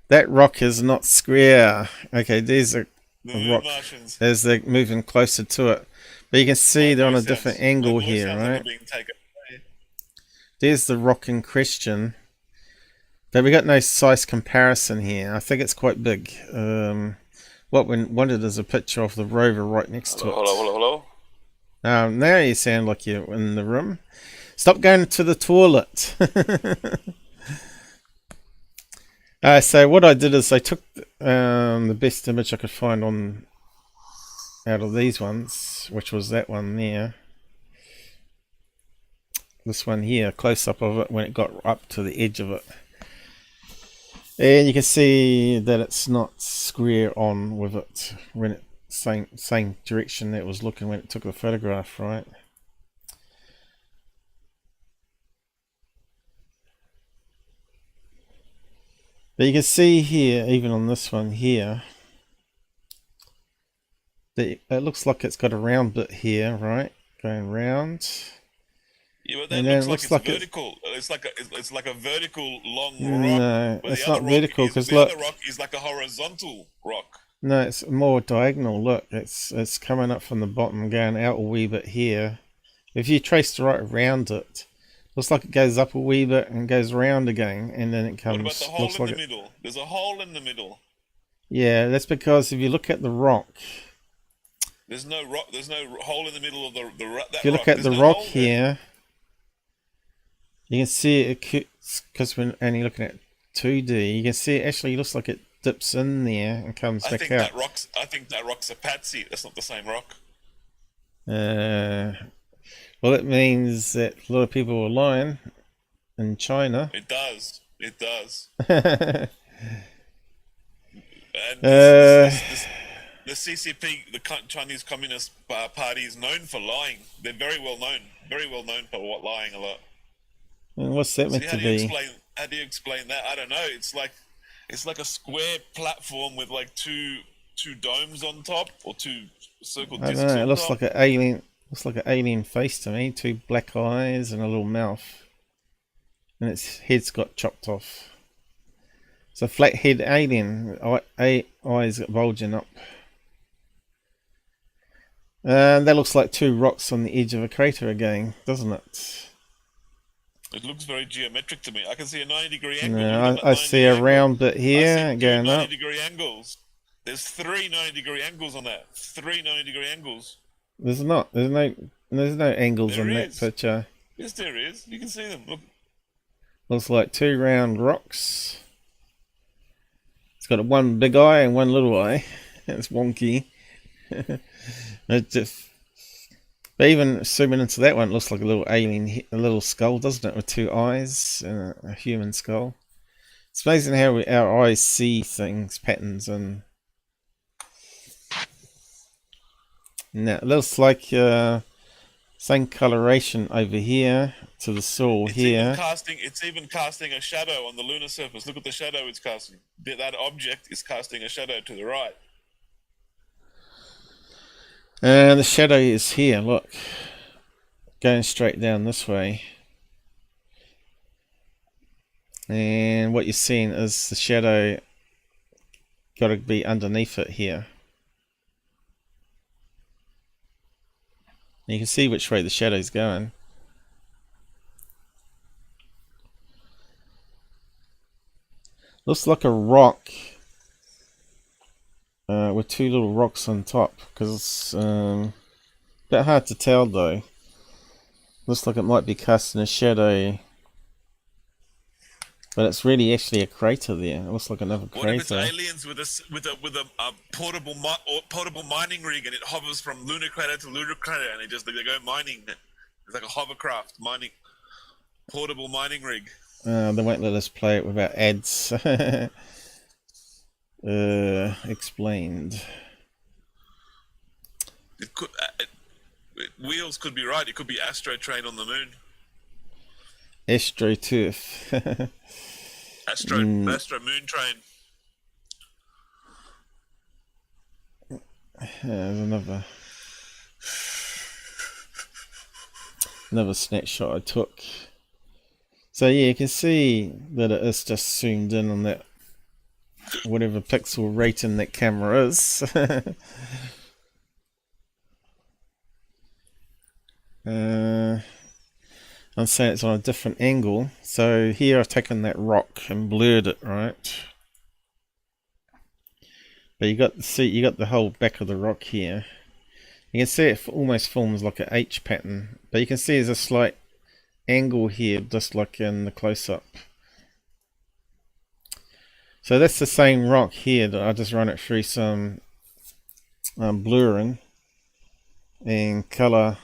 That rock is not square. Okay, there's a rock Martians. as they're moving closer to it. But you can see they're on a different angle here, right? There's the rock in question. But we got no size comparison here. I think it's quite big. What we wanted is a picture of the rover right next to it. Hello. Now you sound like you're in the room. Stop going to the toilet. So what I did is I took the best image I could find out of these ones, which was that one there. This one here, close up of it when it got up to the edge of it. And you can see that it's not square on with it when it same direction that it was looking when it took the photograph, right? But you can see here, even on this one here, that it looks like it's got a round bit here, right? Going round. Yeah, but that looks like it's vertical. It's like a vertical long rock. No, it's not vertical because the look. other rock is like a horizontal rock. No, it's more diagonal. Look, it's coming up from the bottom, going out a wee bit here. If you trace right around it, looks like it goes up a wee bit and goes round again, and then it comes. What about the hole in the middle? There's a hole in the middle. Yeah, that's because if you look at the rock, There's no rock. There's no hole in the middle of that if you look rock. at the There's no rock hole there. here, you can see it, because we're only looking at 2D, you can see it actually looks like it dips in there and comes back out. I think that rock's a patsy. That's not the same rock. Well, it means that a lot of people are lying in China. It does. It does. And the CCP, the Chinese Communist Party, is known for lying. They're very well known for lying a lot. And what's that meant to be? How do you explain that? I don't know. It's like a square platform with like two domes on top, or two circle discs. I don't know. It looks like an alien. Looks like an alien face to me. 2 black eyes and a little mouth, and its head's got chopped off. It's a flathead alien. Eyes bulging up. And that looks like 2 rocks on the edge of a crater again, doesn't it? It looks very geometric to me. I can see a 90-degree angle. No, I see a round bit here going up. 90-degree angles. There's 3 90-degree angles on that. 3 90-degree angles. There's not. There's no angles on that picture. Yes, there is. You can see them. Look. Looks like 2 round rocks. It's got 1 big eye and 1 little eye. It's wonky. But even zooming into that one, it looks like a little alien, a little skull, doesn't it? With 2 eyes and a human skull. It's amazing how our eyes see things, patterns, and now it looks like same coloration over here to the soul here. It's even casting a shadow on the lunar surface. Look at the shadow it's casting. That object is casting a shadow to the right. And the shadow is here, look. Going straight down this way. And what you're seeing is the shadow got to be underneath it here. You can see which way the shadow's going. Looks like a rock with 2 little rocks on top, because it's a bit hard to tell though. Looks like it might be casting a shadow, but it's really actually a crater there. It looks like another crater. What if it's aliens with a portable mining rig, and it hovers from lunar crater to lunar crater, and they go mining? It's like a hovercraft mining, portable mining rig. They won't let us play it without ads. Explained. It could, Wheels could be right. It could be Astro Train on the moon. AstroTurf. Astro Moon Train. There's another snapshot I took. So yeah, you can see that it is just zoomed in on that whatever pixel rating that camera is. I'm saying it's on a different angle. So here I've taken that rock and blurred it, right? But you got the whole back of the rock here. You can see it almost forms like an H pattern, but you can see there's a slight angle here, just like in the close-up. So that's the same rock here that I just run it through some blurring and color,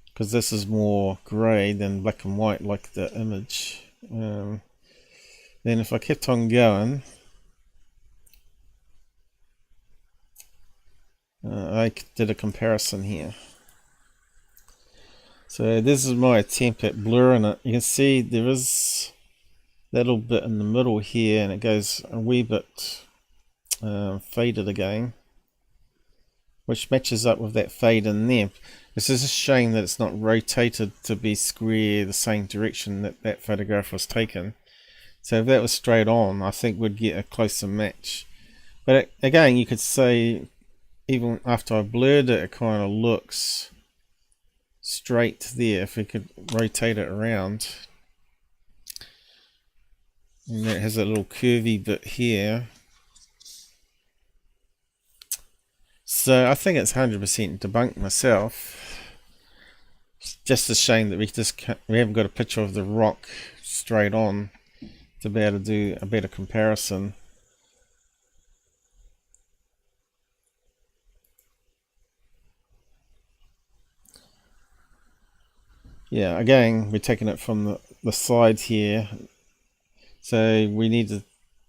because this is more grey than black and white like the image. Then if I kept on going, I did a comparison here. So this is my attempt at blurring it. You can see there is that little bit in the middle here, and it goes a wee bit faded again, which matches up with that fade in there. It's just a shame that it's not rotated to be square the same direction that that photograph was taken. So if that was straight on, I think we'd get a closer match. But again, you could say even after I blurred it, it kind of looks straight there. If we could rotate it around, and it has a little curvy bit here. So I think it's 100% debunked myself. It's just a shame that we haven't got a picture of the rock straight on to be able to do a better comparison. Yeah, again, we're taking it from the side here, so we need to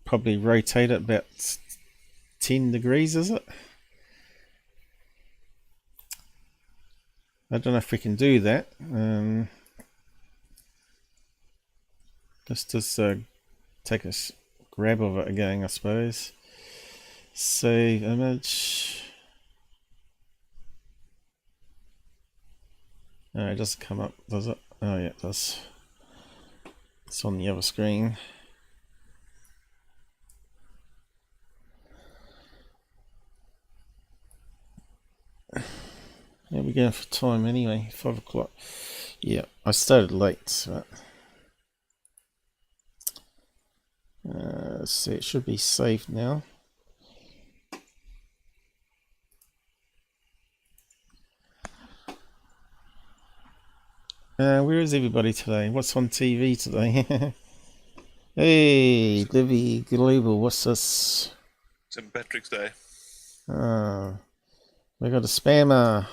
probably rotate it about 10 degrees, is it? I don't know if we can do that. Let's just take a grab of it again, I suppose. Save image. No, it doesn't come up, does it? Oh yeah, it does. It's on the other screen. Yeah, we're going for time anyway, 5 o'clock. Yeah, I started late, but let's see, it should be saved now. Where is everybody today? What's on TV today? Hey, Livy Global, what's this? St. Patrick's Day. We got a spammer.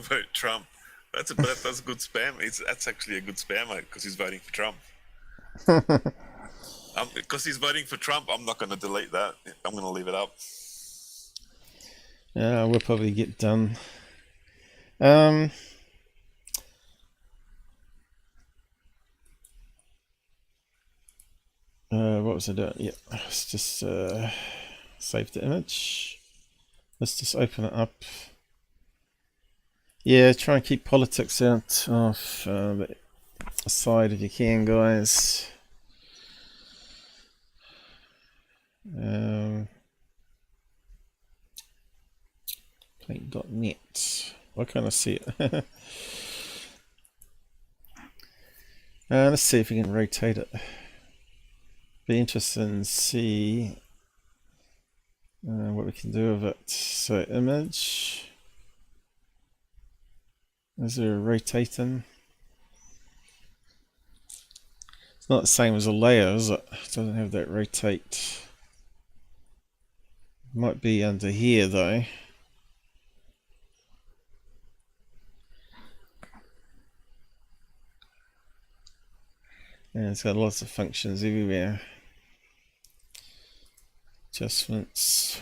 Vote Trump. That's a good spam. That's actually a good spammer because he's voting for Trump. Because he's voting for Trump, I'm not going to delete that. I'm going to leave it up. Yeah, we'll probably get done. What was I doing? Yeah, let's just save the image. Let's just open it up. Yeah, try and keep politics out of the side if you can, guys. Plate.net. Why can't I see it? Let's see if we can rotate it. Be interesting to see what we can do with it. So image. Is there a rotating? It's not the same as a layer, is it? It doesn't have that rotate. Might be under here though. And it's got lots of functions everywhere. Adjustments.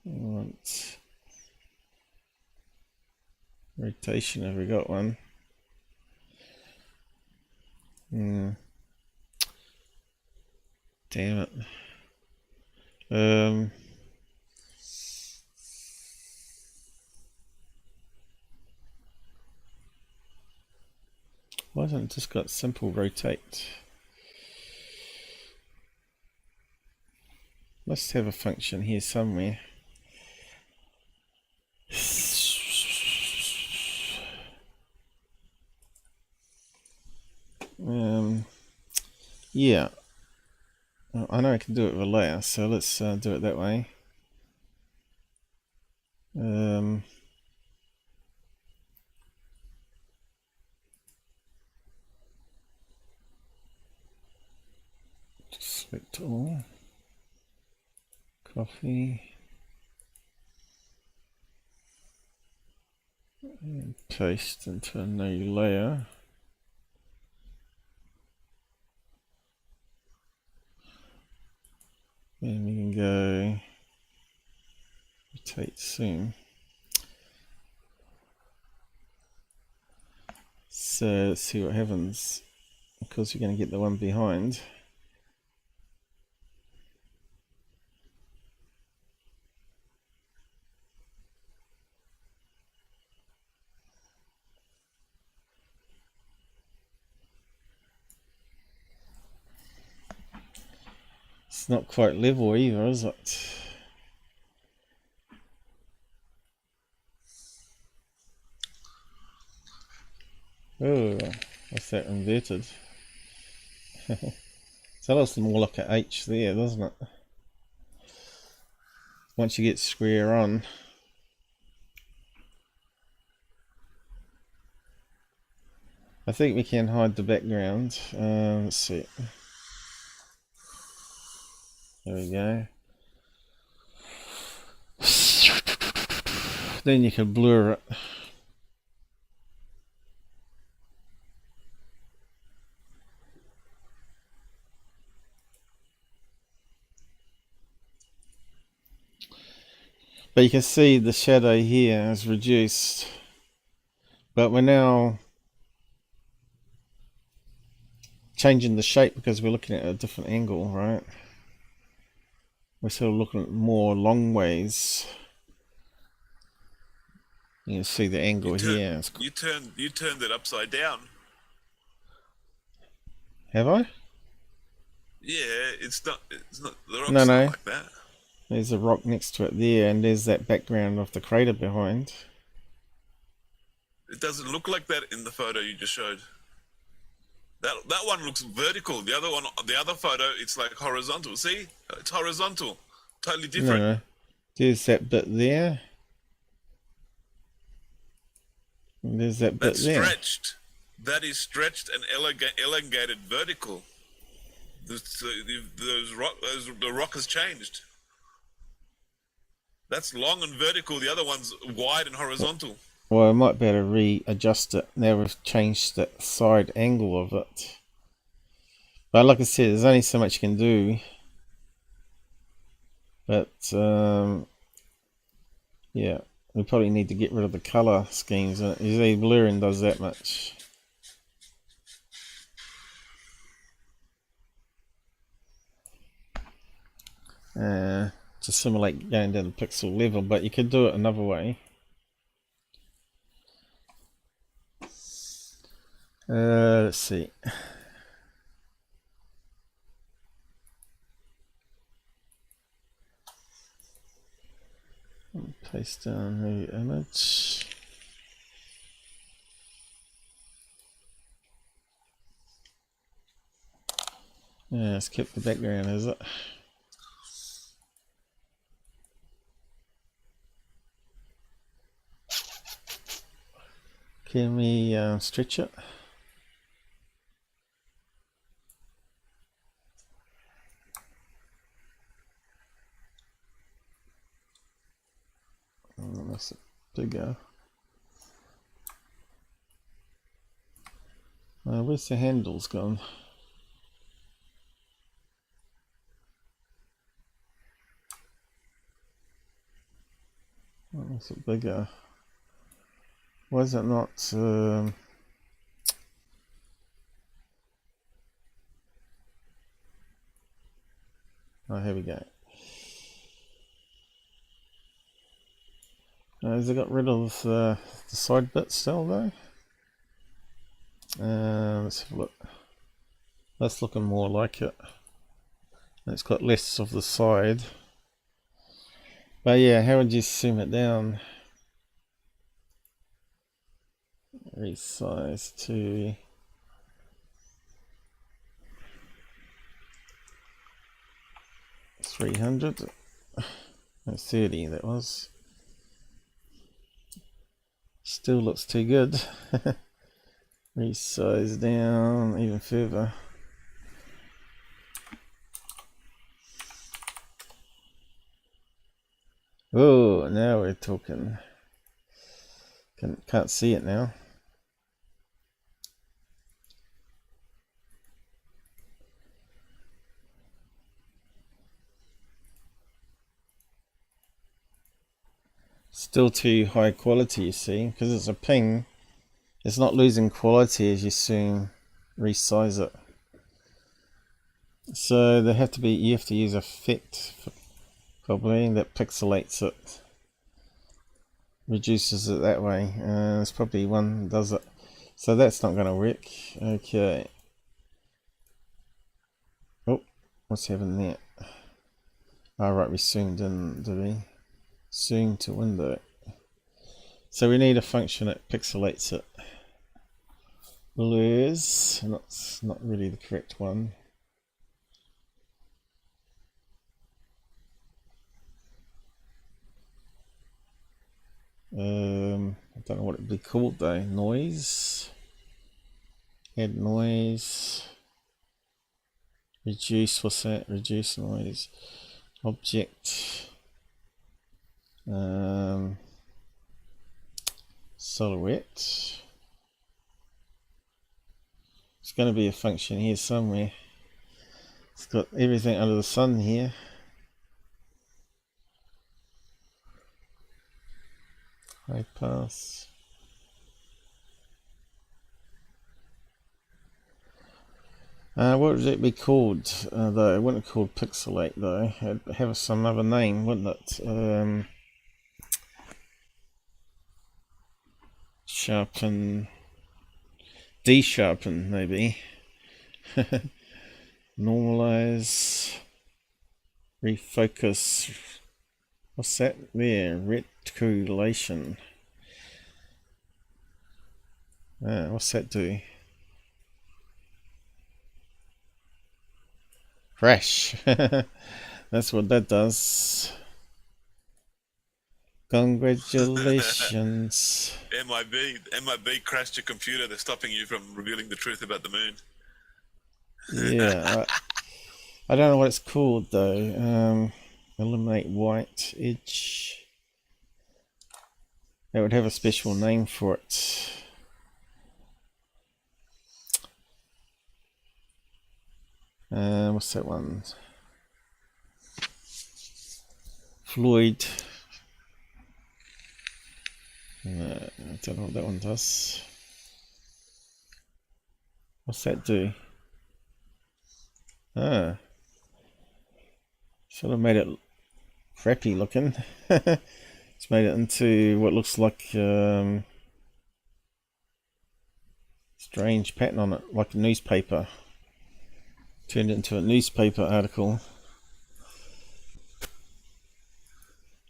Want rotation, have we got one? Damn it. Why hasn't it just got simple rotate? Must have a function here somewhere. Yeah, I know I can do it with a layer, so let's do it that way. Select all, copy, and paste into a new layer. Then we can go rotate zoom. So let's see what happens. Of course, you're going to get the one behind. It's not quite level either, is it? Oh, What's that inverted? So that looks more like an H there, doesn't it? Once you get square on. I think we can hide the background. Let's see. There we go. Then you can blur it. But you can see the shadow here is reduced. But we're now changing the shape because we're looking at a different angle, right? We're sort of looking at more long ways. You can see the angle here. You turned it upside down. Have I? Yeah, it's not the rock's No. not like that. There's a rock next to it there, and there's that background of the crater behind. It doesn't look like that in the photo you just showed. That one looks vertical. The other one, the other photo, it's like horizontal. See, it's horizontal, totally different. No. There's that bit there. And there's that bit That's there. stretched. That is stretched and elongated vertical. The rock has changed. That's long and vertical. The other one's wide and horizontal. Well, I might be able to readjust it. Now we've changed the side angle of it. But like I said, there's only so much you can do. But, yeah, we probably need to get rid of the colour schemes. Usually blurring does that much. To simulate going down the pixel level, but you could do it another way. Let's see. Paste down the image. Yeah, let's keep the background, is it? Can we stretch it? Oh, that's bigger. Where's the handles gone? Oh, that's bigger. Why is it not? Oh, here we go. Has it got rid of the side bit still though? Let's have a look. That's looking more like it. It's got less of the side. But yeah, how would you zoom it down? Resize to 300. No, 30 that was. Still looks too good. Resize down even further. Oh, now we're talking. Can't see it now. Still too high quality, you see, because it's a ping. It's not losing quality as you soon resize it. So they have to be. You have to use effect probably that pixelates it, reduces it that way. There's probably one that does it. So that's not going to work. Okay. Oh, what's happening there? Oh, right, we zoomed in, did we? Zoom to window. So we need a function that pixelates it. blurs, and that's not really the correct one. I don't know what it'd be called though. Noise. Add noise. Reduce, what's that? Reduce noise. Object. Silhouette. It's going to be a function here somewhere. It's got everything under the sun here. High pass. What would it be called though? It wouldn't be called pixelate though. It'd have some other name, wouldn't it? Sharpen, de-sharpen maybe. Normalize, refocus. What's that there? Reticulation. What's that do? Crash. That's what that does. Congratulations. MIB crashed your computer. They're stopping you from revealing the truth about the moon. Yeah. I don't know what it's called though. Eliminate white edge. It would have a special name for it. What's that one? Fluid. I don't know what that one does. What's that do? Sort of made it crappy looking. It's made it into what looks like strange pattern on it, like a newspaper. Turned it into a newspaper article.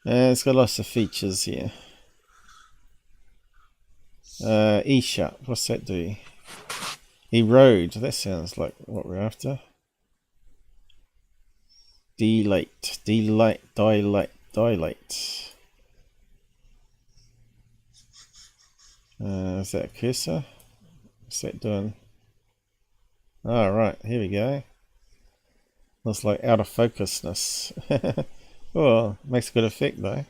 It's got lots of features here. E sharp, what's that do? Erode, that sounds like what we're after. Dilate. Is that a cursor? What's that doing? Right, here we go. Looks like out of focusness. Well, makes a good effect though.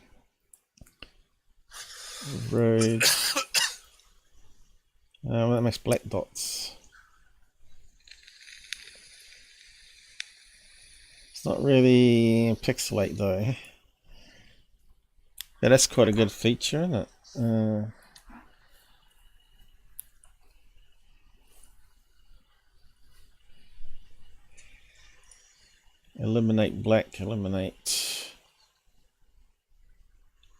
Road. Well, that makes black dots. It's not really pixelate though. Yeah, that's quite a good feature, isn't it? Eliminate black, eliminate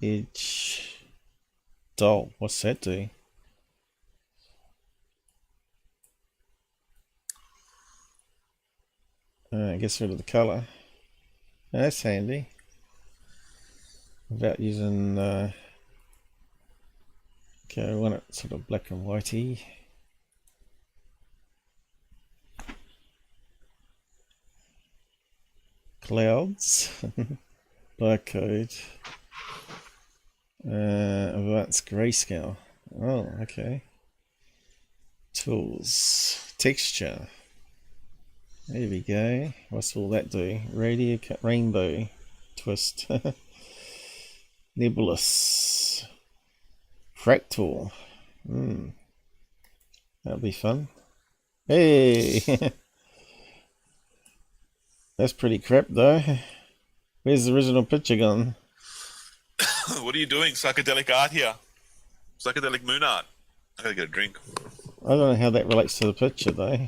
edge, dull. What's that do? Gets rid of the color. That's handy. Without using okay, I want it sort of black and whitey. Clouds. Barcode. Advanced grayscale. Oh, okay. Tools. Texture. There we go. What's all that do? Radio rainbow twist. Nebulous. Fractal. That'll be fun. Hey! That's pretty crap though. Where's the original picture gone? What are you doing? Psychedelic art here. Psychedelic moon art. I gotta get a drink. I don't know how that relates to the picture though.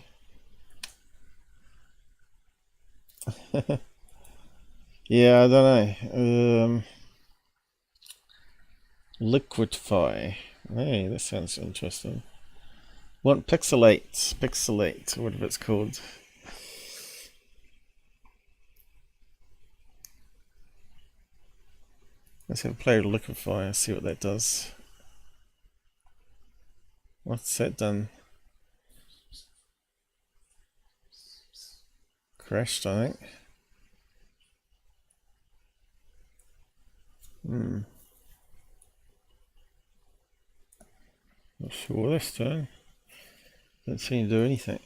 Yeah, I don't know. Liquidify. Hey, that sounds interesting. Want pixelate, whatever it's called. Let's have a play with liquefy and see what that does. What's that done? crashed, I think. Not sure this time. Don't seem to do anything.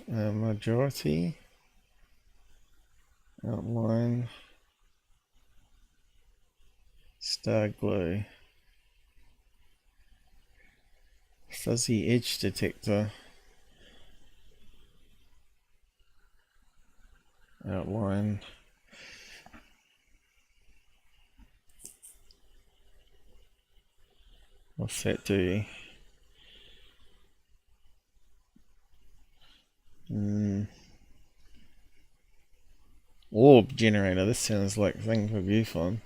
Majority. Outline. Star glow. Fuzzy edge detector. Outline. What's that do? Orb generator. This sounds like a thing for UFO.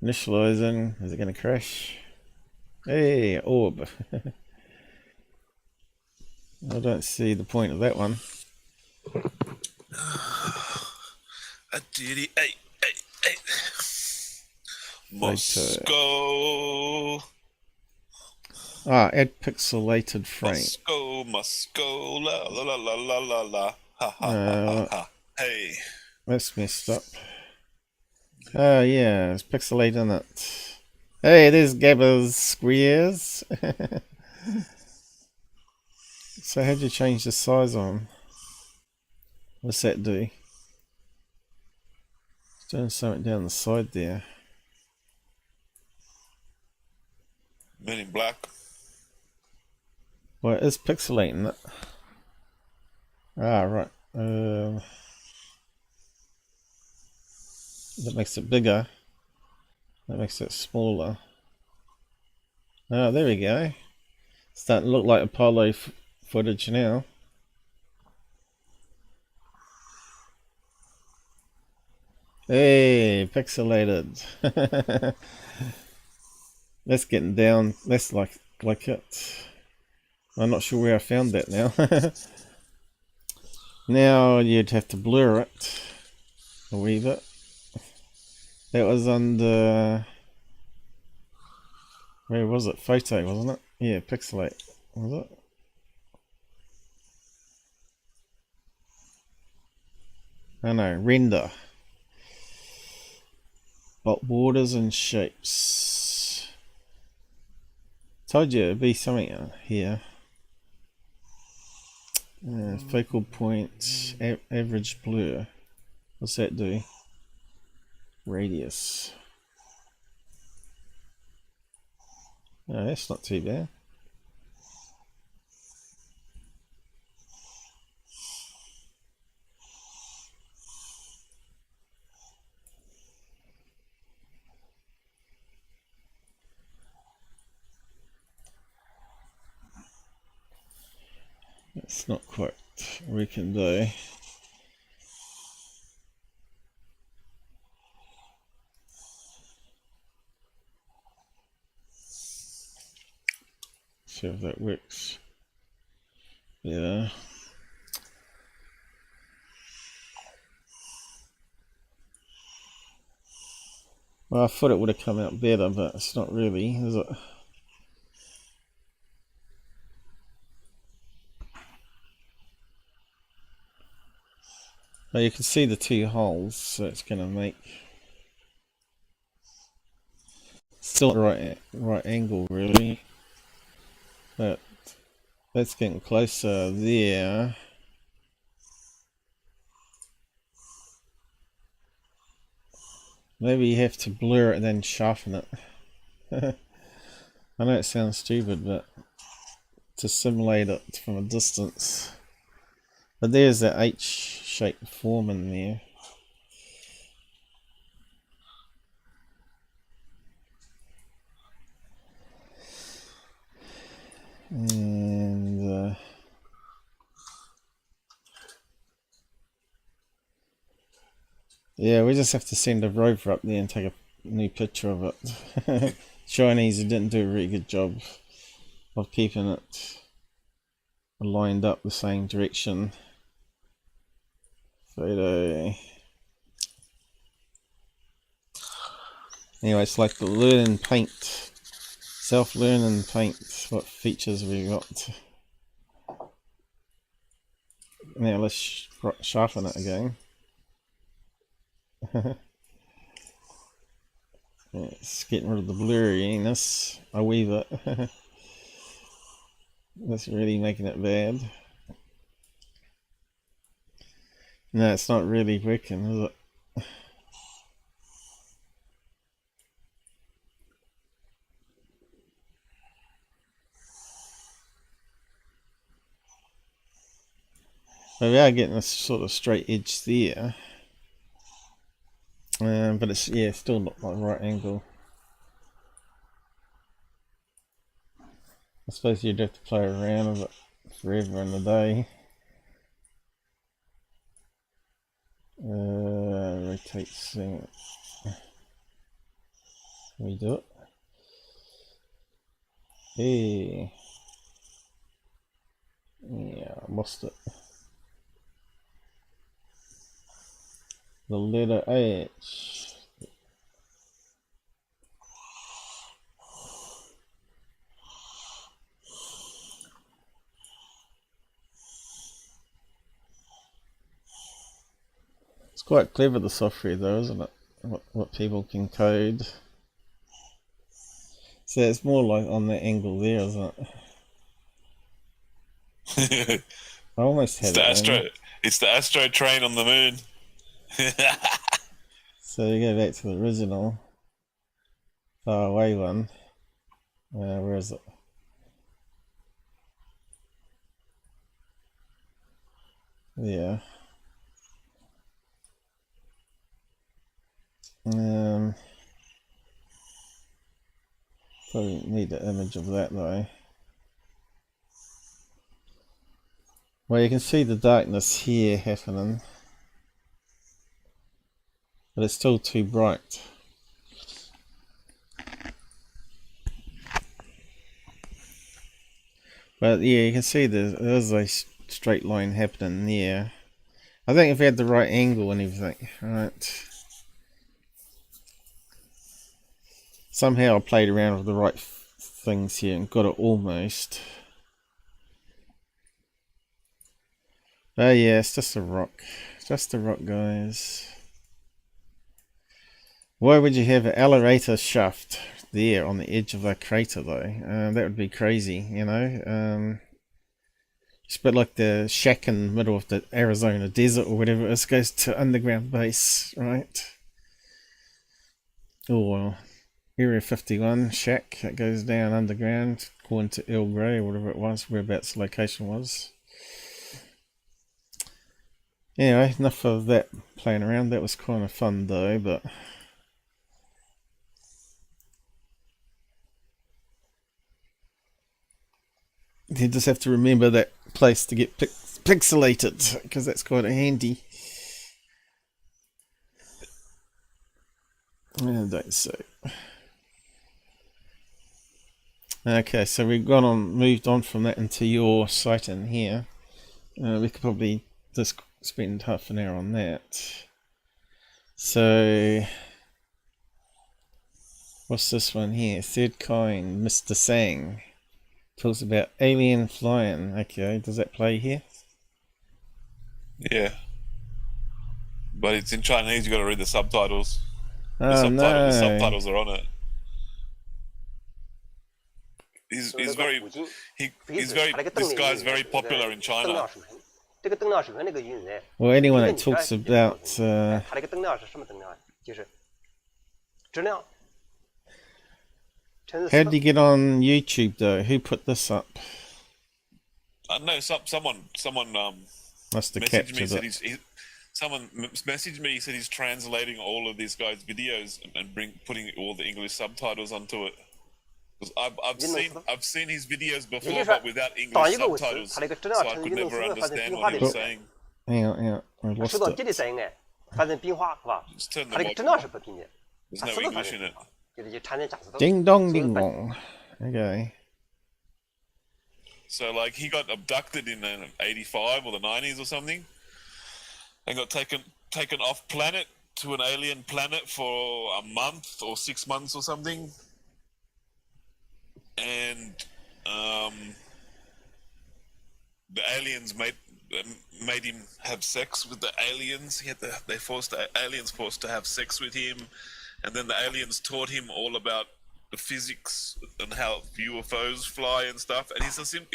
Initializing. Is it going to crash? Hey, orb. I don't see the point of that one. A diddy, hey. Must go. Add pixelated frame. Must go, la la la la la la la. Ha ha ha. Hey. That's messed up. Oh yeah, it's pixelating it. Hey, there's Gabbers squares. So how'd you change the size on them? What's that do? It's doing something down the side there. Men in Black. Well, it is pixelating it. Ah, right. That makes it bigger. That makes it smaller. Ah, there we go. Starting to look like Apollo footage now. Hey, pixelated. That's getting down. That's like it. I'm not sure where I found that now. Now you'd have to blur it a wee bit. That was under, where was it? Photo, wasn't it? Yeah, pixelate, was it? Oh no, render. But borders and shapes. Told you it'd be something here. Focal point, average blur. What's that do? Radius. Oh, that's not too bad. It's not quite we can do. See if that works. Yeah. Well, I thought it would have come out better, but it's not really, is it? Well, you can see the two holes, so it's going to make still right angle really, but that's getting closer there. Maybe you have to blur it and then sharpen it. I know it sounds stupid, but to simulate it from a distance. But there's that H-shaped form in there. And yeah, we just have to send a rover up there and take a new picture of it. Chinese didn't do a really good job of keeping it lined up the same direction photo. Anyway, it's like the learn and paint. Self-learn and paint. What features we got? Now let's sharpen it again. It's getting rid of the blurriness. I weave it. That's really making it bad. No, it's not really working, is it? Well, we are getting a sort of straight edge there. But it's, yeah, still not my right angle. I suppose you'd have to play around with it forever in the day. Rotate swing. Can we do it? Hey. Yeah, I lost it. The letter H. It's quite clever, the software though, isn't it? What people can code. So it's more like on that angle there, isn't it? I almost had It's the Astro train on the moon. So we go back to the original far away one. Where is it? Yeah. Probably need the image of that though. Well, you can see the darkness here happening, but it's still too bright. But yeah, you can see there's a straight line happening there. I think if we had the right angle and everything, right? Somehow I played around with the right things here and got it almost. Oh yeah, it's just a rock. Just a rock, guys. Why would you have an elevator shaft there on the edge of a crater though? That would be crazy, you know. It's a bit like the shack in the middle of the Arizona desert or whatever it is, goes to underground base, right? Or Area 51 shack that goes down underground, according to El Grey or whatever it was, whereabouts the location was. Anyway, enough of that playing around. That was kind of fun though, but you just have to remember that place to get pixelated, because that's quite handy. And don't say. Okay, so we've moved on from that into your site in here. We could probably just spend half an hour on that. So, what's this one here? Third kind, Mr. Sang. Talks about alien flying. Okay, does that play here? Yeah. But it's in Chinese, you got to read the subtitles. Oh, The subtitles are on it. He's very, this guy's very popular in China. Well, anyone that talks about how did you get on YouTube though? Who put this up? No, someone must have messaged me. captured Said someone messaged me. He said he's translating all of these guys' videos and putting all the English subtitles onto it. I've seen his videos before, but without English subtitles, so I could never understand what he was saying. Hang on, I lost it. Just turn the mic on. There's no English in it. Ding dong, ding dong. Okay. So like he got abducted in the 85 or the 90s or something, and got taken off planet to an alien planet for a month or 6 months or something, and the aliens made him have sex with the aliens. Aliens forced to have sex with him, and then the aliens taught him all about the physics and how UFOs fly and stuff. And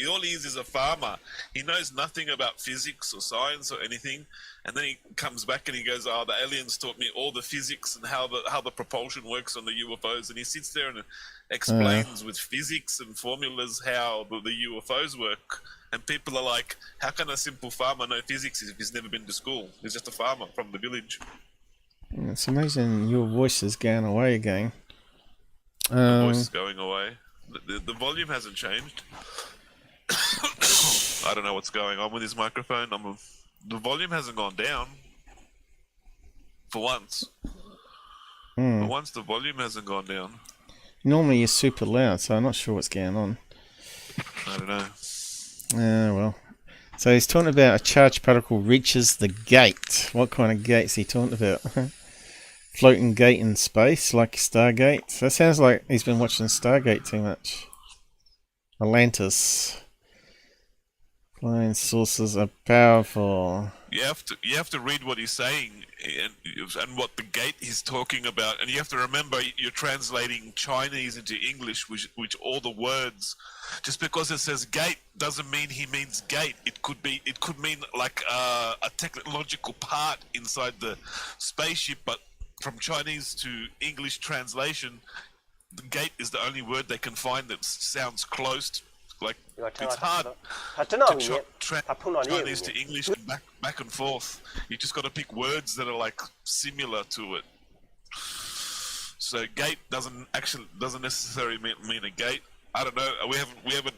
all he is a farmer. He knows nothing about physics or science or anything. And then he comes back and he goes, "Oh, the aliens taught me all the physics and how the propulsion works on the UFOs." And he sits there and explains with physics and formulas how the UFOs work. And people are like, "How can a simple farmer know physics if he's never been to school? He's just a farmer from the village." It's amazing your voice is going away again. The voice is going away. The volume hasn't changed. I don't know what's going on with his microphone. The volume hasn't gone down. For once. For once, the volume hasn't gone down. Normally you're super loud, so I'm not sure what's going on. I don't know. Well. So he's talking about a charged particle reaches the gate. What kind of gate's he talking about? Floating gate in space, like Stargate. That sounds like he's been watching Stargate too much. Atlantis. Flying saucers are powerful. You have to read what he's saying and what the gate he's talking about, and you have to remember you're translating Chinese into English, which all the words, just because it says gate doesn't mean he means gate. It could mean like a technological part inside the spaceship, but from Chinese to English translation, the gate is the only word they can find that sounds close. Like, it's hard to Chinese to English and back and forth. You just got to pick words that are like similar to it. So gate doesn't necessarily mean a gate. I don't know. We haven't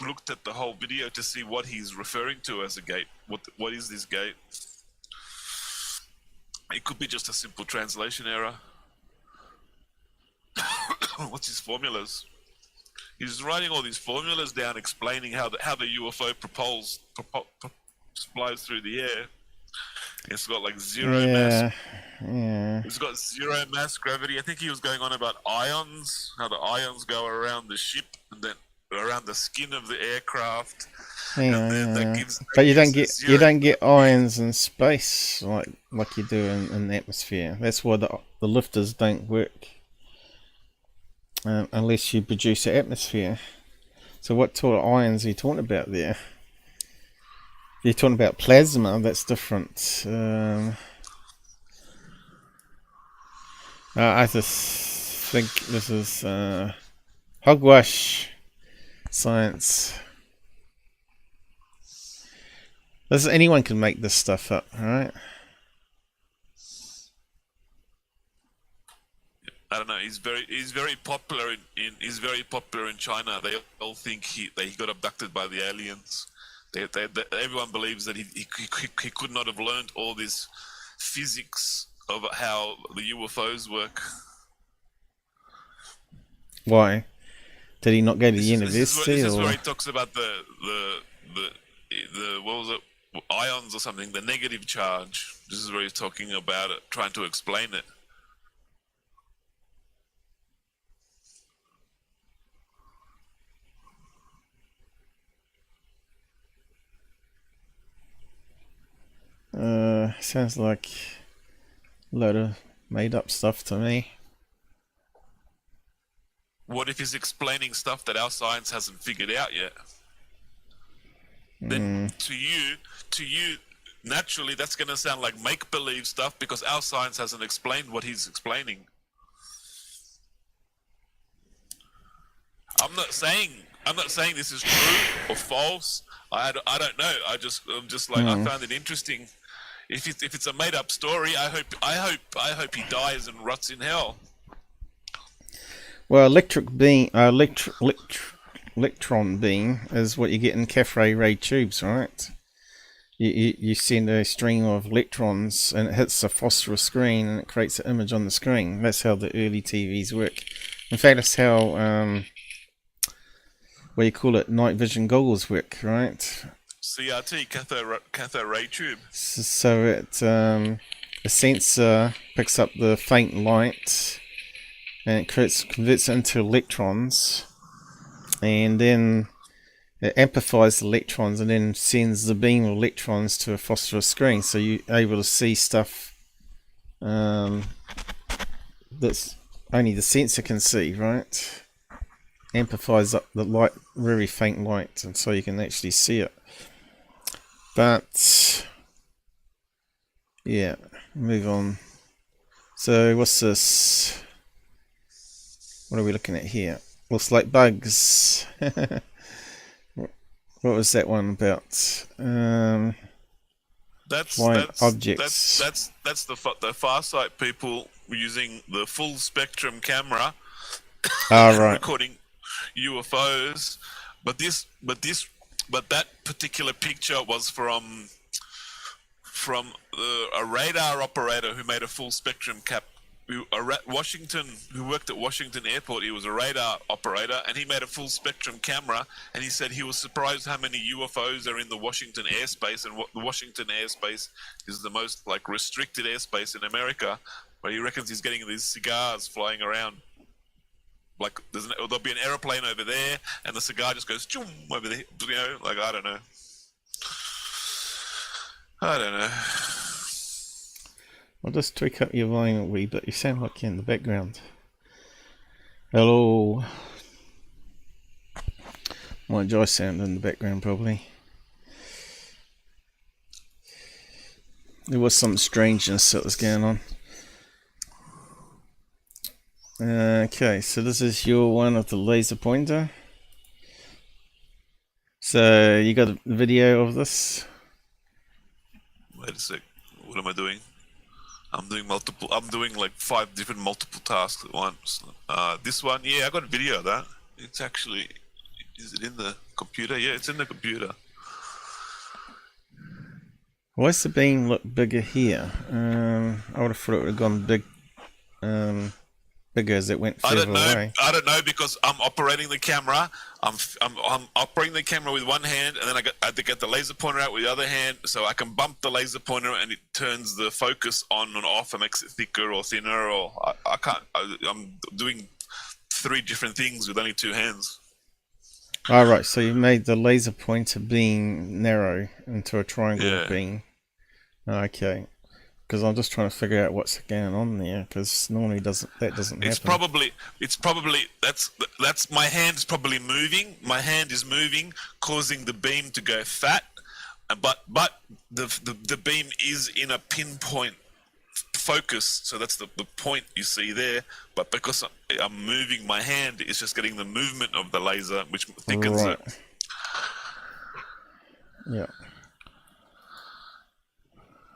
looked at the whole video to see what he's referring to as a gate. What is this gate? It could be just a simple translation error. What's his formulas? He's writing all these formulas down, explaining how the UFO flies through the air. It's got like zero mass. Yeah. It's got zero mass gravity. I think he was going on about ions, how the ions go around the ship and then around the skin of the aircraft. But you don't get ions in space like you do in the atmosphere. That's why the lifters don't work unless you produce an atmosphere. So what sort of ions are you talking about there? You're talking about plasma. That's different. I just think this is hogwash science. Anyone can make this stuff up, alright? I don't know. He's very popular in China. They all think he got abducted by the aliens. Everyone believes that he could not have learned all this physics of how the UFOs work. Why? Did he not go to university? This is where he talks about the what was it? Ions or something, the negative charge. This is where he's talking about it, trying to explain it. Sounds like a load of made up stuff to me. What if he's explaining stuff that our science hasn't figured out yet? Then to you, naturally, that's going to sound like make-believe stuff because our science hasn't explained what he's explaining. I'm not saying this is true or false. I don't know. I'm just like I found it interesting. If it's a made-up story, I hope he dies and rots in hell. Well, electron beam is what you get in cathode ray tubes, right? You send a stream of electrons and it hits a phosphorus screen and it creates an image on the screen. That's how the early TVs work. In fact, that's how night vision goggles work, right? CRT, cathode ray tube. So it the sensor picks up the faint light and it converts it into electrons, and then it amplifies the electrons and then sends the beam of electrons to a phosphorus screen, so you're able to see stuff that's only the sensor can see, right? Amplifies up the light, very faint light, and so you can actually see it. But yeah, move on. So what's this? What are we looking at here? Looks like bugs. What was that one about? That's objects. That's the Farsight people using the full spectrum camera, right. recording UFOs. But that particular picture was from a radar operator who made a full spectrum who worked at Washington Airport. He was a radar operator, and he made a full spectrum camera, and he said he was surprised how many UFOs are in the Washington airspace, and what the Washington airspace is the most like restricted airspace in America, but he reckons he's getting these cigars flying around. Like there'll be an aeroplane over there, and the cigar just goes choom over there. You know, like I don't know. I'll just tweak up your volume a wee bit. You sound like you're in the background. Hello. My Joy sound in the background probably. There was some strangeness that was going on. Okay, so this is your one of the laser pointer. So you got a video of this? Wait a sec. What am I doing? I'm doing like 5 different multiple tasks at once. This one, yeah, I got a video of that. It's actually, is it in the computer? Yeah, it's in the computer. Why does the beam look bigger here? I would have thought it would have gone bigger as it went further away. I don't know, because I'm operating the camera. I'm operating the camera with one hand, and then I have to get the laser pointer out with the other hand, so I can bump the laser pointer and it turns the focus on and off and makes it thicker or thinner. Or I can't. I'm doing 3 different things with only 2 hands. All right, so you made the laser pointer beam narrow into a triangle beam. Okay. Because I'm just trying to figure out what's going on there, because normally that doesn't happen. It's probably that's my hand is probably moving. My hand is moving, causing the beam to go fat, but the beam is in a pinpoint focus, so that's the point you see there. But because I'm moving my hand, it's just getting the movement of the laser, which thickens it. Yeah.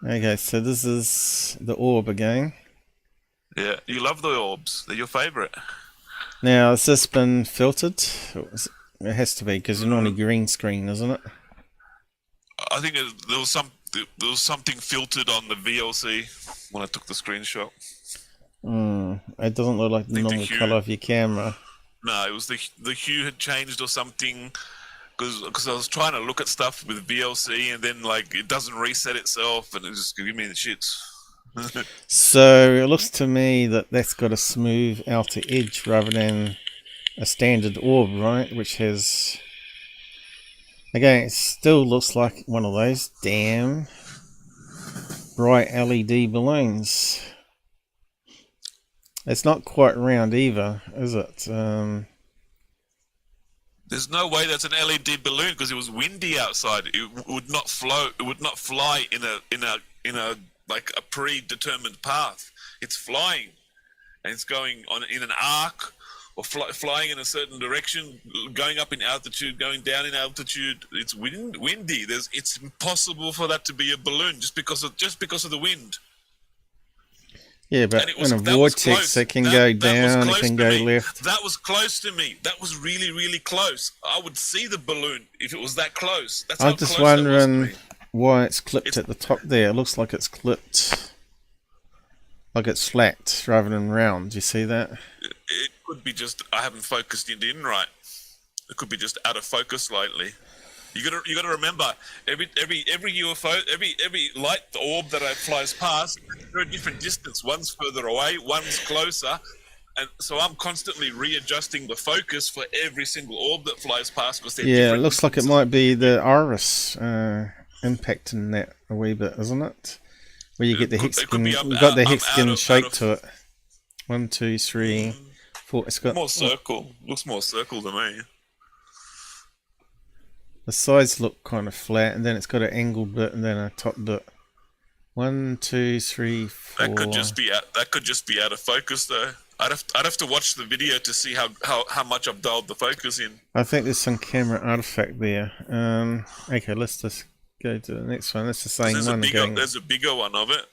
Okay, so this is the orb again. Yeah, you love the orbs. They're your favourite. Now, has this been filtered? It has to be, because it's normally green screen, isn't it? I think there was something filtered on the VLC when I took the screenshot. It doesn't look like the normal colour of your camera. No, it was the hue had changed or something. Because I was trying to look at stuff with VLC, and then like it doesn't reset itself, and it just gives me the shits. So it looks to me that that's got a smooth outer edge rather than a standard orb, right? Which has, again, it still looks like one of those damn bright LED balloons. It's not quite round either, is it? There's no way that's an LED balloon, because it was windy outside. It would not flow. It would not fly in a like a predetermined path. It's flying, and it's going in an arc, or flying in a certain direction, going up in altitude, going down in altitude. It's windy. It's impossible for that to be a balloon just because of the wind. Yeah, but in a vortex, it can go down, it can go left. That was close to me. That was really, really close. I would see the balloon if it was that close. That's I'm just wondering why it's clipped at the top there. It looks like it's clipped, like it's flat rather than round. Do you see that? It could be just I haven't focused it in right. It could be just out of focus slightly. You gotta remember every UFO, every light orb that flies past, they're a different distance. One's further away, one's closer, and so I'm constantly readjusting the focus for every single orb that flies past. Because it looks like it might be the iris impacting that a wee bit, isn't it? Where you get the hexagon, you've got the hexagon shape to it. 1, 2, 3, 4. It's got more circle. Looks more circle to me. The sides look kind of flat, and then it's got an angled bit and then a top bit. 1, 2, 3, 4. That could just be out of focus, though. I'd have to watch the video to see how much I've dialed the focus in. I think there's some camera artifact there. Okay, let's just go to the next one. That's the same one again. There's a bigger one of it.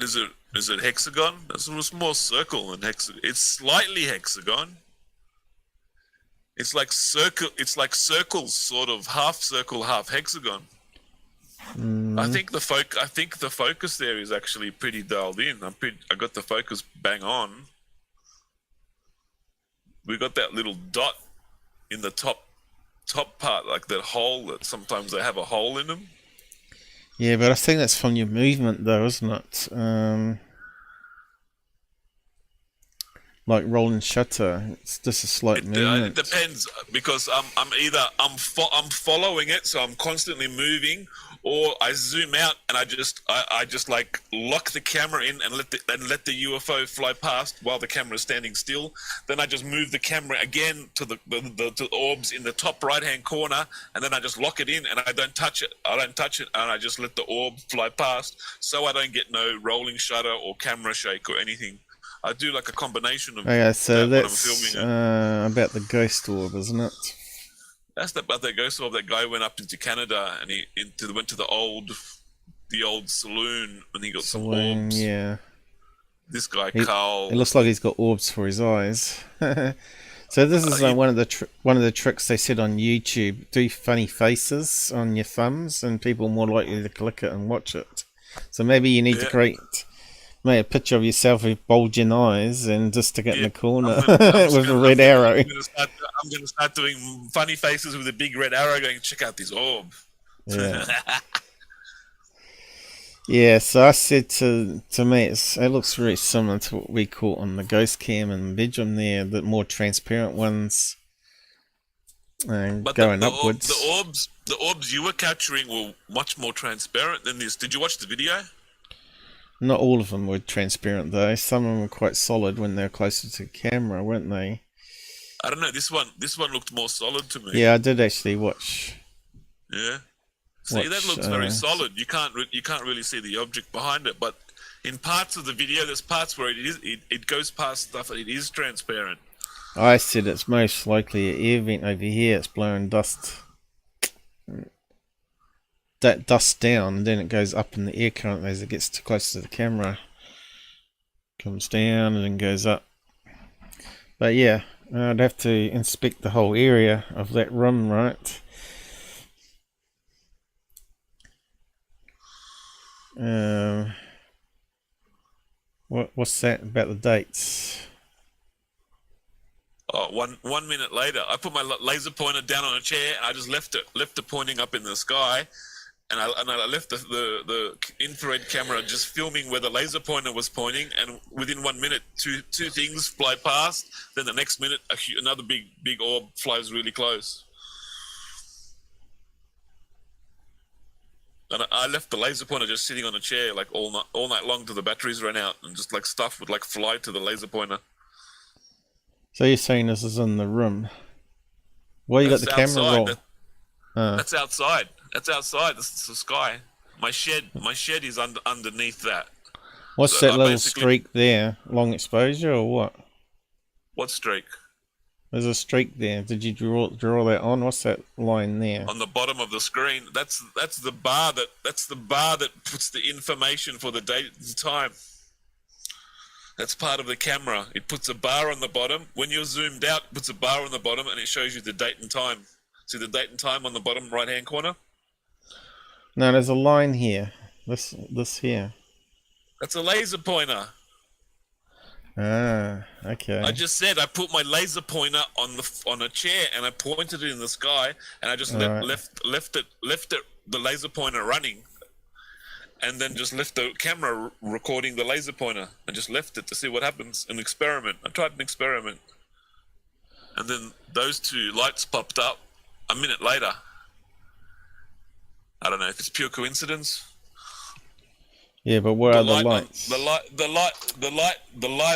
Is it hexagon? It's more circle than hexagon. It's slightly hexagon. It's like circles, sort of half circle, half hexagon. I think the focus there is actually pretty dialed in. I got the focus bang on. We got that little dot in the top part, like that hole that sometimes they have a hole in them. Yeah, but I think that's from your movement, though, isn't it? Like rolling shutter, it's just a slight movement. It depends, because I'm following it, so I'm constantly moving, or I zoom out and I just like lock the camera in and let the UFO fly past while the camera is standing still. Then I just move the camera again to the orbs in the top right hand corner, and then I just lock it in and I don't touch it. And I just let the orb fly past, so I don't get no rolling shutter or camera shake or anything. I do like a combination of. Okay, so that's when I'm filming it. About the ghost orb, isn't it? That's about that ghost orb. That guy went up into Canada and he went to the old saloon and he got some orbs. Yeah. This guy Carl. It looks like he's got orbs for his eyes. So this is one of the tricks they said on YouTube. Do funny faces on your thumbs, and people are more likely to click it and watch it. So maybe you need to create. Make a picture of yourself with bulging eyes and just stick it in the corner with a red arrow. I'm going to start doing funny faces with a big red arrow going, check out this orb. Yeah. Yeah, so I said to me, it looks very similar to what we caught on the Ghost Cam and Bedroom there, the more transparent ones going upwards. The orbs you were capturing were much more transparent than this. Did you watch the video? Not all of them were transparent though. Some of them were quite solid when they were closer to the camera, weren't they? I don't know. This one looked more solid to me. Yeah, I did actually watch. Yeah. See, that looks very solid. You can't really see the object behind it, but in parts of the video, there's parts where it goes past stuff that it is transparent. I said it's most likely an air vent over here. It's blowing dust. That dust down, and then it goes up in the air current as it gets too close to the camera. Comes down and then goes up. But yeah, I'd have to inspect the whole area of that room, right? What's that about the dates? Oh, one minute later, I put my laser pointer down on a chair and I just left it pointing up in the sky. And I left the infrared camera just filming where the laser pointer was pointing, and within 1 minute, two things fly past. Then the next minute, another big orb flies really close. And I left the laser pointer just sitting on a chair like all night long till the batteries ran out, and just like stuff would like fly to the laser pointer. So you're saying this is in the room? Well, you got the camera roll. That's outside. That's outside. This is the sky. My shed is underneath that. What's that little streak there? Long exposure or what? What streak? There's a streak there. Did you draw that on? What's that line there? On the bottom of the screen. That's the bar that puts the information for the date and time. That's part of the camera. It puts a bar on the bottom. When you're zoomed out, it puts a bar on the bottom and it shows you the date and time. See the date and time on the bottom right hand corner? No, there's a line here. This here. That's a laser pointer. Ah, okay. I just said I put my laser pointer on a chair and I pointed it in the sky, and I just left the laser pointer running, and then just left the camera recording the laser pointer. I just left it to see what happens. An experiment. I tried an experiment, and then those two lights popped up a minute later. I don't know if it's pure coincidence. Yeah, but where are the lights? The light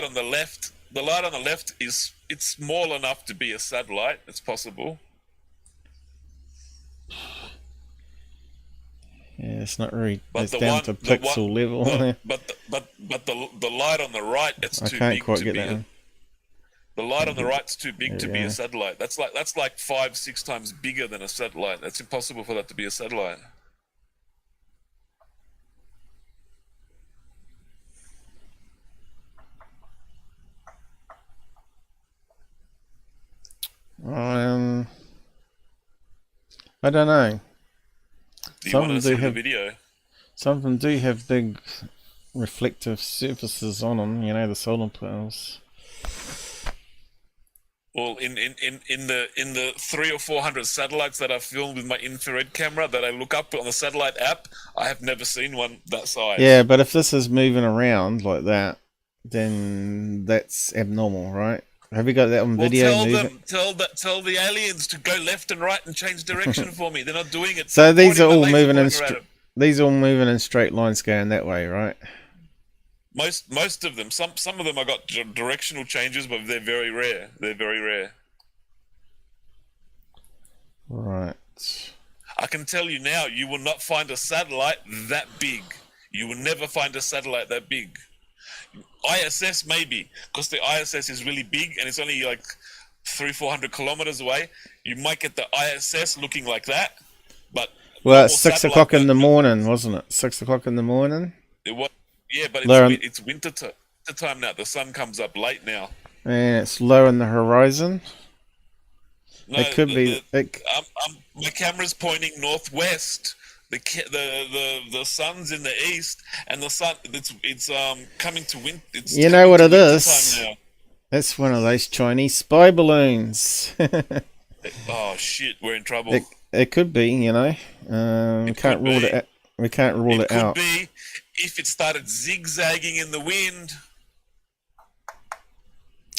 on the left. The light on the left it's small enough to be a satellite. It's possible. Yeah, it's not really. But It's down to pixel level. But the light on the right, it's too big to be. The light on the right's too big to be a satellite. That's like 5-6 times bigger than a satellite. That's impossible for that to be a satellite. I don't know. Do you want to see the video? Some of them do have big reflective surfaces on them. You know, the solar panels. Well, in the 300 or 400 satellites that I filmed with my infrared camera that I look up on the satellite app, I have never seen one that size. Yeah, but if this is moving around like that, then that's abnormal, right? Have you got that on video? Tell the aliens to go left and right and change direction for me. They're not doing it. So these are all moving in straight lines going that way, right? Most of them. Some of them I got directional changes, but they're very rare. They're very rare. Right. I can tell you now, you will not find a satellite that big. You will never find a satellite that big. ISS maybe, because the ISS is really big and it's only like 300-400 kilometers away. You might get the ISS looking like that, but well, it's 6 o'clock in the morning, wasn't it? 6 o'clock in the morning. It was, yeah, but it's winter time now. The sun comes up late now, and it's low on the horizon. No, it could be. My camera's pointing northwest. The sun's in the east, and the sun it's coming to winter. You know what it is? It's one of those Chinese spy balloons. Oh shit, we're in trouble. It could be, you know. We can't rule it out. We can't rule it out. It could be if it started zigzagging in the wind.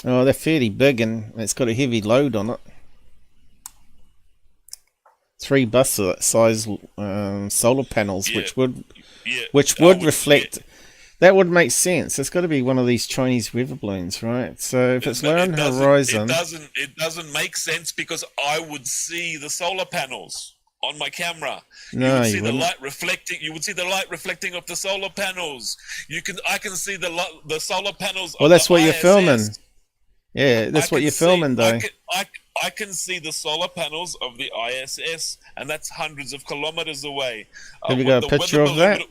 Oh, they're fairly big, and it's got a heavy load on it. 3 bus size solar panels, which would reflect. That would make sense. It's got to be one of these Chinese weather balloons, right? So if it's low on the horizon, it doesn't make sense because I would see the solar panels on my camera. No, you would see the light reflecting. You would see the light reflecting off the solar panels. I can see the solar panels. Well, that's what you're filming. Yeah, that's what you're filming, though. I can see the solar panels of the ISS, and that's hundreds of kilometers away. Have you got a picture of that?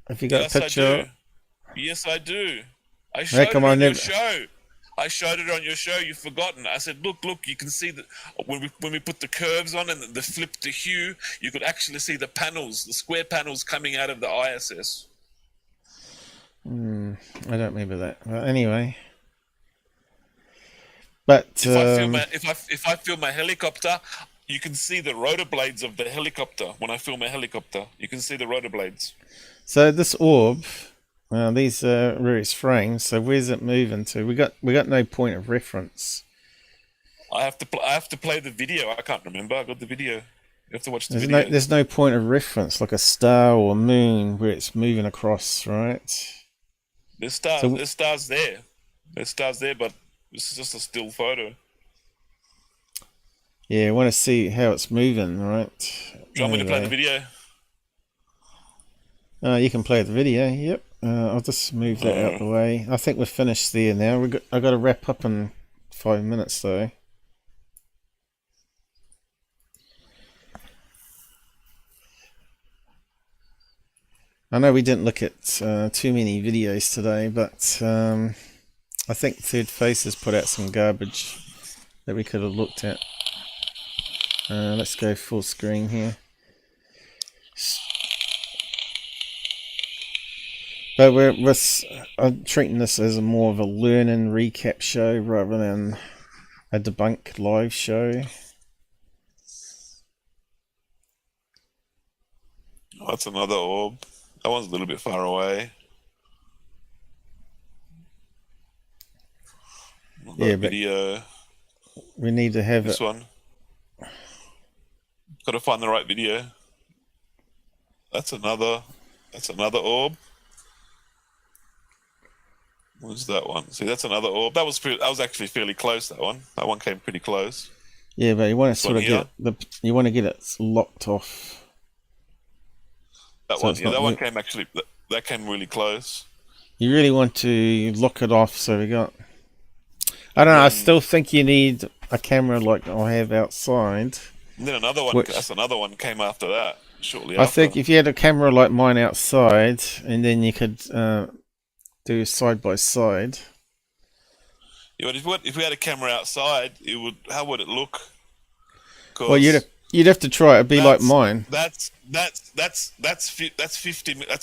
Have you got a picture? Yes, I do. I showed it on your show. I showed it on your show. You've forgotten. I said, look, you can see that when we put the curves on and the flip to hue, you could actually see the panels, the square panels coming out of the ISS. I don't remember that. Well, anyway. But if I film my helicopter, you can see the rotor blades of the helicopter. When I film a helicopter, you can see the rotor blades. So this orb, these are various frames. So where's it moving to? We got no point of reference. I have to play the video. I can't remember. I got the video. You have to watch the video. There's no point of reference, like a star or a moon where it's moving across, right? There's stars there. There's stars there, but this is just a still photo. Yeah, I want to see how it's moving, right? Do you want me to play the video? You can play the video, yep. I'll just move that out of the way. I think we're finished there now. I got to wrap up in 5 minutes, though. I know we didn't look at too many videos today, but I think Third Face has put out some garbage that we could have looked at. Let's go full screen here. But I'm treating this as more of a learning recap show rather than a debunked live show. Oh, that's another orb. That one's a little bit far away. Yeah, but video. We need to have this one. Got to find the right video. That's another orb. What's that one? See, that's another orb. That was actually fairly close. That one came pretty close. Yeah, but you want to sort of get you want to get it locked off. That one, yeah, that one came actually. That came really close. You really want to lock it off. So we got. I don't know. I still think you need a camera like I have outside. And then another one. That's another one came after that. Shortly I after. think if you had a camera like mine outside, and then you could do side by side. Yeah, but if we had a camera outside, it would. How would it look? Well, you'd have to try it. It'd be like mine. That's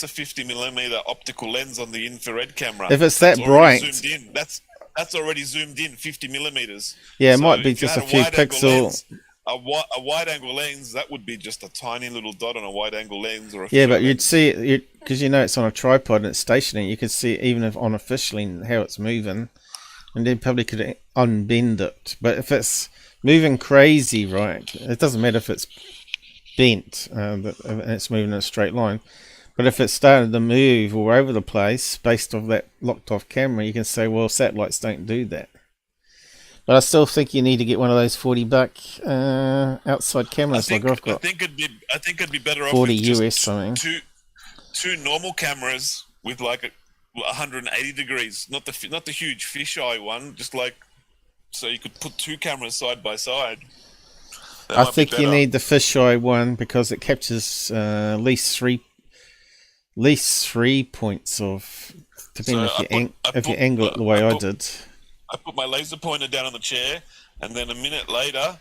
a 50 millimeter optical lens on the infrared camera. If it's that bright, zoomed in. That's already zoomed in 50 millimeters. Yeah, it so might be just a few pixels. A wide angle lens, that would be just a tiny little dot on a wide angle lens, or yeah, but you'd see it because it's on a tripod and it's stationary. You could see it even if unofficially how it's moving, and then probably could unbend it. But if it's moving crazy, right, it doesn't matter if it's bent and it's moving in a straight line. But if it started to move all over the place based off that locked off camera, you can say, well, satellites don't do that. But I still think you need to get one of those $40 outside cameras like I've got. I think it'd be better off 40 with US something. Two normal cameras with like 180 degrees, not the huge fisheye one, just like so you could put two cameras side by side. I think you need the fisheye one because it captures at least three points of, depending if you angle it the way I did. I put my laser pointer down on the chair, and then a minute later,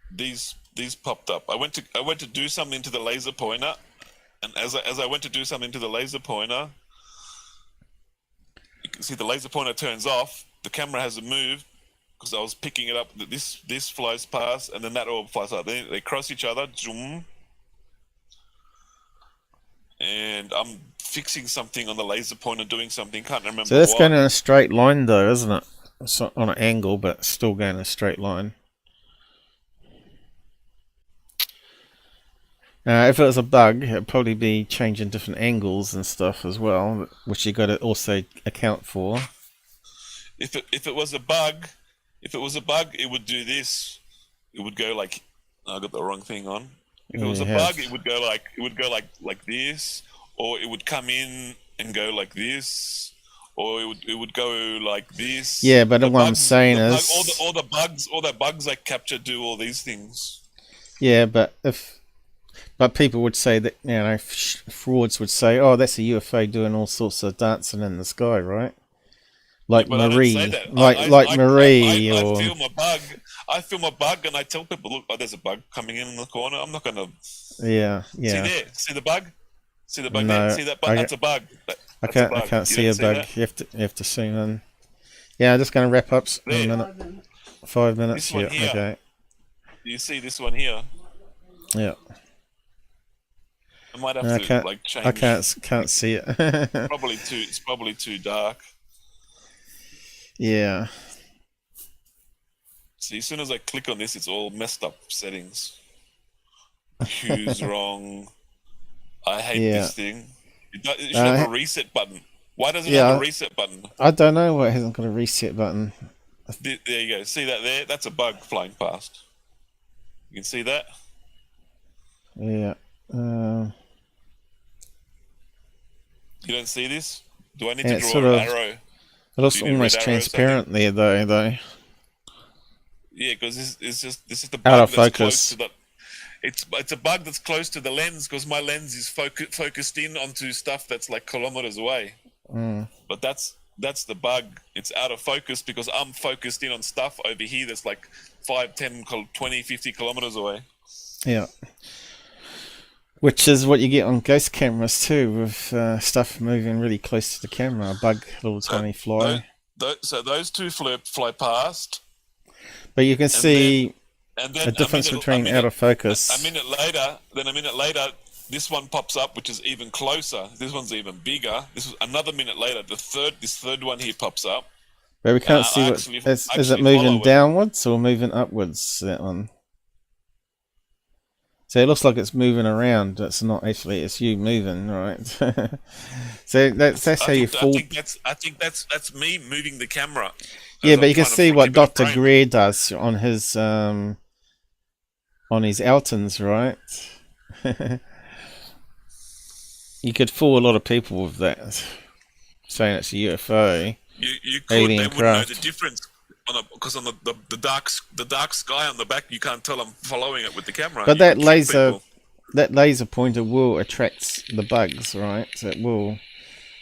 these popped up. I went to do something to the laser pointer, and as I went to do something to the laser pointer, you can see the laser pointer turns off. The camera hasn't moved because I was picking it up. This flies past, and then that orb flies up. They cross each other, zoom, and I'm fixing something on the laser pointer, doing something, can't remember. So that's going in a straight line though, isn't it? It's on an angle, but still going in a straight line. If it was a bug, it'd probably be changing different angles and stuff as well, which you got to also account for. If it was a bug, it would do this. It would go like, I got the wrong thing on. If it was a bug, it would go like this, or it would come in and go like this, or it would go like this. Yeah, but what I'm saying is all the bugs I capture do all these things. Yeah, but people would say that frauds would say, oh, that's a UFO doing all sorts of dancing in the sky, right? Like Marie, like Marie, or I film a bug, and I tell people, look, there's a bug coming in the corner. I'm not gonna. Yeah. See the bug? See the bug no, there? See that bug? That's a bug. I can't see a bug. You have to zoom in. Yeah, I'm just going to wrap up in a minute. 5 minutes. This one here. Okay. You see this one here? Yeah. I might have to change. I can't see it. It's probably too dark. Yeah. See, as soon as I click on this, it's all messed up settings. Hue's wrong. I hate this thing. It should have a reset button. Why doesn't it have a reset button? I don't know why it hasn't got a reset button. There you go. See that there? That's a bug flying past. You can see that? Yeah. You don't see this? Do I need to draw an arrow? It looks almost transparent there, though. Yeah, because this is the bug out of that's focus. Close to the. It's a bug that's close to the lens because my lens is focused in onto stuff that's like kilometers away. But that's the bug. It's out of focus because I'm focused in on stuff over here that's like 5, 10, 20, 50 kilometers away. Yeah. Which is what you get on ghost cameras too, with stuff moving really close to the camera. A bug, little tiny fly. So those two fly past. But you can see then a difference between out of focus. A minute later, this one pops up, which is even closer. This one's even bigger. This is another minute later. This third one here pops up. But we can't see what is it moving downwards or moving upwards, that one? So it looks like it's moving around. It's not actually. It's you moving, right? So that's how you fall. I think that's me moving the camera. Yeah, but you can see what Dr. Greer does on his Altons, right? You could fool a lot of people with that, saying it's a UFO. You could. They wouldn't know the difference. Because on the dark sky on the back, you can't tell I'm following it with the camera. But that laser pointer will attract the bugs, right? So it will,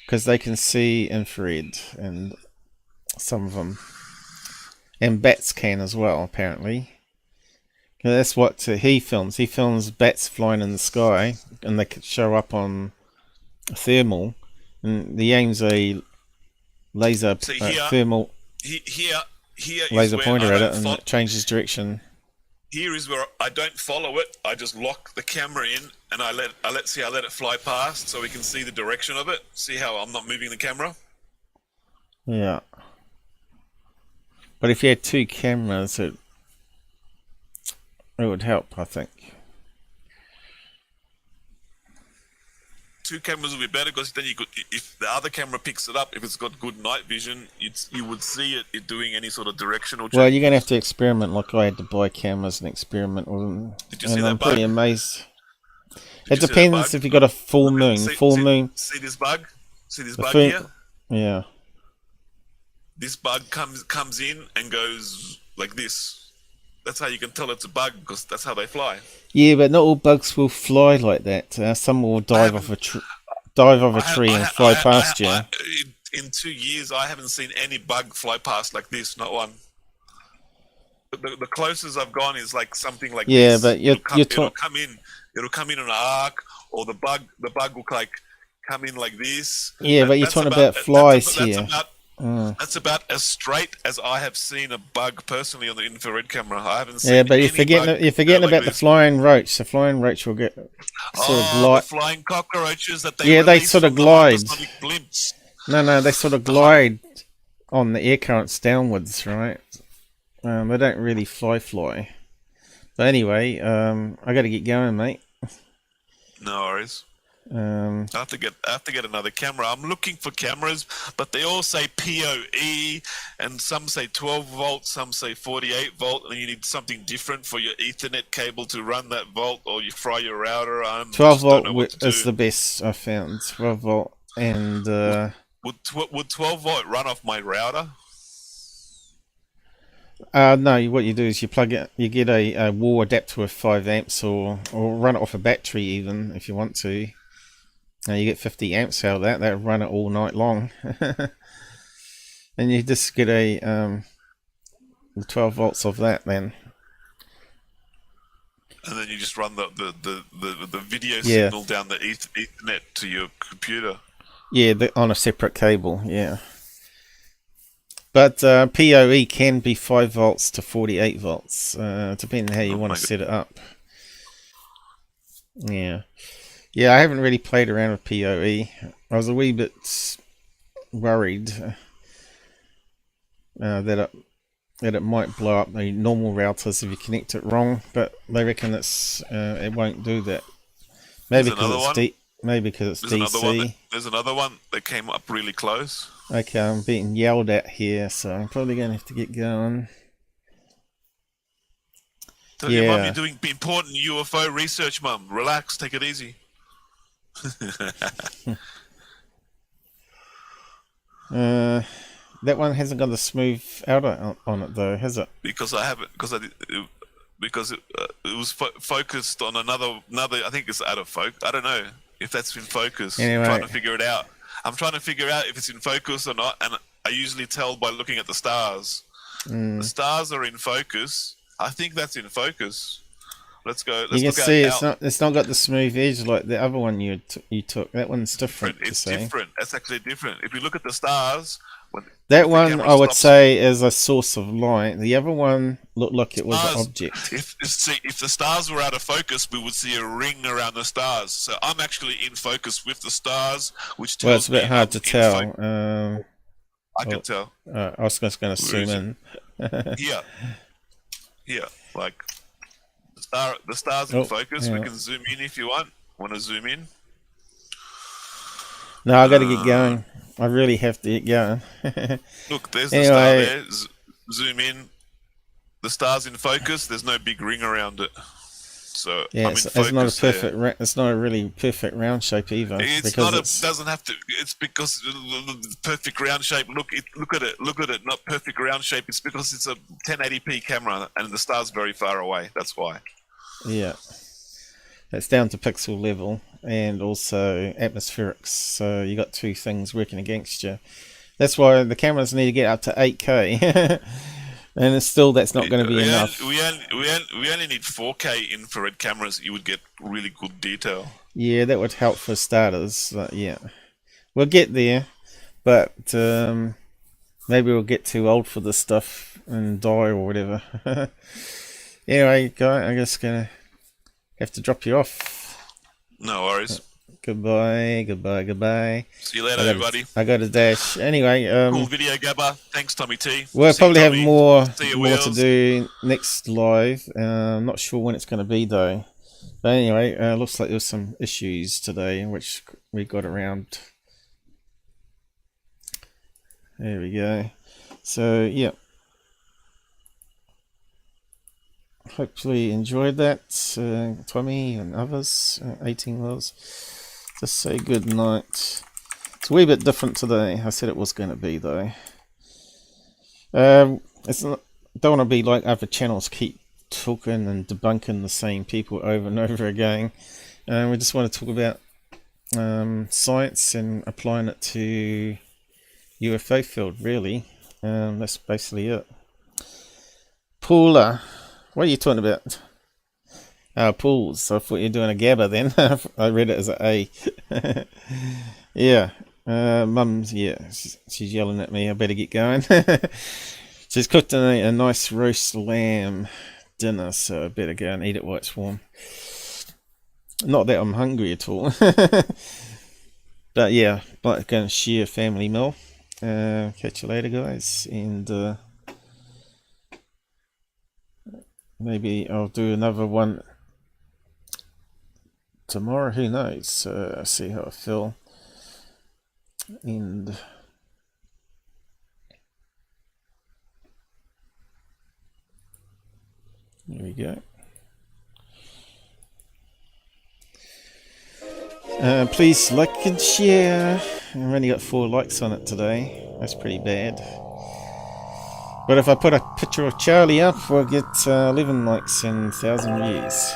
because they can see infrared, and some of them, and bats can as well, apparently. That's what he films. He films bats flying in the sky, and they could show up on thermal, and he aims a laser thermal. Here laser pointer at it, and it changes direction. Here is where I don't follow it. I just lock the camera in, and I let it fly past, so we can see the direction of it. See how I'm not moving the camera? Yeah. But if you had two cameras, it would help, I think. Two cameras would be better, because then you could, if the other camera picks it up, if it's got good night vision, you would see it doing any sort of directional change. Well, you're going to have to experiment, like I had to buy cameras and experiment with them. Did you see that I'm bug? pretty amazed. It depends if you got a full moon. See this bug? See this bug here? Yeah. This bug comes in and goes like this. That's how you can tell it's a bug, because that's how they fly. Yeah, but not all bugs will fly like that. Some will dive off a tree and fly past you. In 2 years, I haven't seen any bug fly past like this. Not one. The closest I've gone is like something like this. Yeah, but it'll come in an arc, or the bug will like come in like this. Yeah, but you're talking about flies here. That's about as straight as I have seen a bug personally on the infrared camera. I haven't seen. Yeah, but you're forgetting about the flying roach. The flying roach will get sort of glide. The flying cockroaches that they sort of glide. Blimps. No, they sort of glide on the air currents downwards, right? They don't really fly. But anyway, I got to get going, mate. No worries. I have to get another camera. I'm looking for cameras, but they all say PoE, and some say 12 volt, some say 48 volt, and you need something different for your Ethernet cable to run that volt, or you fry your router. 12 volt is the best I found. 12 volt, and would 12 volt run off my router? No, what you do is you plug it. You get a wall adapter with 5 amps, or run it off a battery even if you want to. Now you get 50 amps out of that. That'll run it all night long. And you just get a 12 volts of that then. And then you just run the video signal down the Ethernet to your computer. Yeah, on a separate cable. Yeah. But PoE can be 5 volts to 48 volts, depending how you want to set it up. Yeah. Yeah, I haven't really played around with PoE. I was a wee bit worried that it might blow up the normal routers if you connect it wrong, but they reckon it won't do that. Maybe because it's DC. There's another one that came up really close. Okay, I'm being yelled at here, so I'm probably going to have to get going. Tell your mum you're doing important UFO research, mum. Relax, take it easy. That one hasn't got a smooth outer on it though, has it? Because I haven't. Because it was focused on another. I think it's out of focus. I don't know if that's in focus. Anyway. I'm trying to figure it out. I'm trying to figure out if it's in focus or not, and I usually tell by looking at the stars. The stars are in focus. I think that's in focus. Let's go. You Let's can see it's not got the smooth edge like the other one you took. That one's different. It's different. It's actually different. If you look at the stars, that one I would say is a source of light. The other one looked like it was an object. If the stars were out of focus, we would see a ring around the stars. So I'm actually in focus with the stars, which tells Well, it's a bit hard to tell. I can tell. I was just going to zoom in. Yeah, like the stars in focus. Yeah. We can zoom in if you want. Want to zoom in? No, I got to get going. I really have to get going. Look, there's the star there. Zoom in. The star's in focus. There's no big ring around it. So yeah, it's not a perfect. It's not a really perfect round shape either. It's not. Doesn't have to. It's because the perfect round shape. Look at it. Look at it. Not perfect round shape. It's because it's a 1080p camera and the star's very far away. That's why. Yeah, it's down to pixel level and also atmospherics. So you got two things working against you. That's why the cameras need to get up to 8K. And it's still, that's not going to be enough. We only need 4K infrared cameras. You would get really good detail. Yeah, that would help for starters. But yeah, we'll get there. But maybe we'll get too old for this stuff and die or whatever. Anyway, guys, I'm just going to have to drop you off. No worries. Goodbye. See you later, everybody. I got a dash. Anyway, cool video, Gabber. Thanks, Tommy T. We'll probably have more to do next live. I'm not sure when it's going to be though. But anyway, looks like there was some issues today, which we got around. There we go. So yeah. Hopefully you enjoyed that, Tommy and others, 18 wheels. Just say good night. It's a wee bit different today. I said it was going to be though. It's not, don't want to be like other channels, keep talking and debunking the same people over and over again. We just want to talk about science and applying it to UFO field. Really, that's basically it. Paula, what are you talking about? Pools. I thought you were doing a Gabber then. I read it as an A. Yeah. Mum's, yeah, she's yelling at me. I better get going. She's cooked a nice roast lamb dinner, so I better go and eat it while it's warm. Not that I'm hungry at all. But yeah, like going to share a family meal. Catch you later, guys. And maybe I'll do another one tomorrow, who knows. See how I feel. And there we go. Please like and share. I've only got 4 likes on it today. That's pretty bad. But if I put a picture of Charlie up, we'll get 11 likes and 1,000 views.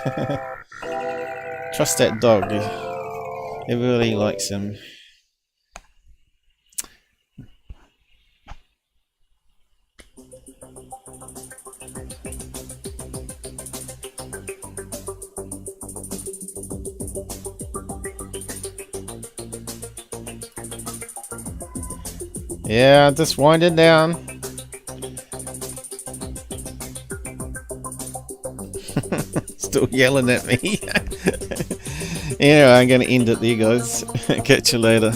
Trust that dog. Everybody likes him. Yeah, just wind it down. Still yelling at me. Anyway, I'm going to end it there, guys. Catch you later.